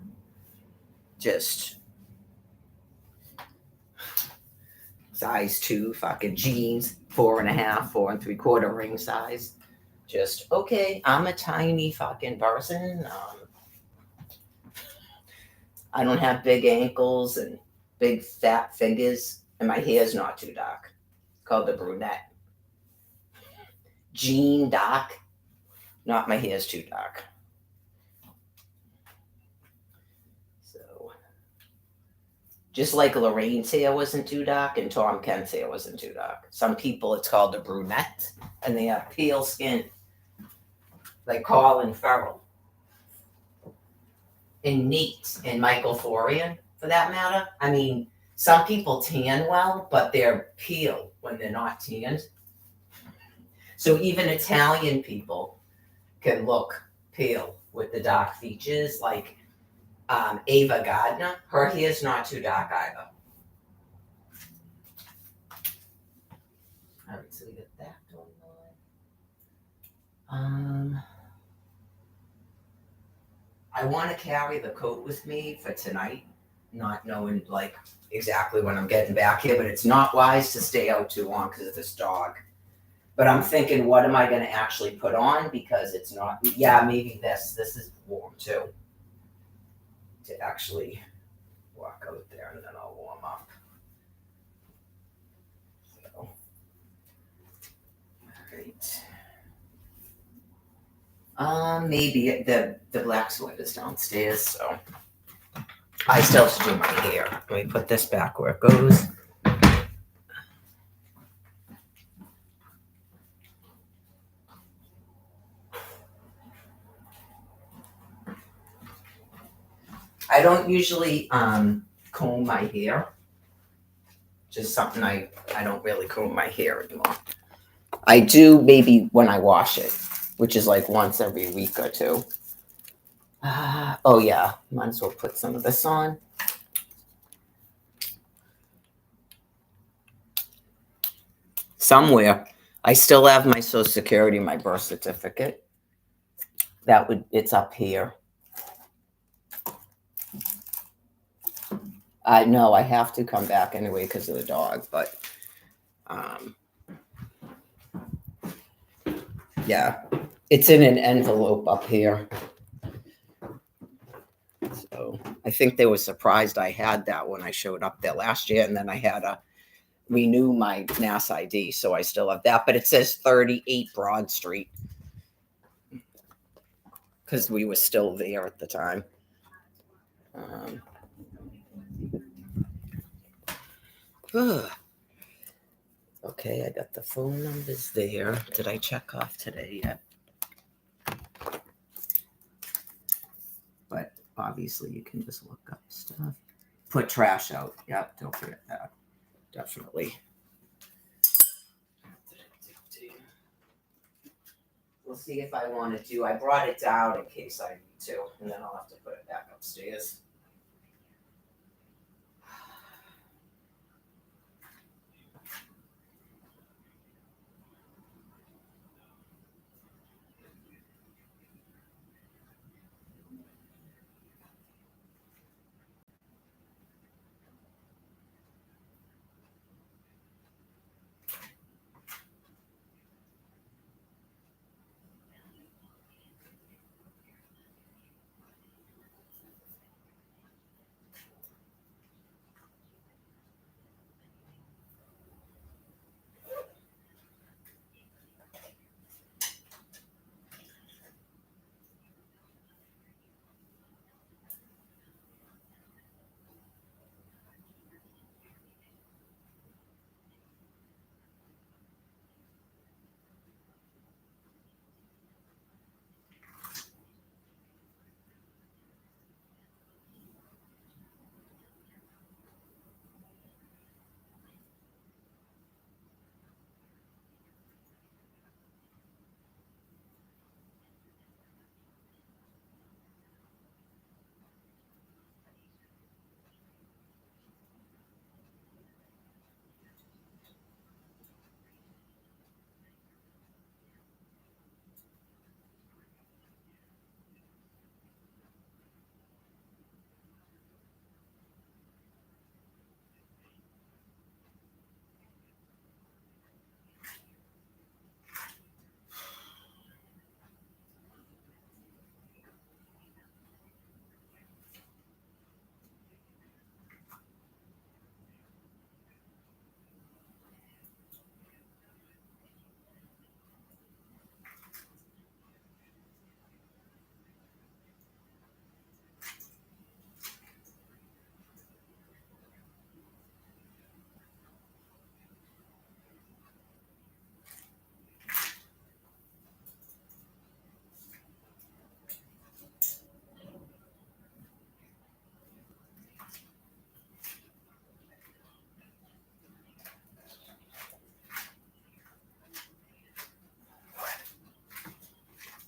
S1: Just size 2 fucking jeans, 4.5, 4 3/4 ring size. Just okay. I'm a tiny fucking person. I don't have big ankles and big fat fingers, and my hair's not too dark. It's called the brunette. Jean dark. Not my hair's too dark. So, just like Lorraine's hair wasn't too dark and Tom Kent's hair wasn't too dark. Some people, it's called a brunette, and they have pale skin, like Colin Farrell. And Nate and Michael Florian, for that matter. I mean, some people tan well, but they're pale when they're not tanned. So even Italian people can look pale with the dark features. Like Ava Gardner, her hair's not too dark either. All right, so we got that going on. I want to carry the coat with me for tonight, not knowing like exactly when I'm getting back here, but it's not wise to stay out too long because of this dog. But I'm thinking, what am I going to actually put on? Because it's not, yeah, maybe this. This is warm too. To actually walk out there and then I'll warm up. So, all right. Maybe the black sweater's downstairs, so I still have to do my hair. Let me put this back where it goes. I don't usually comb my hair. Just something I don't really comb my hair anymore. I do maybe when I wash it, which is like once every week or two. Oh yeah, might as well put some of this on. Somewhere, I still have my Social Security, my birth certificate. It's up here. No, I have to come back anyway because of the dog, but yeah, it's in an envelope up here. So I think they were surprised I had that when I showed up there last year, and then I had to renew my Mass ID, so I still have that. But it says 38 Broad Street because we were still there at the time. Okay, I got the phone numbers there. Did I check off today yet? But obviously you can just look up stuff. Put trash out. Yep, don't forget that. Definitely. We'll see if I wanted to. I brought it down in case I need to, and then I'll have to put it back upstairs.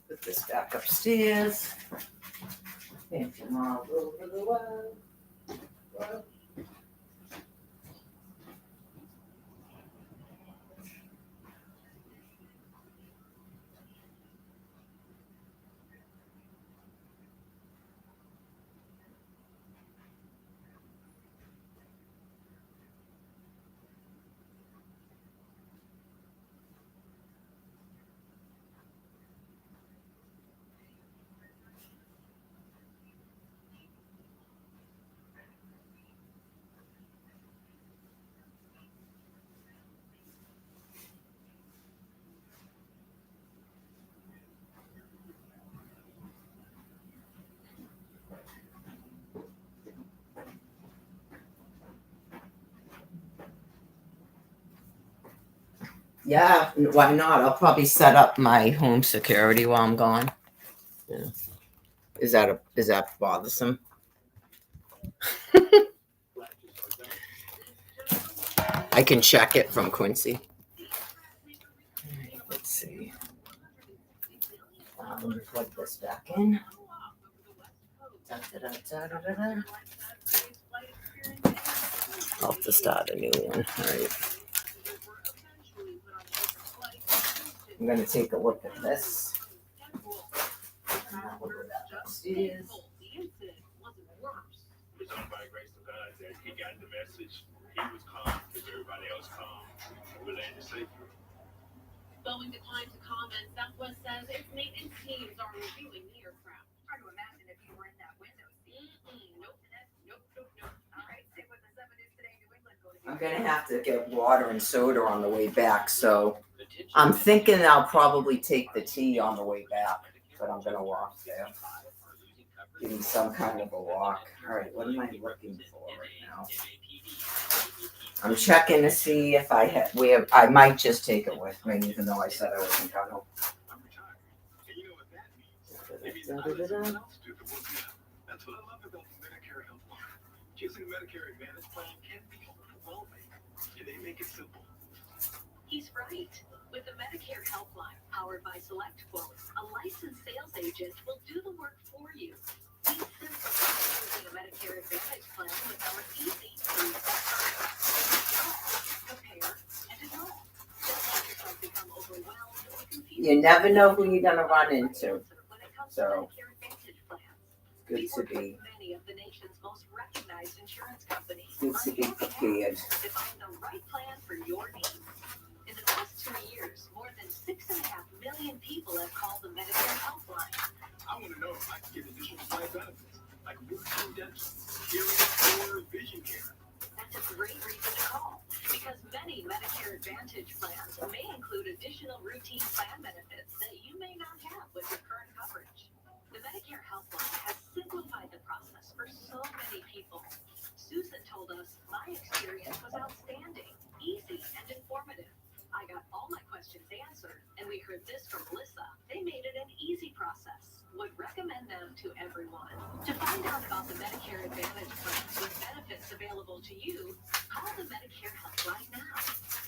S1: Put this back upstairs. Thank you, Mom, over the world. Yeah, why not? I'll probably set up my home security while I'm gone. Yeah. Is that bothersome? I can check it from Quincy. Let's see. Let me plug this back in. Da, da, da, da, da, da. I'll have to start a new one. All right. I'm going to take a look at this. We'll go back upstairs.
S3: By grace of God that he got the message. He was calm because everybody else calm. We landed safely.
S2: Boeing declined to comment. Southwest says its maintenance teams are reviewing the aircraft.
S4: Try to imagine if you were in that window seat.
S1: I'm gonna have to get water and soda on the way back, so I'm thinking I'll probably take the tea on the way back, but I'm gonna walk there. Give me some kind of a walk. All right, what am I looking for right now? I'm checking to see if I had. I might just take it with me, even though I said I wasn't gonna.
S3: That's what I love about the Medicare Health Line. Choosing a Medicare Advantage plan can be overwhelming, and they make it simple.
S2: He's right. With the Medicare Helpline, powered by SelectQuote, a licensed sales agent will do the work for you. We simplify choosing a Medicare Advantage plan with our easy three-step process. Compare and enroll. Don't let yourself become overwhelmed or confused.
S1: You never know who you're gonna run into.
S2: When it comes
S1: So,
S2: to Medicare Advantage plans.
S1: Good
S2: We
S1: to
S2: work
S1: be.
S2: with many of the nation's most recognized insurance companies.
S1: Good to be prepared.
S2: To find the right plan for your needs. In the past 2 years, more than 6.5 million people have called the Medicare Helpline.
S3: I want to know if I can get additional plan benefits, like routine dental, hearing, or vision care.
S2: That's a great reason to call, because many Medicare Advantage plans may include additional routine plan benefits that you may not have with your current coverage. The Medicare Helpline has simplified the process for so many people. Susan told us, my experience was outstanding, easy, and informative. I got all my questions answered, and we heard this from Melissa. They made it an easy process. Would recommend them to everyone. To find out about the Medicare Advantage plans with benefits available to you, call the Medicare Helpline now.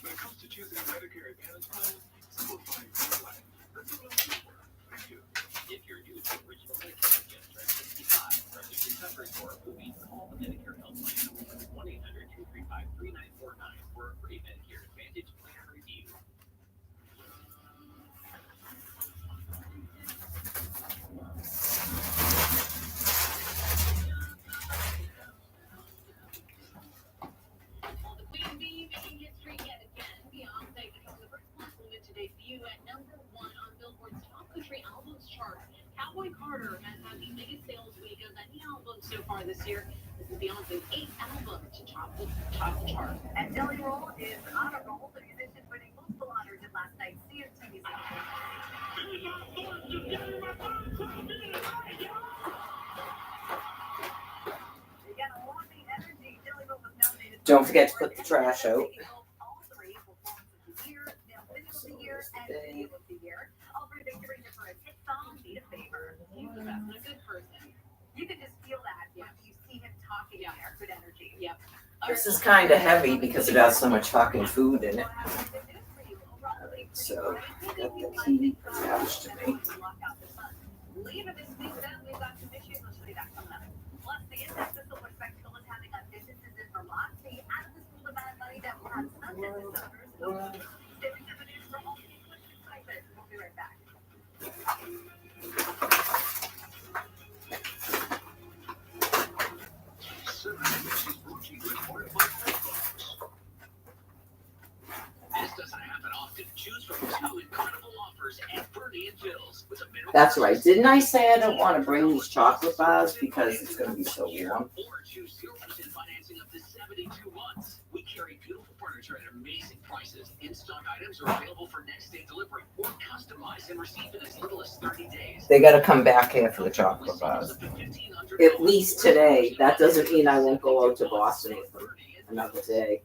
S3: When it comes to choosing a Medicare Advantage plan, simplifying your life. That's what I'm looking for. Thank you.
S4: If you're new to original Medicare and just turned 65, or if you're covered for a movie, call the Medicare Helpline number 1-800-235-3949 for a free Medicare Advantage plan review.
S2: Well, the Queen Bee making history yet again. Beyonce became the first Black woman to debut at #1 on Billboard's Top Country Albums chart. Cowboy Carter has had the biggest sales week of any album so far this year. This is Beyonce's 8th album to top the chart. And Jelly Roll is on a roll. The musician winning multiple honors at last night's CMT
S1: Don't forget to put the trash out.
S2: You can just feel that when you see him talking there. Good energy. Yep.
S1: This is kind of heavy because it has so much fucking food in it. So, got the key attached to me.
S2: Later this week, then we've got some issues. I'll show you that coming up. Plus, the Index of Silver Spectacle is having a businesses in Vermont. The out of this world amount of money that will have some business owners. Stay with news for all the excitement. We'll be right back.
S4: This doesn't happen often. Choose from 2 incredible offers at Bernie and Phil's with a minimum.
S1: That's right. Didn't I say I don't want to bring these chocolate bars because it's going to be so warm?
S4: Or choose 0% financing up to 72 months. We carry beautiful furniture at amazing prices. In-stock items are available for next-day delivery or customized and received in as little as 30 days.
S1: They got to come back here for the chocolate bars. At least today. That doesn't mean I won't go out to Boston with them another day.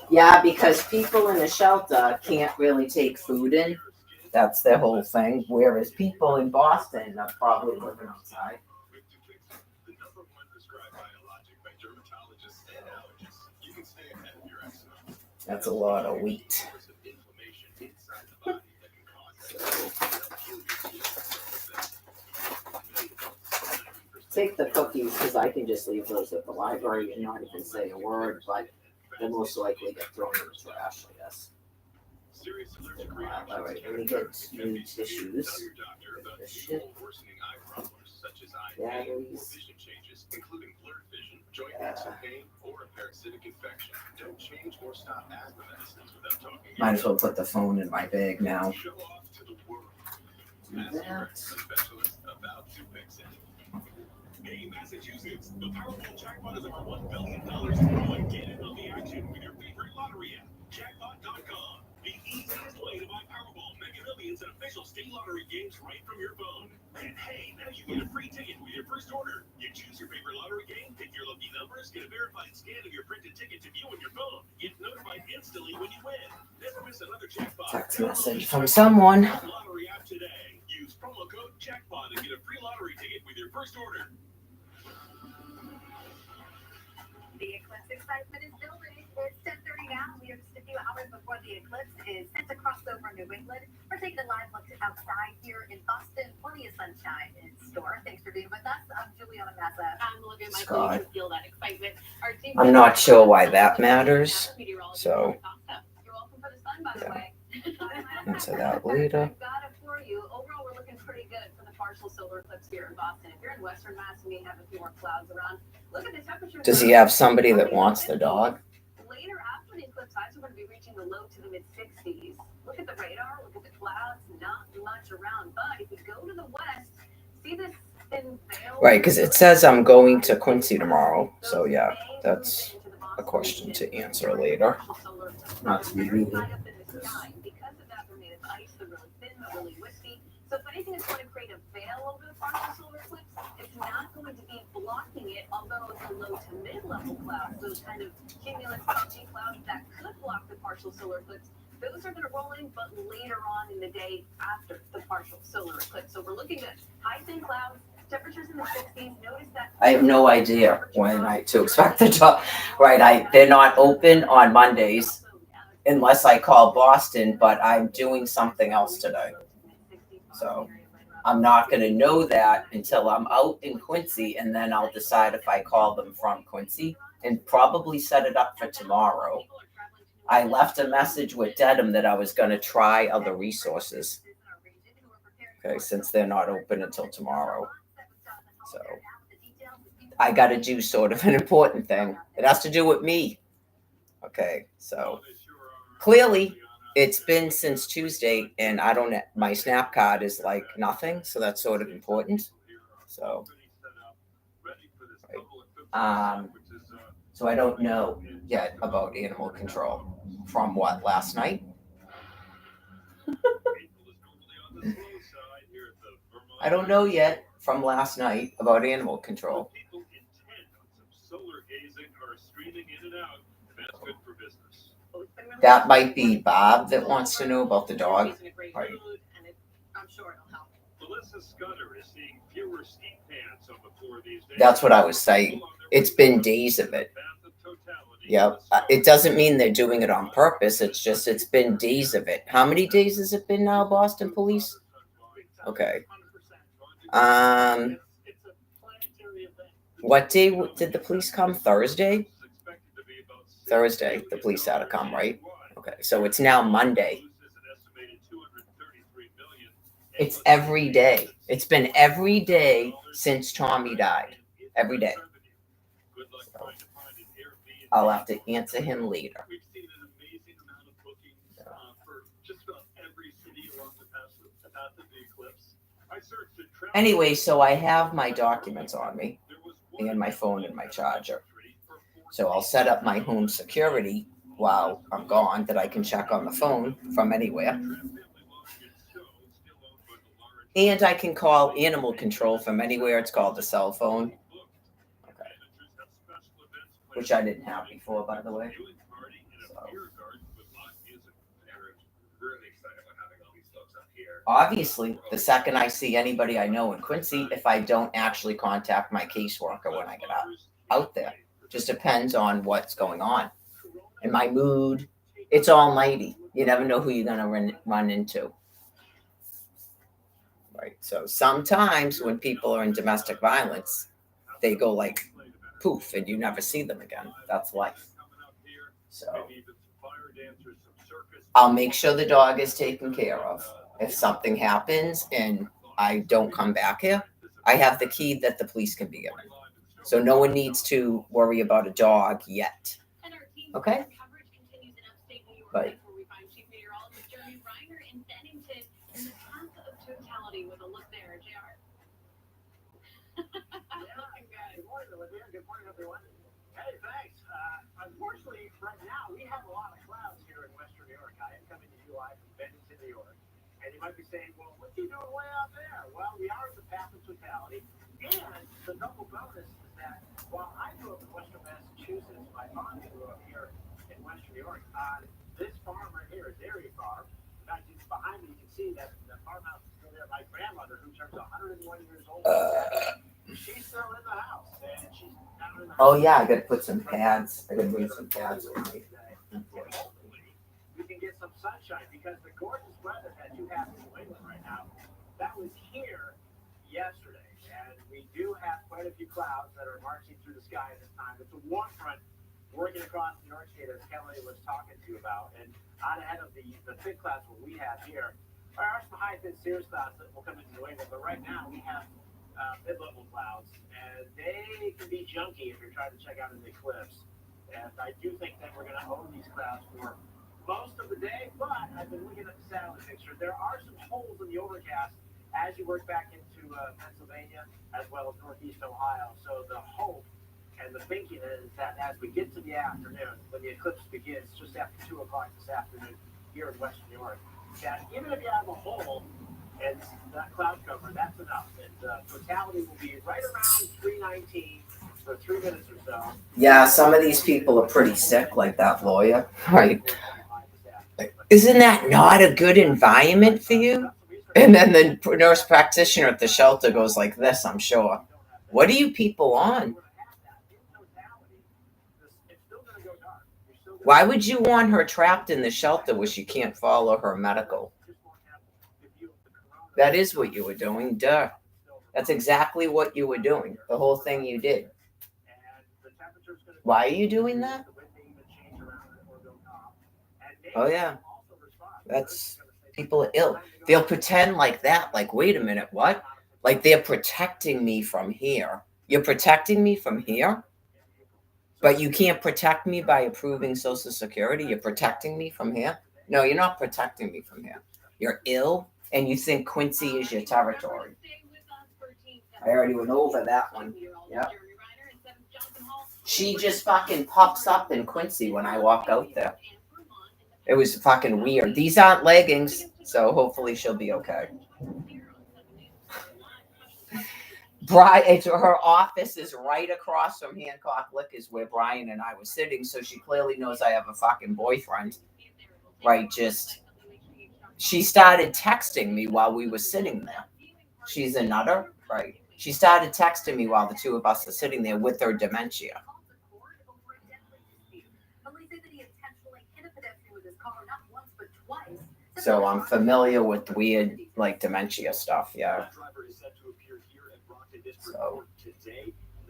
S1: Yeah, because people in a shelter can't really take food in. That's their whole thing. Whereas people in Boston are probably living outside.
S3: The number one prescribed biologic by dermatologists and allergists. You can stay ahead of your eczema.
S1: That's a lot of wheat.
S3: Inflammation inside the body that can cause
S1: Take the cookies because I can just leave those at the library and not even say a word, but they'll most likely get thrown in the trash, I guess.
S3: serious allergic
S1: All
S3: reactions.
S1: right, let me get new tissues.
S3: Tell your doctor about
S1: This shit.
S3: worsening eye problems such as eye
S1: Yeah,
S3: pain or
S1: these.
S3: vision changes, including blurred vision, joint
S1: Yeah.
S3: aches and pain, or a parasitic infection. Don't change or stop asthma medicines without talking.
S1: Might as well put the phone in my bag now.
S3: Show off to the world.
S1: Do
S3: Ask your
S1: that.
S3: expert specialist about
S4: to fix it. Hey, Massachusetts, the Powerball jackpot is over $1 billion to grow and get in on the action with your favorite lottery app, jackpot.com. The easiest way to buy Powerball, Mega Millions, and official state lottery games right from your phone. And hey, now you get a free ticket with your first order. You choose your favorite lottery game, pick your lucky numbers, get a verified scan of your printed ticket to view on your phone. Get notified instantly when you win. Never miss another jackpot.
S1: Text message from someone.
S4: Lottery app today. Use promo code jackpot and get a free lottery ticket with your first order.
S2: The eclipse excitement is building. It's 10:30 now. We are just a few hours before the eclipse is set to cross over New England. We're taking a live look outside here in Boston. Plenty of sunshine in store. Thanks for being with us. I'm Juliana Massa. I'm Olivia Michael. You can feel that excitement.
S1: I'm not sure why that matters. So
S2: You're welcome for the sun, by the way.
S1: answer that later.
S2: I've got it for you. Overall, we're looking pretty good for the partial solar eclipse here in Boston. If you're in Western Mass, we may have a few more clouds around. Look at the temperature.
S1: Does he have somebody that wants the dog?
S2: Later after the eclipse, highs are going to be reaching the low to the mid 60s. Look at the radar. Look at the clouds. Not much around. But if you go to the west, see this thin veil?
S1: Right, because it says I'm going to Quincy tomorrow. So yeah, that's a question to answer later. Not to be rude.
S2: Because of that, they're made of ice. They're really thin. They're really wispy. So if anything is going to create a veil over the partial solar eclipse, it's not going to be blocking it, although the low to mid-level clouds, those kind of cumulus puffy clouds that could block the partial solar eclipse, those are going to roll in, but later on in the day after the partial solar eclipse. So we're looking at high thin clouds, temperatures in the 60s. Notice that
S1: I have no idea when to expect the dog. Right, they're not open on Mondays unless I call Boston, but I'm doing something else today. So I'm not going to know that until I'm out in Quincy, and then I'll decide if I call them from Quincy and probably set it up for tomorrow. I left a message with Dedham that I was going to try other resources. Okay, since they're not open until tomorrow. So I got to do sort of an important thing. It has to do with me. Okay, so clearly it's been since Tuesday, and I don't. My Snap card is like nothing, so that's sort of important. So, right. So I don't know yet about animal control from what last night. I don't know yet from last night about animal control. That might be Bob that wants to know about the dog. Right.
S2: I'm sure it'll help.
S1: That's what I was saying. It's been days of it. Yep. It doesn't mean they're doing it on purpose. It's just it's been days of it. How many days has it been now, Boston Police? Okay. What day did the police come? Thursday? Thursday, the police had to come, right? Okay, so it's now Monday. It's every day. It's been every day since Tommy died. Every day. So I'll have to answer him later. Anyway, so I have my documents on me and my phone and my charger. So I'll set up my home security while I'm gone that I can check on the phone from anywhere. And I can call animal control from anywhere. It's called a cell phone. Okay. Which I didn't have before, by the way. So. Obviously, the second I see anybody I know in Quincy, if I don't actually contact my caseworker when I get out there. Just depends on what's going on. And my mood, it's almighty. You never know who you're going to run into. Right. So sometimes when people are in domestic violence, they go like poof and you never see them again. That's life. So I'll make sure the dog is taken care of. If something happens and I don't come back here, I have the key that the police can be given. So no one needs to worry about a dog yet. Okay? But
S5: morning, Olivia. Good morning, everyone. Hey, thanks. Unfortunately, right now, we have a lot of clouds here in Western New York. I am coming to you live from Bennington, New York. And you might be saying, well, what are you doing way out there? Well, we are at the path of totality. And the double bonus is that while I grew up in Western Massachusetts, my mom grew up here in Western New York on this farm right here, a dairy farm. In fact, behind me, you can see that the farmhouse is still there. My grandmother, who turns 101 years old, she's still in the house. And she's down in the
S1: Oh
S5: house.
S1: yeah, I gotta put some pads. I gotta bring some pads with me.
S5: Hopefully, we can get some sunshine because the gorgeous weather that you have in New England right now, that was here yesterday. And we do have quite a few clouds that are marching through the sky at this time. It's a warm front working across New York State, as Kelly was talking to you about. And out ahead of the thick clouds what we have here are some high thin cirrus clouds that will come into New England. But right now we have mid-level clouds, and they can be junky if you're trying to check out an eclipse. And I do think that we're going to own these clouds for most of the day, but I've been looking at the satellite picture. There are some holes in the overcast as you work back into Pennsylvania as well as Northeast Ohio. So the hope and the thinking is that as we get to the afternoon, when the eclipse begins just after 2 o'clock this afternoon here in Western New York, that even if you have a hole and that cloud cover, that's enough. And totality will be right around 3:19 for 3 minutes or so.
S1: Yeah, some of these people are pretty sick, like that lawyer. Right. Isn't that not a good environment for you? And then the nurse practitioner at the shelter goes like this, I'm sure. What are you people on? Why would you want her trapped in the shelter where she can't follow her medical? That is what you were doing, duh. That's exactly what you were doing. The whole thing you did. Why are you doing that? Oh yeah. That's people are ill. They'll pretend like that. Like, wait a minute, what? Like they're protecting me from here. You're protecting me from here? But you can't protect me by approving Social Security. You're protecting me from here? No, you're not protecting me from here. You're ill and you think Quincy is your territory. I already went over that one. Yeah. She just fucking pops up in Quincy when I walk out there. It was fucking weird. These aren't leggings, so hopefully she'll be okay. Brian, her office is right across from Hancock Liquors where Brian and I were sitting, so she clearly knows I have a fucking boyfriend. Right, she started texting me while we were sitting there. She's a nutter, right? She started texting me while the two of us are sitting there with her dementia. So I'm familiar with weird, like, dementia stuff, yeah. So,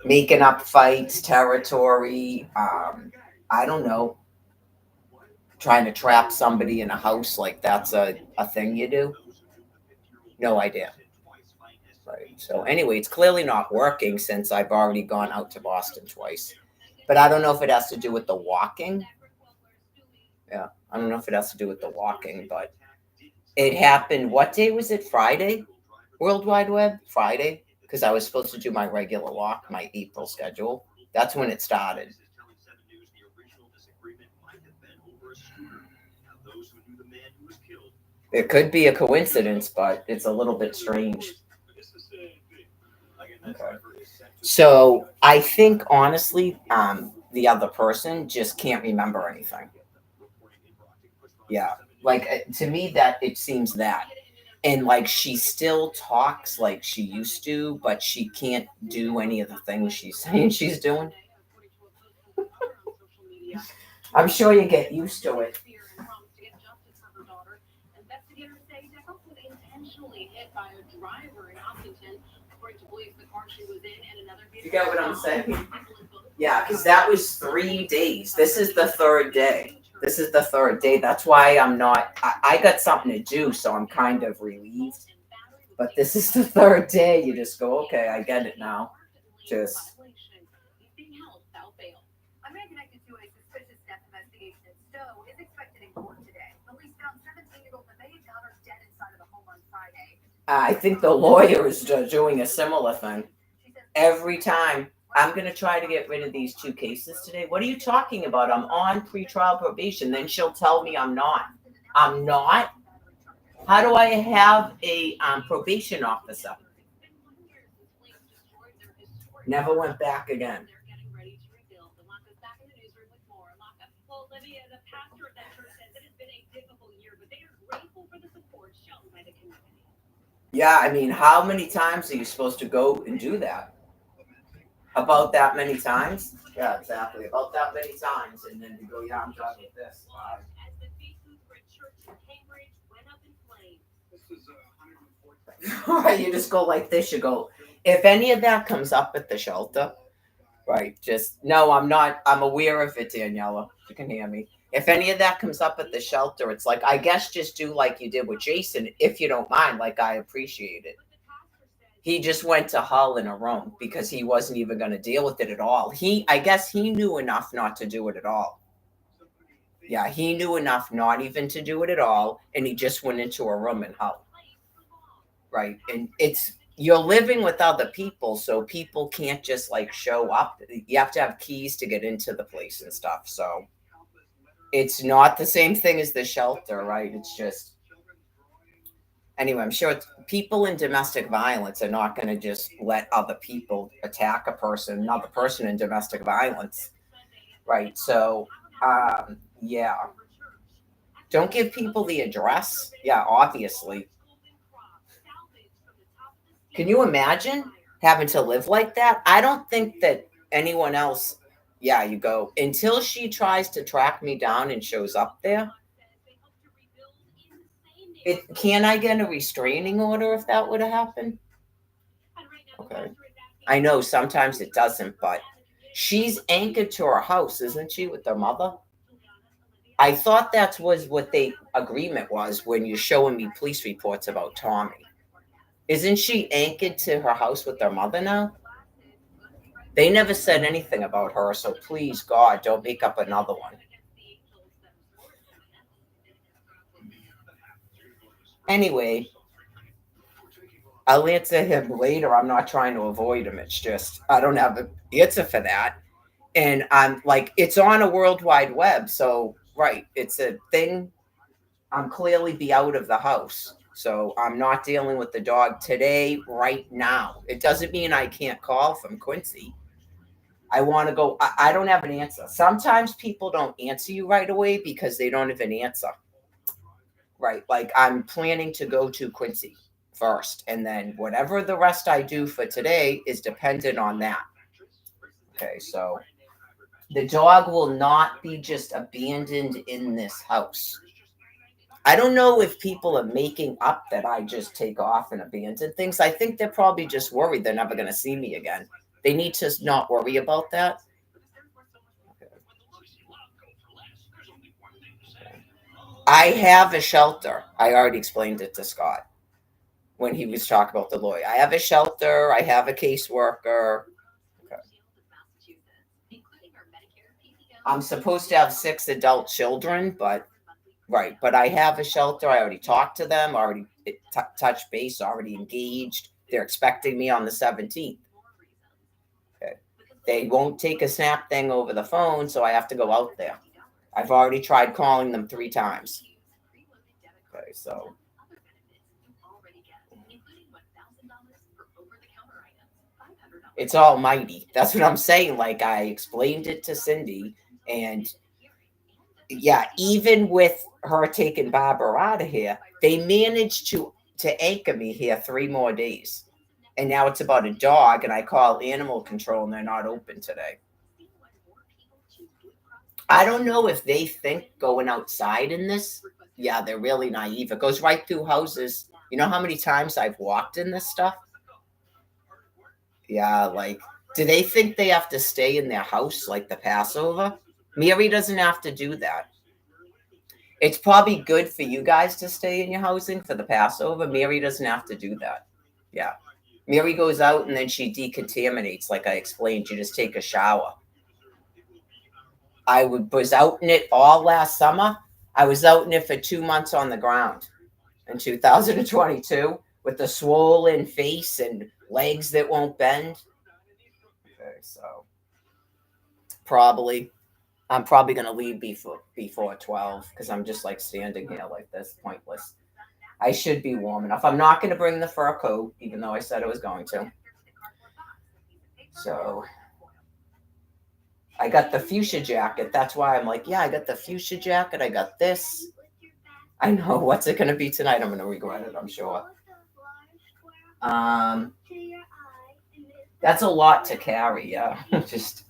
S1: making up fights, territory, I don't know. Trying to trap somebody in a house, like that's a thing you do? No idea. Right. So anyway, it's clearly not working since I've already gone out to Boston twice. But I don't know if it has to do with the walking. Yeah, I don't know if it has to do with the walking, but it happened. What day was it? Friday? World Wide Web? Friday? Because I was supposed to do my regular walk, my April schedule. That's when it started. It could be a coincidence, but it's a little bit strange. Okay. So I think, honestly, the other person just can't remember anything. Yeah. Like, to me, that it seems that. And, like, she still talks like she used to, but she can't do any of the things she's saying she's doing. I'm sure you get used to it. You get what I'm saying? Yeah, because that was 3 days. This is the third day. That's why I'm not, I got something to do, so I'm kind of relieved. But this is the third day. You just go, okay, I get it now. Just. I think the lawyer is doing a similar thing. Every time I'm going to try to get rid of these 2 cases today. What are you talking about? I'm on pretrial probation. Then she'll tell me I'm not. I'm not? How do I have a probation officer? Never went back again.
S2: Olivia, the pastor of that church, says it has been a difficult year, but they are grateful for the support shown by the community.
S1: Yeah, I mean, how many times are you supposed to go and do that? About that many times? Yeah, exactly. About that many times, and then you go, yeah, I'm done with this. Bye.
S2: As the faith Lutheran Church in Cambridge went up in flames.
S4: This is 114.
S1: You just go like this. You go, if any of that comes up at the shelter, right, just, no, I'm not, I'm aware of it, Daniela. You can hear me. If any of that comes up at the shelter, it's like, I guess just do like you did with Jason, if you don't mind, like I appreciate it. He just went to Hull in a room because he wasn't even going to deal with it at all. I guess he knew enough not to do it at all. Yeah, he knew enough not even to do it at all, and he just went into a room in Hull. Right, and you're living with other people, so people can't just like show up. You have to have keys to get into the place and stuff. So it's not the same thing as the shelter, right? It's just, anyway, I'm sure people in domestic violence are not going to just let other people attack another person in domestic violence, right? So, yeah. Don't give people the address. Yeah, obviously. Can you imagine having to live like that? I don't think that anyone else, yeah, you go, until she tries to track me down and shows up there. Can I get a restraining order if that would have happened? Okay. I know sometimes it doesn't, but she's anchored to her house, isn't she, with her mother? I thought that was what the agreement was when you're showing me police reports about Tommy. Isn't she anchored to her house with her mother now? They never said anything about her, so please, God, don't make up another one. Anyway, I'll answer him later. I'm not trying to avoid him. It's just, I don't have an answer for that. And I'm like, it's on a World Wide Web. So, right, it's a thing. I'm clearly be out of the house. So I'm not dealing with the dog today, right now. It doesn't mean I can't call from Quincy. I want to go. I don't have an answer. Sometimes people don't answer you right away because they don't have an answer. Right. Like I'm planning to go to Quincy first. And then whatever the rest I do for today is dependent on that. Okay. So the dog will not be just abandoned in this house. I don't know if people are making up that I just take off and abandon things. I think they're probably just worried they're never going to see me again. They need to not worry about that. Okay. I have a shelter. I already explained it to Scott when he was talking about the lawyer. I have a shelter. I have a caseworker. Okay. I'm supposed to have 6 adult children, but right. But I have a shelter. I already talked to them, already touched base, already engaged. They're expecting me on the 17th. Okay. They won't take a snap thing over the phone, so I have to go out there. I've already tried calling them 3 times. Okay, so. It's almighty. That's what I'm saying. Like I explained it to Cindy, and yeah, even with her taking Barbara out of here, they managed to anchor me here 3 more days. And now it's about a dog, and I call animal control, and they're not open today. I don't know if they think going outside in this. Yeah, they're really naive. It goes right through houses. You know how many times I've walked in this stuff? Yeah, like, do they think they have to stay in their house like the Passover? Mary doesn't have to do that. It's probably good for you guys to stay in your housing for the Passover. Mary doesn't have to do that. Yeah. Mary goes out and then she decontaminates, like I explained. You just take a shower. I was out in it all last summer. I was out in it for 2 months on the ground in 2022 with the swollen face and legs that won't bend. Okay. so I'm probably gonna leave before 12 because I'm just like standing here like this, pointless. I should be warm enough. I'm not gonna bring the fur coat, even though I said I was going to. So I got the fuchsia jacket. That's why I'm like, yeah, I got the fuchsia jacket. I got this. I know what's it gonna be tonight. I'm gonna regret it, I'm sure. That's a lot to carry, yeah. Just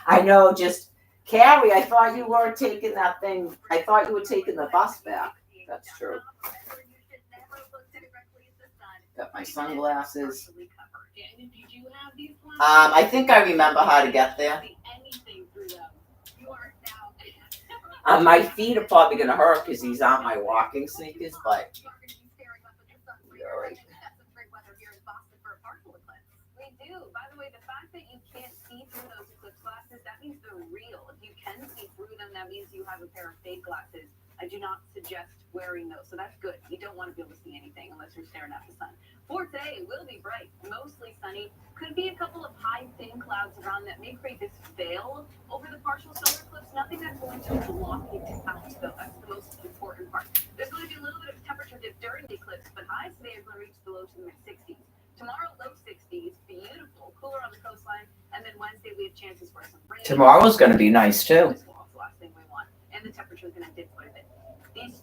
S1: I know, just Carrie, I thought you weren't taking that thing. I thought you were taking the bus back. That's true. Got my sunglasses. I think I remember how to get there. My feet are probably gonna hurt because these aren't my walking sneakers, but all right.
S2: We do. By the way, the fact that you can't see through those eclipse glasses, that means they're real. If you can see through them, that means you have a pair of fake glasses. I do not suggest wearing those, so that's good. You don't want to be able to see anything unless you're staring at the sun. For today, it will be bright, mostly sunny. Could be a couple of high, thin clouds around that may create this veil over the partial solar eclipse. Nothing that's going to block it out, though. That's the most important part. There's going to be a little bit of temperature dip during the eclipse, but highs today are going to reach the low to the mid-60s. Tomorrow, low 60s, beautiful, cooler on the coastline, and then Wednesday we have chances for some rain.
S1: Tomorrow's going to be nice too.
S2: This is the last thing we want, and the temperature is going to dip quite a bit. These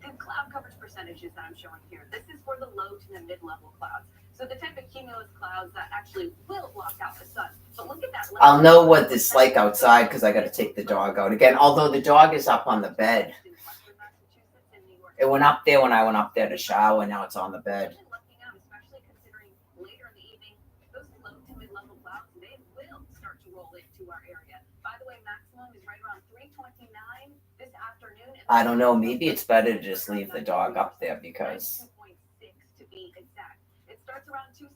S2: good cloud coverage percentages that I'm showing here, this is for the low to the mid-level clouds. So the type of cumulus clouds that actually will block out the sun. But look at that.
S1: I'll know what it's like outside because I got to take the dog out again. Although the dog is up on the bed. It went up there when I went up there to shower. Now it's on the bed. I don't know. Maybe it's better to just leave the dog up there because.
S2: It starts around 2:16,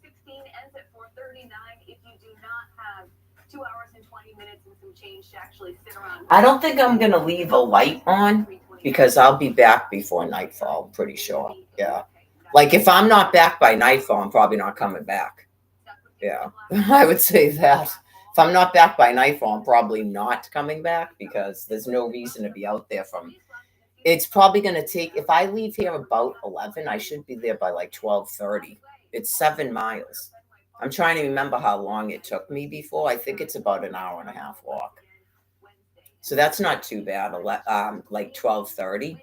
S2: ends at 4:39. If you do not have 2 hours and 20 minutes and some change to actually sit around.
S1: I don't think I'm gonna leave a light on because I'll be back before nightfall. I'm pretty sure. Yeah. Like if I'm not back by nightfall, I'm probably not coming back. Yeah, I would say that. If I'm not back by nightfall, I'm probably not coming back because there's no reason to be out there from. It's probably going to take, if I leave here about 11, I should be there by like 12:30. It's 7 miles. I'm trying to remember how long it took me before. I think it's about an hour and a half walk. So that's not too bad. Like 12:30.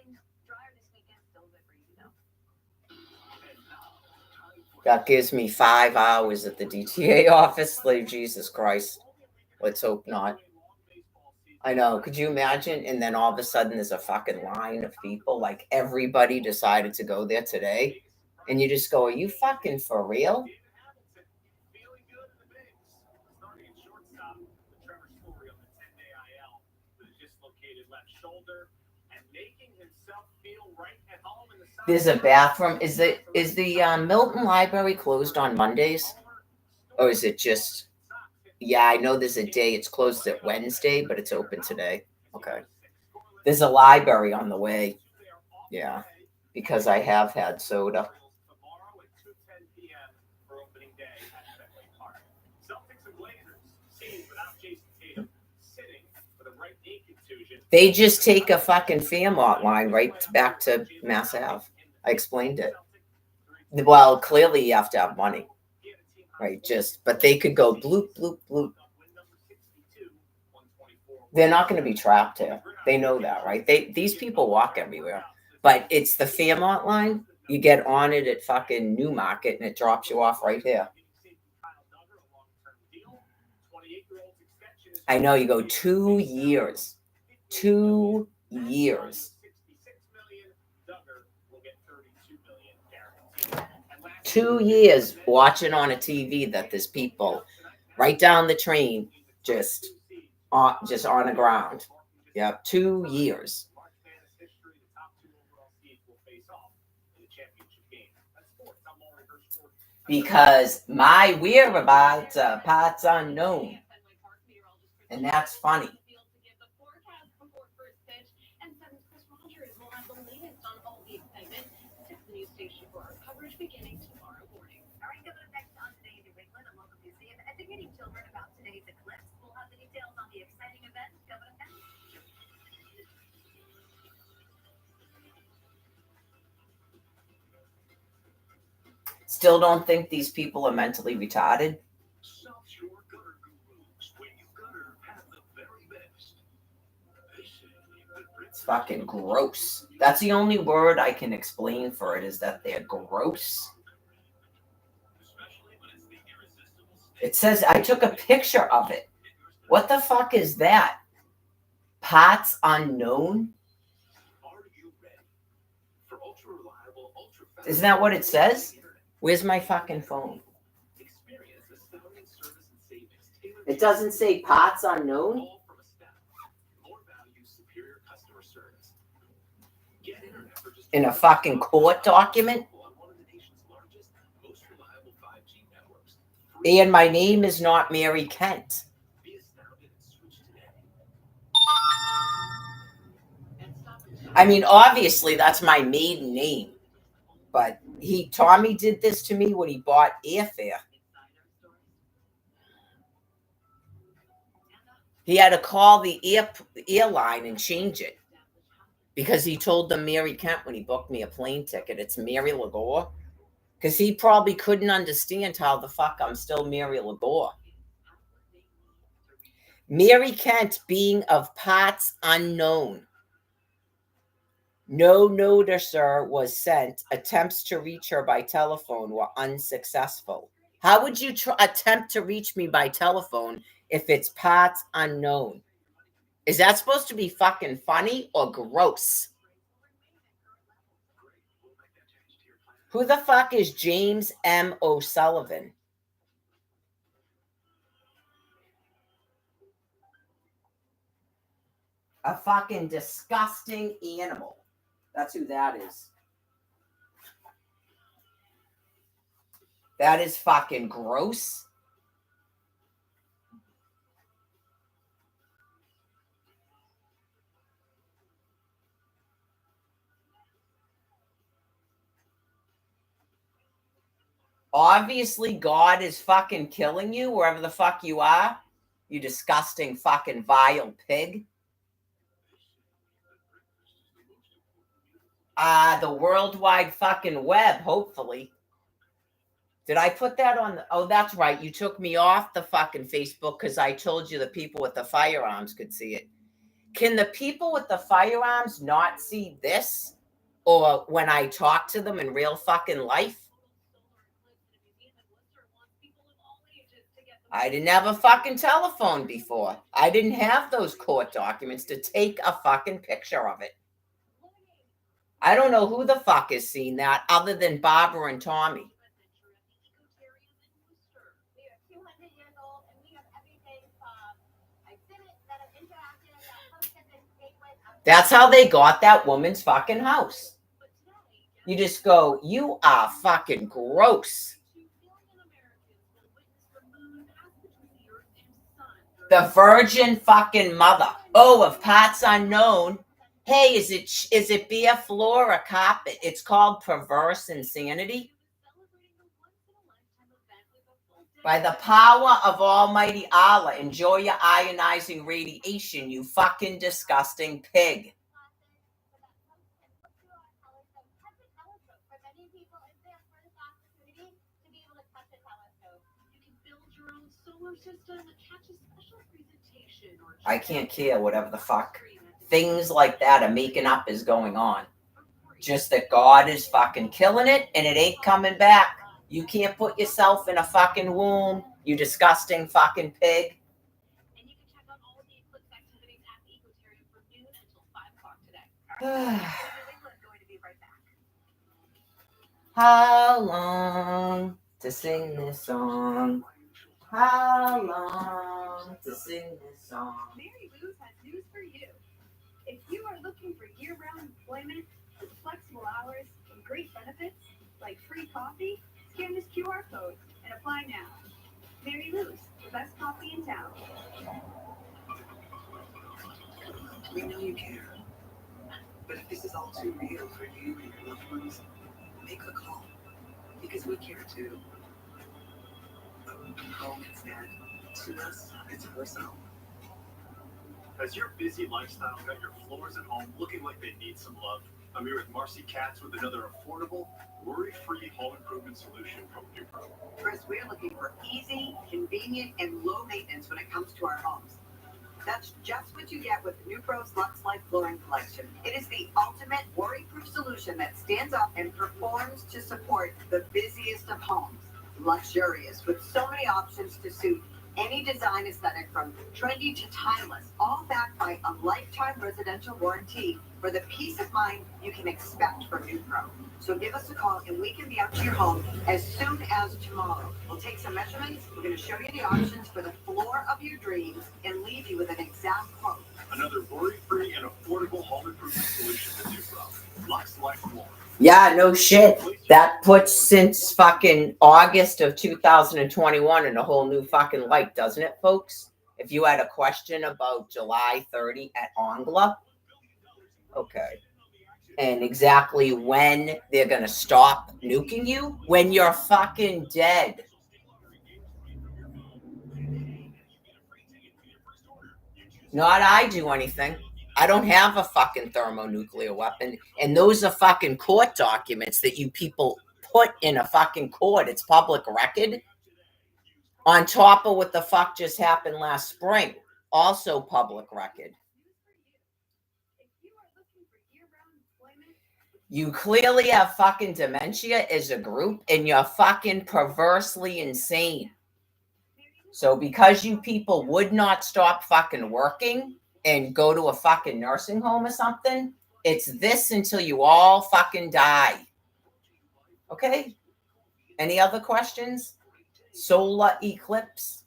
S1: That gives me 5 hours at the DTA office. Like, Jesus Christ. Let's hope not. I know. Could you imagine? And then all of a sudden there's a fucking line of people. Like everybody decided to go there today. And you just go, are you fucking for real? There's a bathroom. Is the Milton Library closed on Mondays? Or is it just... Yeah, I know there's a day. It's closed at Wednesday, but it's open today. Okay. There's a library on the way. Yeah, because I have had soda. They just take a fucking Fairmont line right back to Mass Ave. I explained it. Well, clearly you have to have money. Right, but they could go bloop, bloop, bloop. They're not going to be trapped here. They know that, right? These people walk everywhere. But it's the Fairmont line. You get on it at fucking Newmarket and it drops you off right here. I know, you go 2 years. 2 years. 2 years watching on a TV that there's people right down the train just on the ground. Yep, 2 years. Because my whereabouts are parts unknown. And that's funny. Beginning tomorrow morning. All right, coming up next on today's New England, and welcome to see
S2: learn about today's eclipse. We'll have the details on the exciting event coming up next.
S1: Still don't think these people are mentally retarded.
S4: South Shore Gutter Gurus, when you gutter, have the very best. They say that
S1: It's fucking gross. That's the only word I can explain for it, is that they're gross. It says, I took a picture of it. What the fuck is that? Pots unknown?
S4: Are you ready for ultra reliable, ultra fast?
S1: Isn't that what it says? Where's my fucking phone?
S4: Experience astounding service and savings tailored
S1: It doesn't say pots unknown?
S4: all from a step. More value, superior customer service. Get internet for just
S1: In a fucking court document?
S4: on one of the nation's largest, most reliable 5G networks.
S1: And my name is not Mary Kent.
S4: Be astounded and switch today.
S1: I mean, obviously that's my maiden name. But Tommy did this to me when he bought airfare. He had to call the airline and change it. Because he told them Mary Kent when he booked me a plane ticket. It's Mary Lagore. Because he probably couldn't understand how the fuck I'm still Mary Lagore. Mary Kent being of parts unknown. No noticer was sent. Attempts to reach her by telephone were unsuccessful. How would you attempt to reach me by telephone if it's parts unknown? Is that supposed to be fucking funny or gross? Who the fuck is James M. O'Sullivan? A fucking disgusting animal. That's who that is. That is fucking gross. Obviously, God is fucking killing you wherever the fuck you are. You disgusting fucking vile pig. The World Wide fucking web, hopefully. Did I put that on? Oh, that's right. You took me off the fucking Facebook because I told you the people with the firearms could see it. Can the people with the firearms not see this? Or when I talk to them in real fucking life? I didn't have a fucking telephone before. I didn't have those court documents to take a fucking picture of it. I don't know who the fuck has seen that other than Barbara and Tommy. That's how they got that woman's fucking house. You just go, you are fucking gross. The Virgin fucking Mother. Oh, of parts unknown. Hey, is it bare floor or carpet? It's called perverse insanity. By the power of Almighty Allah, enjoy your ionizing radiation, you fucking disgusting pig. I can't care whatever the fuck things like that are making up is going on. Just that God is fucking killing it and it ain't coming back. You can't put yourself in a fucking womb, you disgusting fucking pig.
S2: And you can check out all of the eclipse activities at the Ecotarium from noon until 5 o'clock today. We're going to be right back.
S1: How long to sing this song? How long to sing this song?
S2: Mary Lou's has news for you. If you are looking for year-round employment with flexible hours and great benefits like free coffee, scan this QR code and apply now. Mary Lou's, the best coffee in town.
S6: We know you care. But if this is all too real for you and your loved ones, make the call. Because we care too. Call instead. To us, it's personal.
S4: Has your busy lifestyle got your floors at home looking like they need some love? I'm here with Marcy Katz with another affordable, worry-free home improvement solution from NewPro.
S7: Chris, we're looking for easy, convenient, and low maintenance when it comes to our homes. That's just what you get with NewPro's Lux Life Flooring Collection. It is the ultimate worry-proof solution that stands up and performs to support the busiest of homes. Luxurious, with so many options to suit any design aesthetic from trendy to timeless, all backed by a lifetime residential warranty for the peace of mind you can expect from NewPro. So give us a call and we can be out to your home as soon as tomorrow. We'll take some measurements, we're going to show you the options for the floor of your dreams and leave you with an exact quote.
S4: Another worry-free and affordable home improvement solution to NewPro. Lux Life Flooring.
S1: Yeah, no shit. That puts since fucking August of 2021 in a whole new fucking light, doesn't it, folks? If you had a question about July 30 at Ongla, okay. And exactly when they're going to stop nuking you? When you're fucking dead. Not I do anything. I don't have a fucking thermonuclear weapon. And those are fucking court documents that you people put in a fucking court. It's public record. On top of what the fuck just happened last spring. Also public record. You clearly have fucking dementia as a group and you're fucking perversely insane. So because you people would not stop fucking working and go to a fucking nursing home or something, it's this until you all fucking die. Okay? Any other questions? Solar eclipse?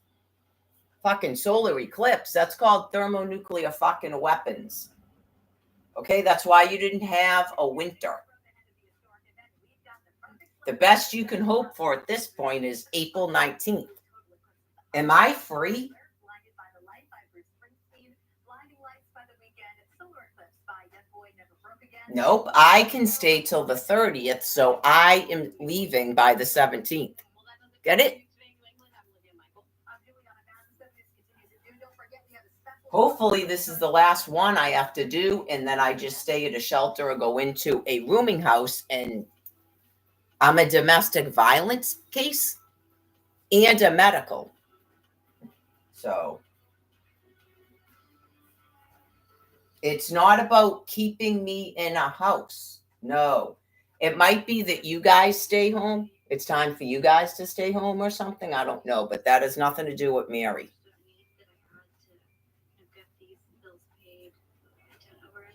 S1: Fucking solar eclipse. That's called thermonuclear fucking weapons. Okay? That's why you didn't have a winter. The best you can hope for at this point is April 19th. Am I free? Nope, I can stay till the 30th, so I am leaving by the 17th. Get it? Hopefully this is the last one I have to do, and then I just stay at a shelter or go into a rooming house, and I'm a domestic violence case and a medical. So it's not about keeping me in a house. No. It might be that you guys stay home. It's time for you guys to stay home or something. I don't know. But that has nothing to do with Mary.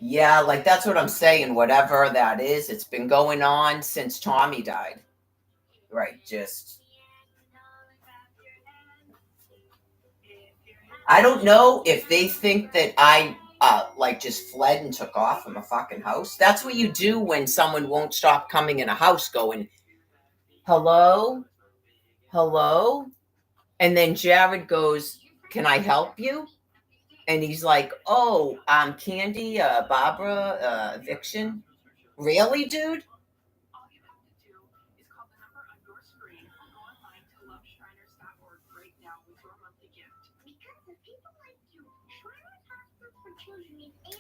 S1: Yeah, like that's what I'm saying. Whatever that is, it's been going on since Tommy died. Right, just... I don't know if they think that I like just fled and took off from a fucking house. That's what you do when someone won't stop coming in a house going, hello? Hello? And then Jared goes, can I help you? And he's like, oh, Candy, Barbara, eviction. Really, dude?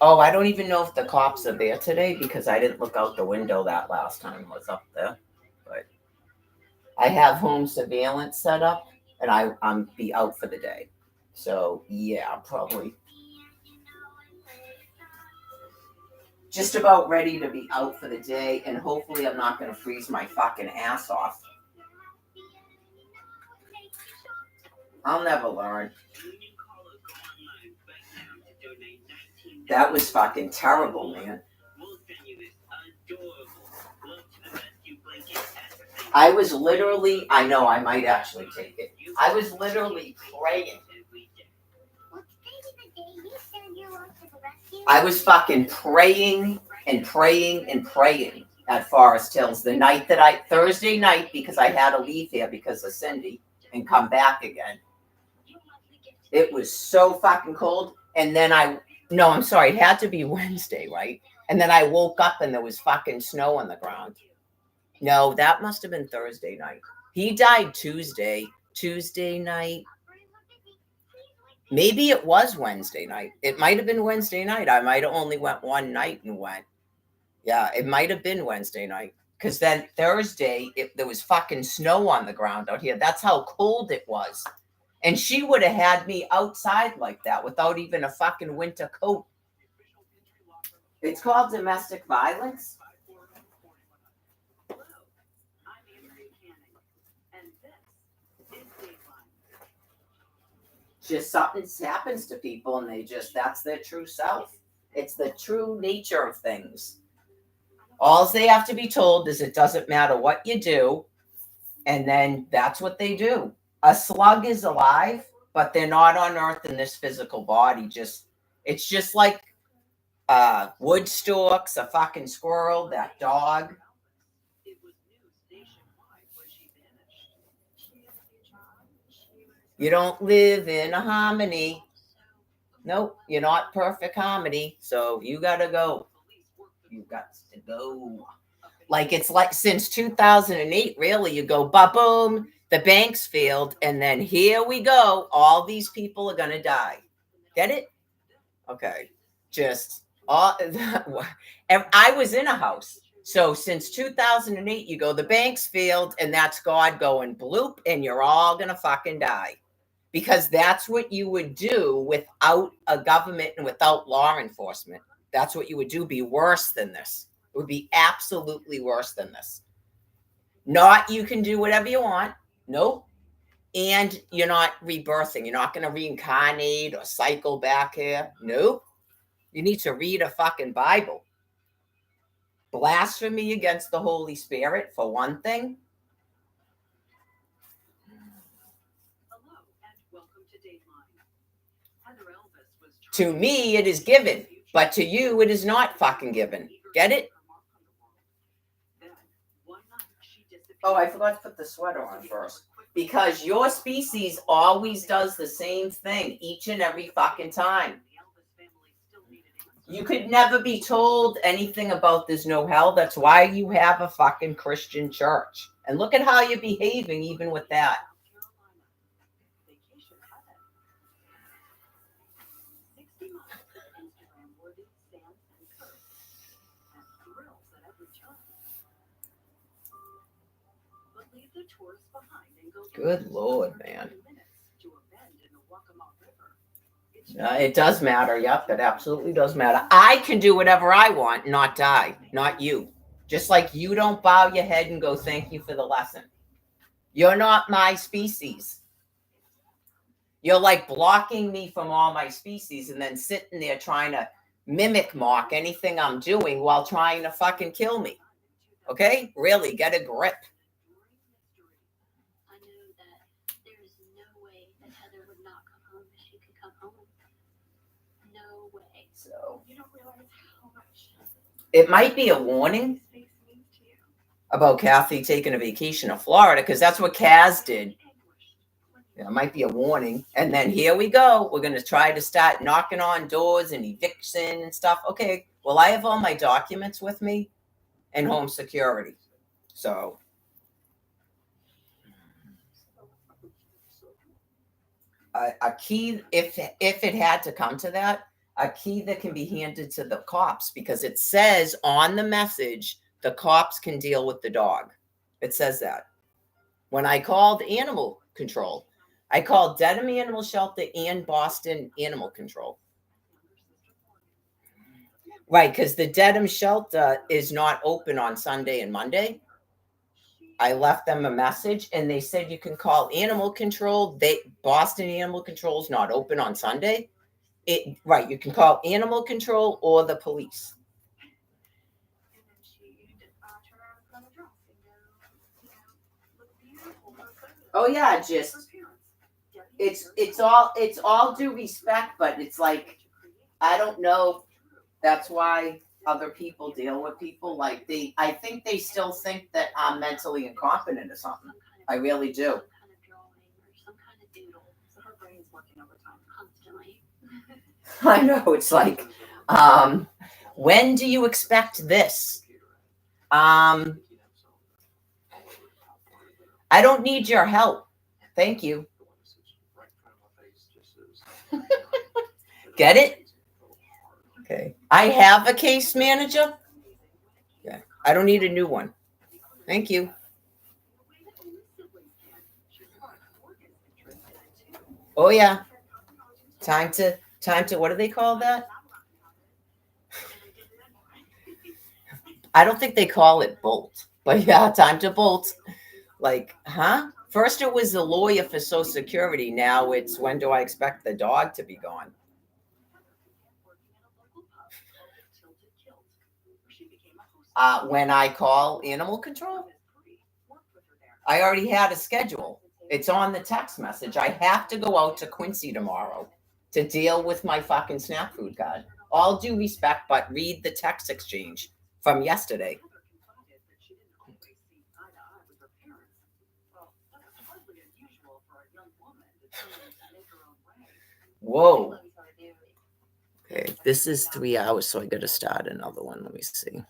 S1: Oh, I don't even know if the cops are there today because I didn't look out the window that last time I was up there. But I have home surveillance set up and I'm be out for the day. So yeah, probably just about ready to be out for the day, and hopefully I'm not going to freeze my fucking ass off. I'll never learn. That was fucking terrible, man. I was literally, I know I might actually take it. I was literally praying. I was fucking praying and praying and praying at Forest Hills the night that Thursday night, because I had to leave here because of Cindy and come back again. It was so fucking cold. And then I'm sorry, it had to be Wednesday, right? And then I woke up and there was fucking snow on the ground. No, that must have been Thursday night. He died Tuesday night. Maybe it was Wednesday night. It might have been Wednesday night. I might have only went one night and went. Yeah, it might have been Wednesday night. Because then Thursday, there was fucking snow on the ground out here. That's how cold it was. And she would have had me outside like that without even a fucking winter coat. It's called domestic violence.
S7: Hello, I'm Andrea Canning, and this is Dateline.
S1: Just something happens to people and that's their true self. It's the true nature of things. All they have to be told is it doesn't matter what you do, and then that's what they do. A slug is alive, but they're not on earth in this physical body. It's just like wood stalks, a fucking squirrel, that dog.
S7: It was news nationwide when she vanished.
S1: You don't live in a harmony. Nope, you're not perfect harmony, so you gotta go. You got to go. Like it's like since 2008, really, you go ba-boom, the banks failed, and then here we go. All these people are gonna die. Get it? Okay. Just all I was in a house. So since 2008, you go, the banks failed, and that's God going bloop, and you're all gonna fucking die. Because that's what you would do without a government and without law enforcement. That's what you would do. Be worse than this. It would be absolutely worse than this. Not you can do whatever you want. Nope. And you're not rebirthing. You're not going to reincarnate or cycle back here. Nope. You need to read a fucking Bible. Blasphemy against the Holy Spirit, for one thing.
S7: Hello, and welcome to Dateline. Heather Elvis was
S1: To me, it is given, but to you, it is not fucking given. Get it? Oh, I forgot to put the sweater on first. Because your species always does the same thing each and every fucking time. You could never be told anything about there's no hell. That's why you have a fucking Christian church. And look at how you're behaving even with that. Good Lord, man. It does matter. Yep, it absolutely does matter. I can do whatever I want, not die, not you. Just like you don't bow your head and go, thank you for the lesson. You're not my species. You're like blocking me from all my species and then sitting there trying to mimic mock anything I'm doing while trying to fucking kill me. Okay? Really, get a grip.
S8: I knew that there is no way that Heather would not come home if she could come home. No way.
S1: So
S8: You don't realize how much
S1: it might be a warning
S8: space means to you.
S1: about Kathy taking a vacation to Florida, because that's what Kaz did. It might be a warning. And then here we go. We're going to try to start knocking on doors and eviction and stuff. Okay, well, I have all my documents with me and home security. So a key, if it had to come to that, a key that can be handed to the cops, because it says on the message, the cops can deal with the dog. It says that. When I called animal control, I called Dedham Animal Shelter and Boston Animal Control. Right, because the Dedham Shelter is not open on Sunday and Monday. I left them a message and they said you can call animal control. Boston Animal Control is not open on Sunday. Right, you can call animal control or the police.
S8: And then she'd turn around in front of the dress and go, look beautiful.
S1: Oh yeah, just it's all due respect, but it's like I don't know. That's why other people deal with people like I think they still think that I'm mentally incompetent or something. I really do.
S8: Some kind of drawing or some kind of doodle.
S7: So her brain's working overtime.
S8: Constantly.
S1: I know. It's like, when do you expect this? I don't need your help. Thank you. Get it? Okay. I have a case manager. Yeah. I don't need a new one. Thank you. Oh yeah. Time to what do they call that? I don't think they call it bolt. But yeah, time to bolt. Like, huh? First it was the lawyer for Social Security. Now it's when do I expect the dog to be gone? When I call animal control, I already had a schedule. It's on the text message. I have to go out to Quincy tomorrow to deal with my fucking snack food card. All due respect, but read the text exchange from yesterday. Whoa. Okay, this is 3 hours, so I got to start another one. Let me see.